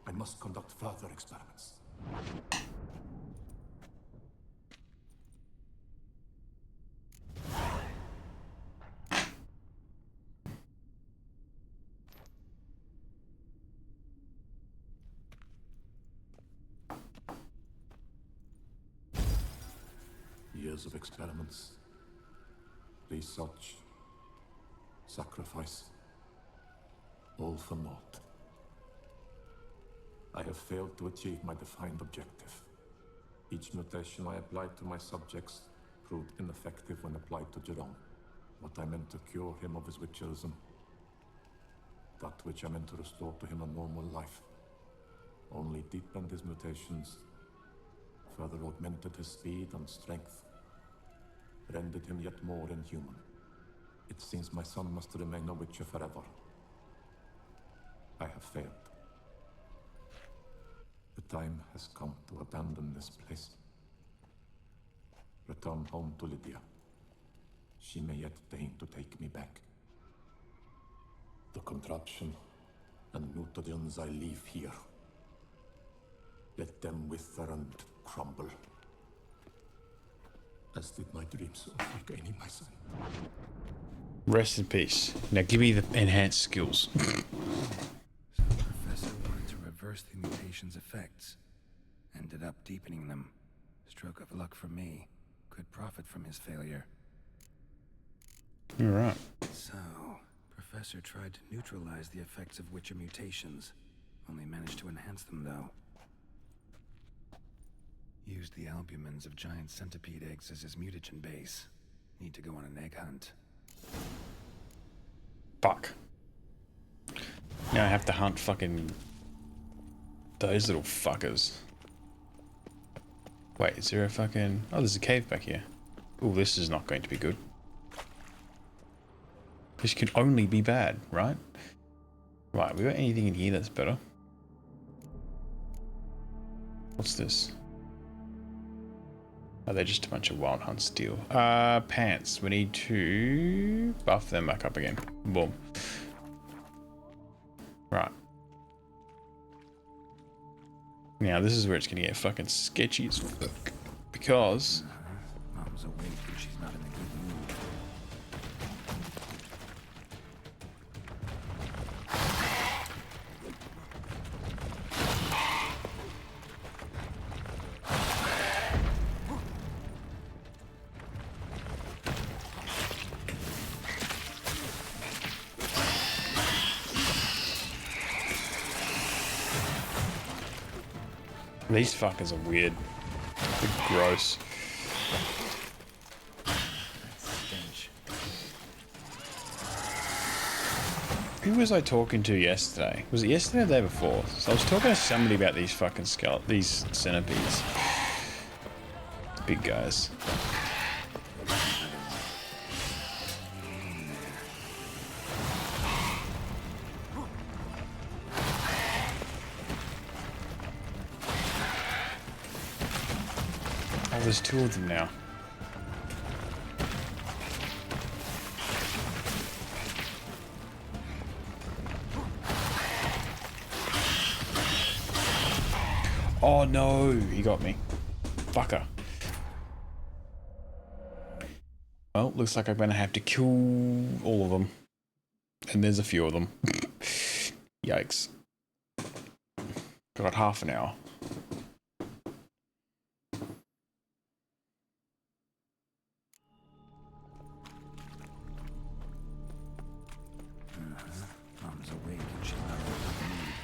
I must conduct further experiments. Years of experiments, research, sacrifice, all for naught. I have failed to achieve my defined objective. Each mutation I applied to my subjects proved ineffective when applied to Jerome. What I meant to cure him of his witcherism, that which I meant to restore to him a normal life, only deepened his mutations, further augmented his speed and strength, rendered him yet more inhuman. It seems my son must remain a Witcher forever. I have failed. The time has come to abandon this place. Return home to Lydia. She may yet deign to take me back. The contraption and mutagens I leave here, let them wither and crumble, as did my dreams of regaining my son. Rest in peace. Now give me the enhanced skills. So the professor wanted to reverse the mutation's effects. Ended up deepening them. Stroke of luck for me. Could profit from his failure. Alright. So, Professor tried to neutralize the effects of Witcher mutations. Only managed to enhance them, though. Used the albumins of giant centipede eggs as his mutagen base. Need to go on an egg hunt. Fuck. Now I have to hunt fucking those little fuckers. Wait, is there a fucking... Oh, there's a cave back here. Oh, this is not going to be good. This could only be bad, right? Right, we got anything in here that's better? What's this? Oh, they're just a bunch of wild hunt steel. Pants. We need to buff them back up again. Boom. Right. Now, this is where it's gonna get fucking sketchy as fuck. Because... Mom's awake and she's not in a good mood. These fuckers are weird. They're gross. Who was I talking to yesterday? Was it yesterday or the day before? So I was talking to somebody about these fucking these centipedes. Big guys. Oh, there's two of them now. Oh no, he got me. Fucker. Well, looks like I'm gonna have to kill all of them. And there's a few of them. Yikes. Got half an hour. Mom's awake and she's not in a good mood.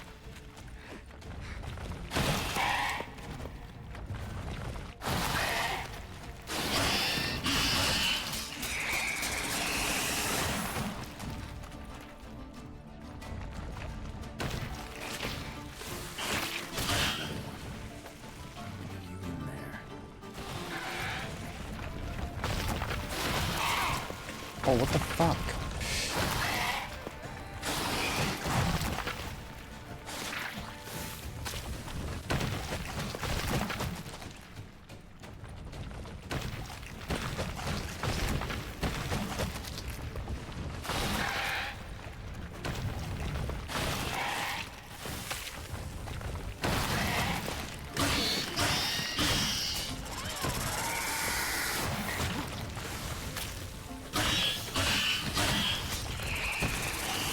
Oh, what the fuck?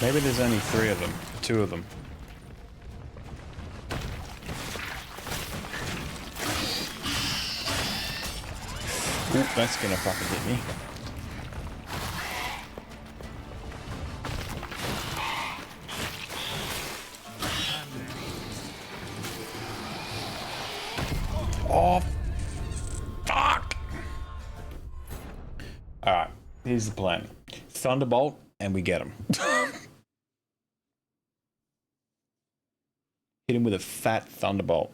Maybe there's only 3 of them. 2 of them. Ooh, that's gonna fucking hit me. Oh, fuck! Alright, here's the plan. Thunderbolt, and we get him. Hit him with a fat thunderbolt.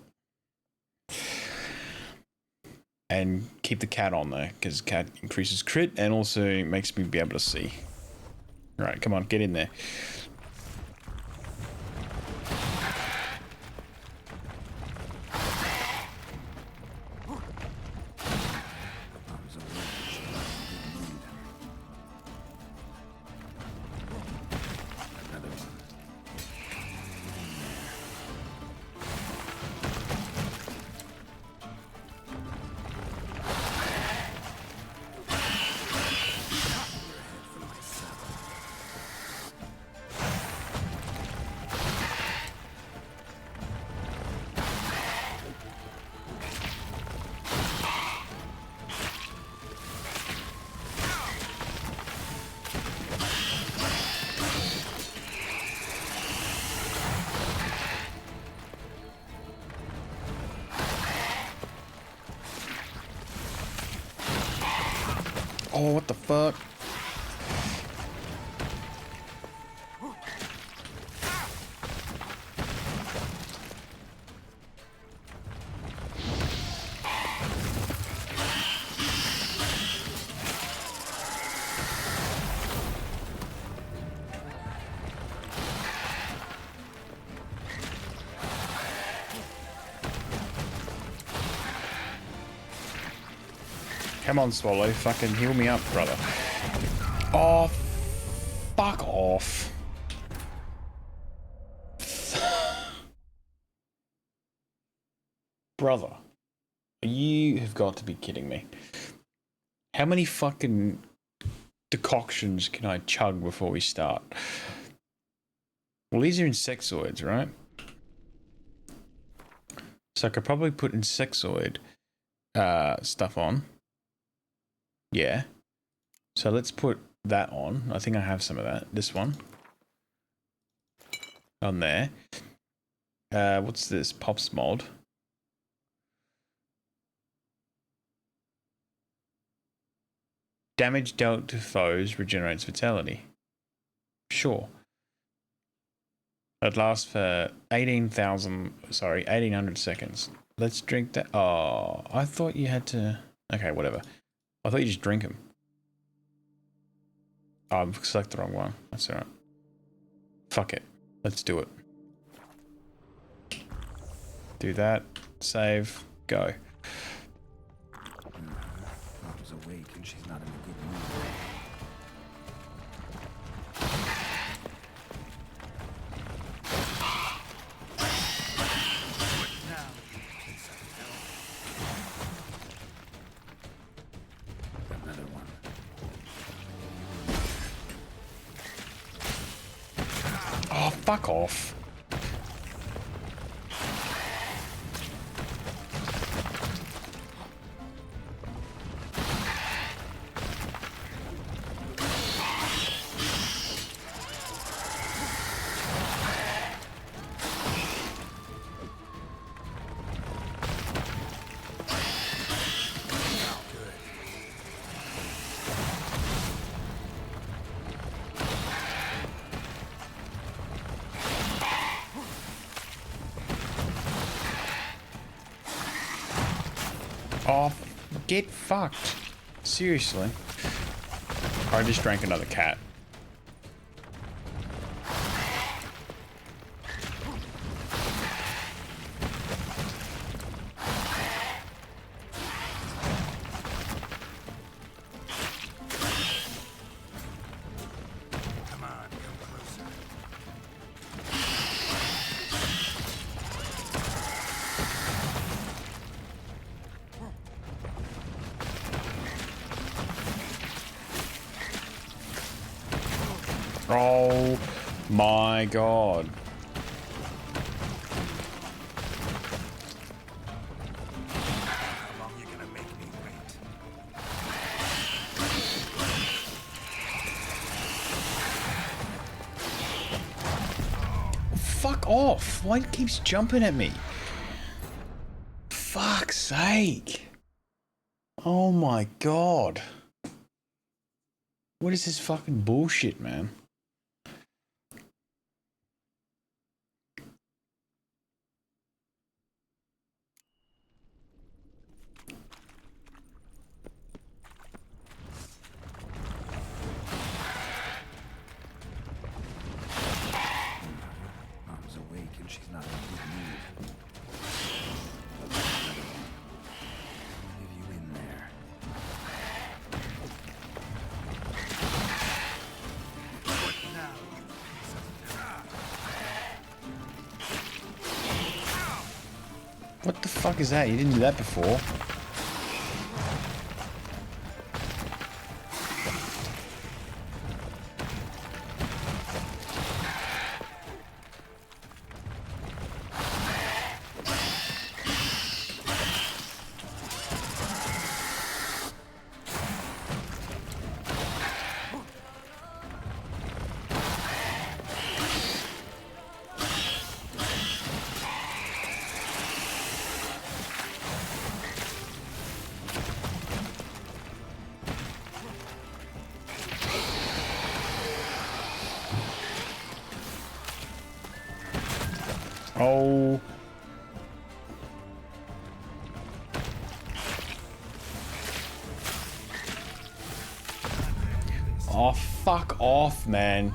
And keep the cat on there, because cat increases crit and also makes me be able to see. Alright, come on, get in there. Oh, what the fuck? Come on, Swallow. Fucking heal me up, brother. Oh, fuck off. Brother, you have got to be kidding me. How many fucking decoctions can I chug before we start? Well, these are insectoids, right? So I could probably put insectoid stuff on. Yeah. So let's put that on. I think I have some of that. This one. On there. What's this? Pops mod. Damage dealt to foes regenerates vitality. Sure. It lasts for 1800 seconds. Let's drink that. Oh, I thought you had to... Okay, whatever. I thought you just drink them. Oh, I've selected the wrong one. That's alright. Fuck it. Let's do it. Do that. Save. Go. Mom's awake and she's not in a good mood. Another one. Oh, fuck off. Oh, get fucked. Seriously. I just drank another cat. Come on, come closer. Oh my god. How long you gonna make me wait? Fuck off. Why it keeps jumping at me? Fuck's sake. Oh my god. What is this fucking bullshit, man? Mom's awake and she's not in a good mood. Leave you in there. What the fuck is that? You didn't do that before. Oh. Oh, fuck off, man.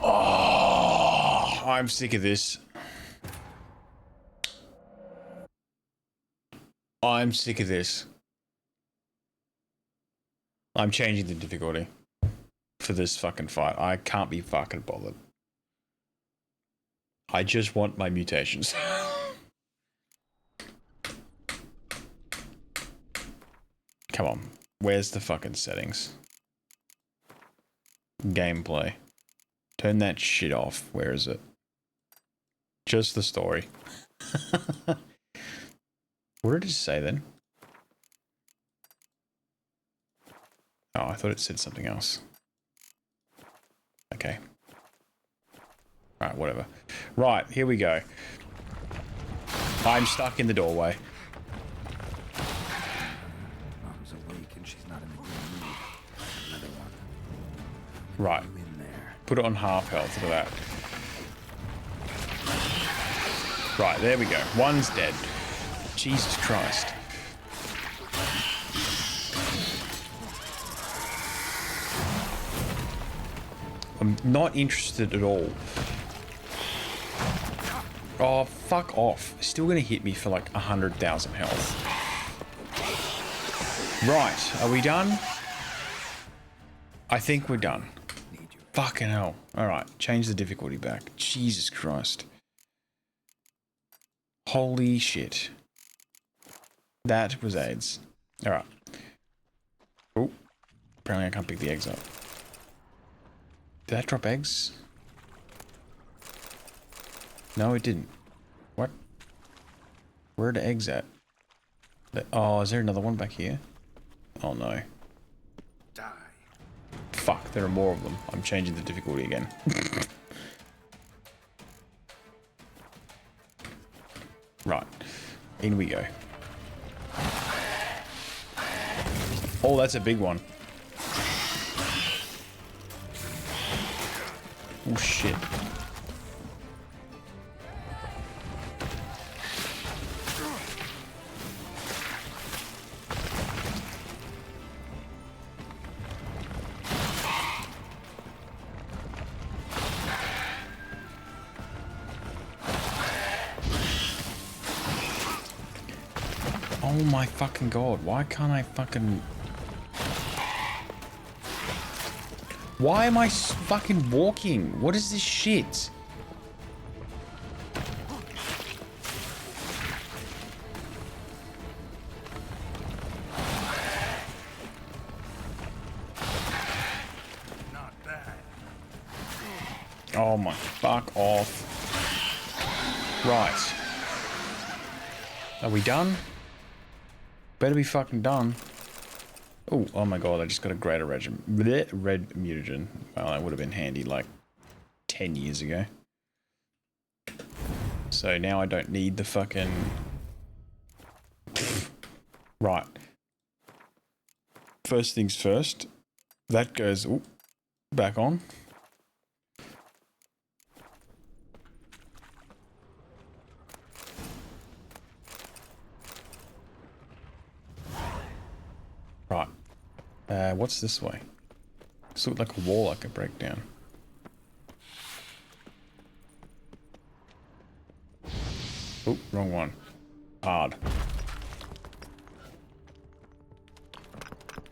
Oh, I'm sick of this. I'm sick of this. I'm changing the difficulty for this fucking fight. I can't be fucking bothered. I just want my mutations. Come on. Where's the fucking settings? Gameplay. Turn that shit off. Where is it? Just the story. What did it say then? Oh, I thought it said something else. Okay. Alright, whatever. Right, here we go. I'm stuck in the doorway. Mom's awake and she's not in a good mood. Another one. Right. Put it on half health. Look at that. Right, there we go. One's dead. Jesus Christ. I'm not interested at all. Oh, fuck off. Still gonna hit me for like 100,000 health. Right, are we done? I think we're done. Fucking hell. Alright, change the difficulty back. Jesus Christ. Holy shit. That was AIDS. Alright. Oh. Apparently I can't pick the eggs up. Did that drop eggs? No, it didn't. What? Where are the eggs at? Oh, is there another one back here? Oh no. Die. Fuck, there are more of them. I'm changing the difficulty again. Right. In we go. Oh, that's a big one. Oh shit. Oh my fucking god, why can't I fucking... Why am I fucking walking? What is this shit? Not bad. Oh my fuck off. Right. Are we done? Better be fucking done. Oh my god, I just got a greater red mutagen. Well, that would have been handy like 10 years ago. So now I don't need the fucking... Right. First things first. That goes back on. Right. What's this way? This looks like a wall I could break down. Oh, wrong one. Hard.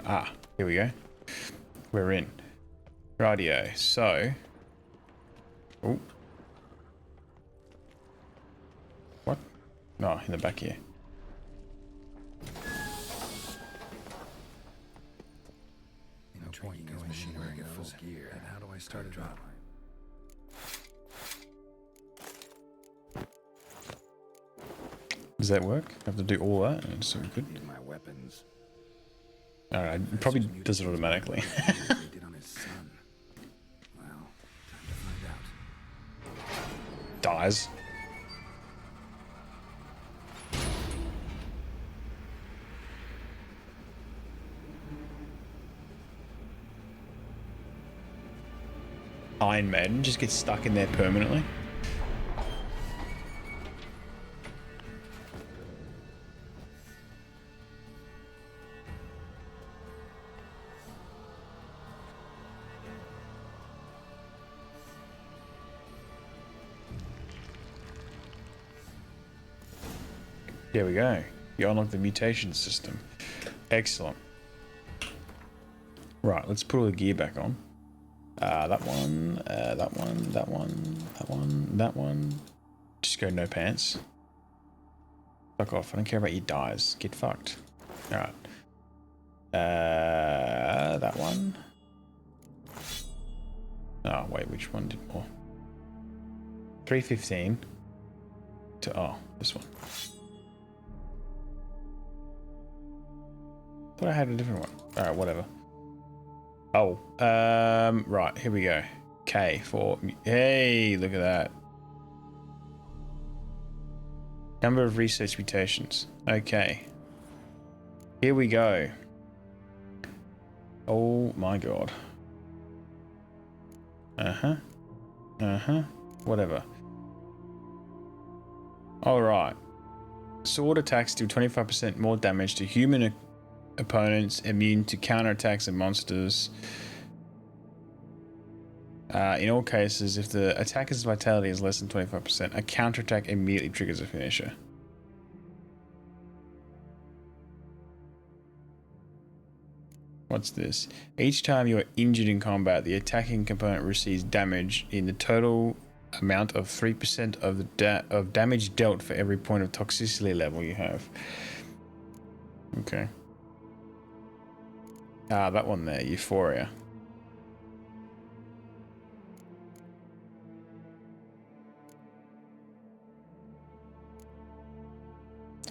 Ah, here we go. We're in. Rightio, so... Oh. What? No, in the back here. Point is machinery in full gear. And how do I start a drop line? Does that work? I have to do all that and so good. Need my weapons. Alright, it probably does it automatically. Did on his son. Well, time to find out. Dies. Iron Maiden just gets stuck in there permanently. There we go. You unlock the mutation system. Excellent. Right, let's put all the gear back on. That one, that one, that one, that one, that one. Just go no pants. Fuck off. I don't care about your dyes. Get fucked. Alright. That one. Oh, wait, which one did more? 315 to, oh, this one. Thought I had a different one. Alright, whatever. Oh, right, here we go. K for, hey, look at that. Number of research mutations. Okay. Here we go. Oh my god. Whatever. Alright. Sword attacks do 25% more damage to human opponents, immune to counterattacks and monsters. In all cases, if the attacker's vitality is less than 25%, a counterattack immediately triggers a finisher. What's this? Each time you are injured in combat, the attacking component receives damage in the total amount of 3% of the damage dealt for every point of toxicity level you have. Okay. Ah, that one there, Euphoria.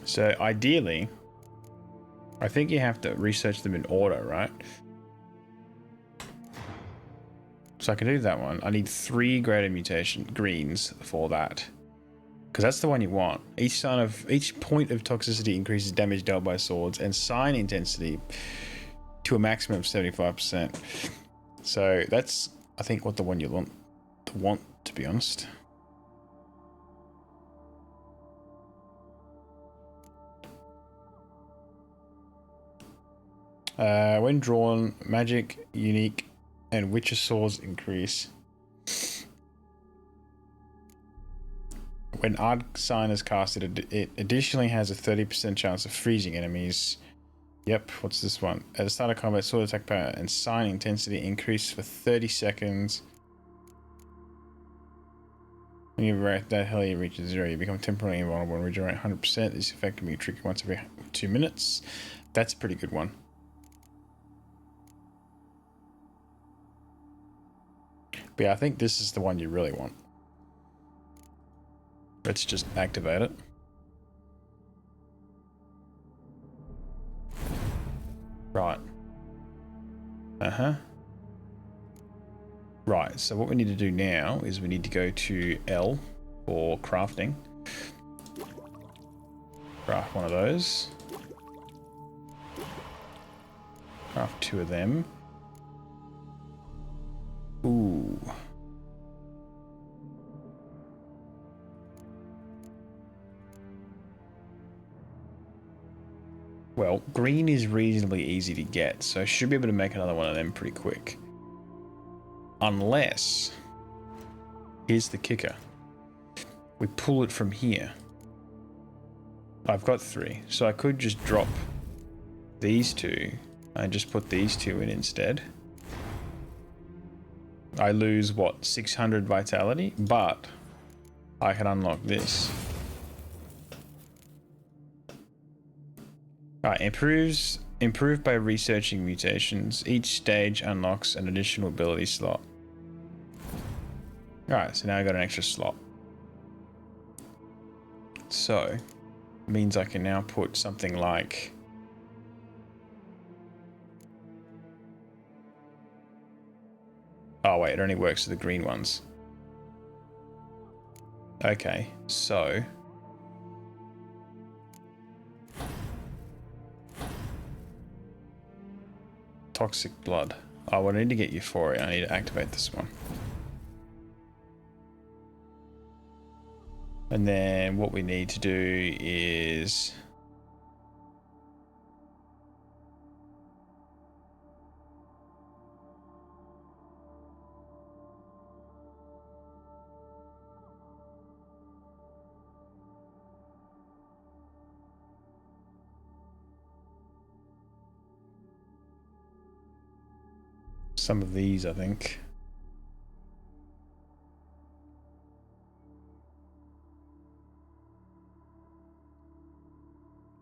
So ideally, I think you have to research them in order, right? So I can do that one. I need 3 greater mutation greens for that, because that's the one you want. Each point of toxicity increases damage dealt by swords and sign intensity to a maximum of 75%. So that's, I think, what the one you want, to be honest. When drawn, magic, unique, and witcher swords increase. When Ard Sign is casted, it additionally has a 30% chance of freezing enemies. Yep, what's this one? At the start of combat, sword attack power and sign intensity increase for 30 seconds. When you react that hell, you reach 0, you become temporarily invulnerable and regenerate 100%. This effect can be triggered once every 2 minutes. That's a pretty good one. But yeah, I think this is the one you really want. Let's just activate it. Right. Right, so what we need to do now is we need to go to L for crafting. Craft one of those. Craft 2 of them. Ooh. Well, green is reasonably easy to get, so I should be able to make another one of them pretty quick. Unless, here's the kicker. We pull it from here. I've got 3, so I could just drop these 2 and just put these 2 in instead. I lose, what, 600 vitality, but I can unlock this. Alright, improved by researching mutations. Each stage unlocks an additional ability slot. Alright, so now I got an extra slot. So, means I can now put something like... Oh wait, it only works for the green ones. Okay, so... Toxic blood. Oh, well, I need to get Euphoria. I need to activate this one. And then what we need to do is... some of these, I think.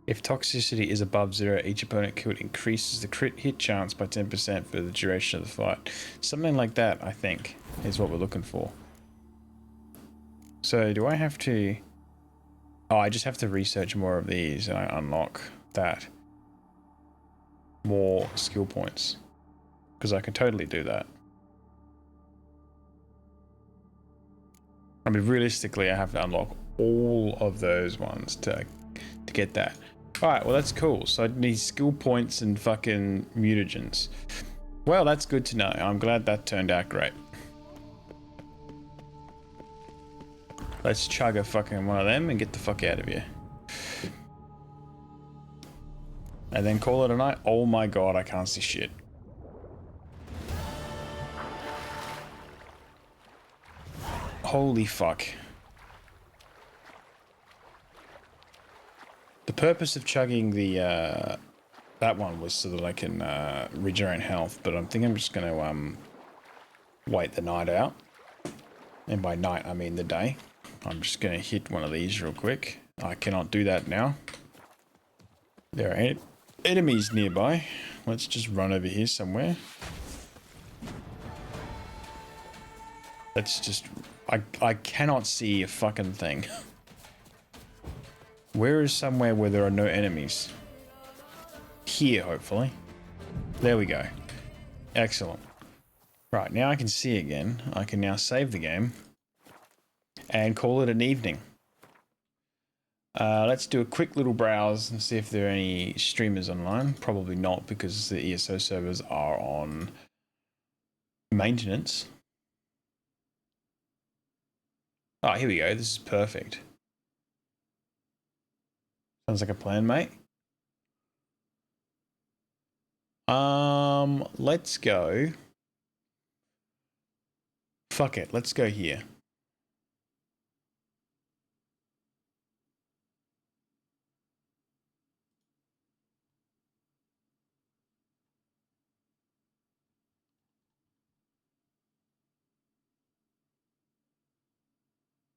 If toxicity is above 0, each opponent killed increases the crit hit chance by 10% for the duration of the fight. Something like that, I think, is what we're looking for. So, do I have to... Oh, I just have to research more of these and I unlock that. More skill points. Because I can totally do that. I mean, realistically, I have to unlock all of those ones to get that. Alright, well that's cool. So I need skill points and fucking mutagens. Well, that's good to know. I'm glad that turned out great. Let's chug a fucking one of them and get the fuck out of here. And then call it a night. Oh my god, I can't see shit. Holy fuck. The purpose of chugging the that one was so that I can regenerate health, but I think I'm just going to wait the night out. And by night, I mean the day. I'm just going to hit one of these real quick. I cannot do that now. There are enemies nearby. Let's just run over here somewhere. Let's just... I cannot see a fucking thing. Where is somewhere where there are no enemies? Here, hopefully. There we go. Excellent. Right, now I can see again. I can now save the game. And call it an evening. Let's do a quick little browse and see if there are any streamers online. Probably not, because the ESO servers are on maintenance. Oh, here we go. This is perfect. Sounds like a plan, mate. Let's go. Fuck it. Let's go here.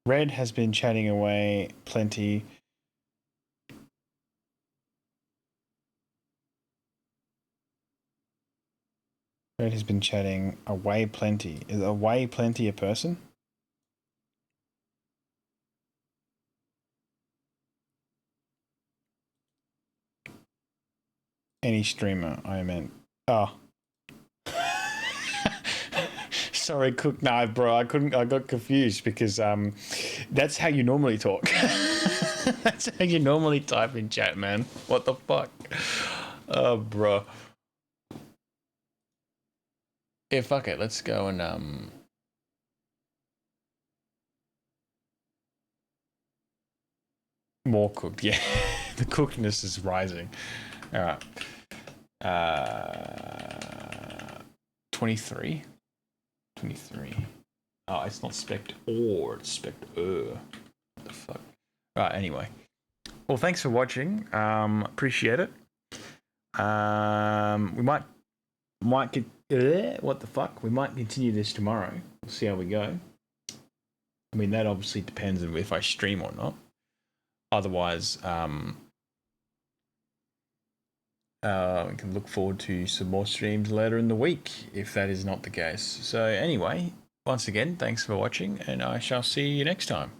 Red has been chatting away plenty. Red has been chatting away plenty. Is away plenty a person? Any streamer, I meant. Oh. Sorry, Cook. No, bro, I got confused because that's how you normally talk. That's how you normally type in chat, man. What the fuck? Oh, bro. Yeah, fuck it. Let's go and more cooked. Yeah, the cookedness is rising. All right. 23. 23. Oh, it's not spect or, it's spect What the fuck? Right, anyway. Well, thanks for watching. Appreciate it. We might get what the fuck? We might continue this tomorrow. We'll see how we go. I mean, that obviously depends on if I stream or not. Otherwise, we can look forward to some more streams later in the week, if that is not the case. So anyway, once again, thanks for watching, and I shall see you next time.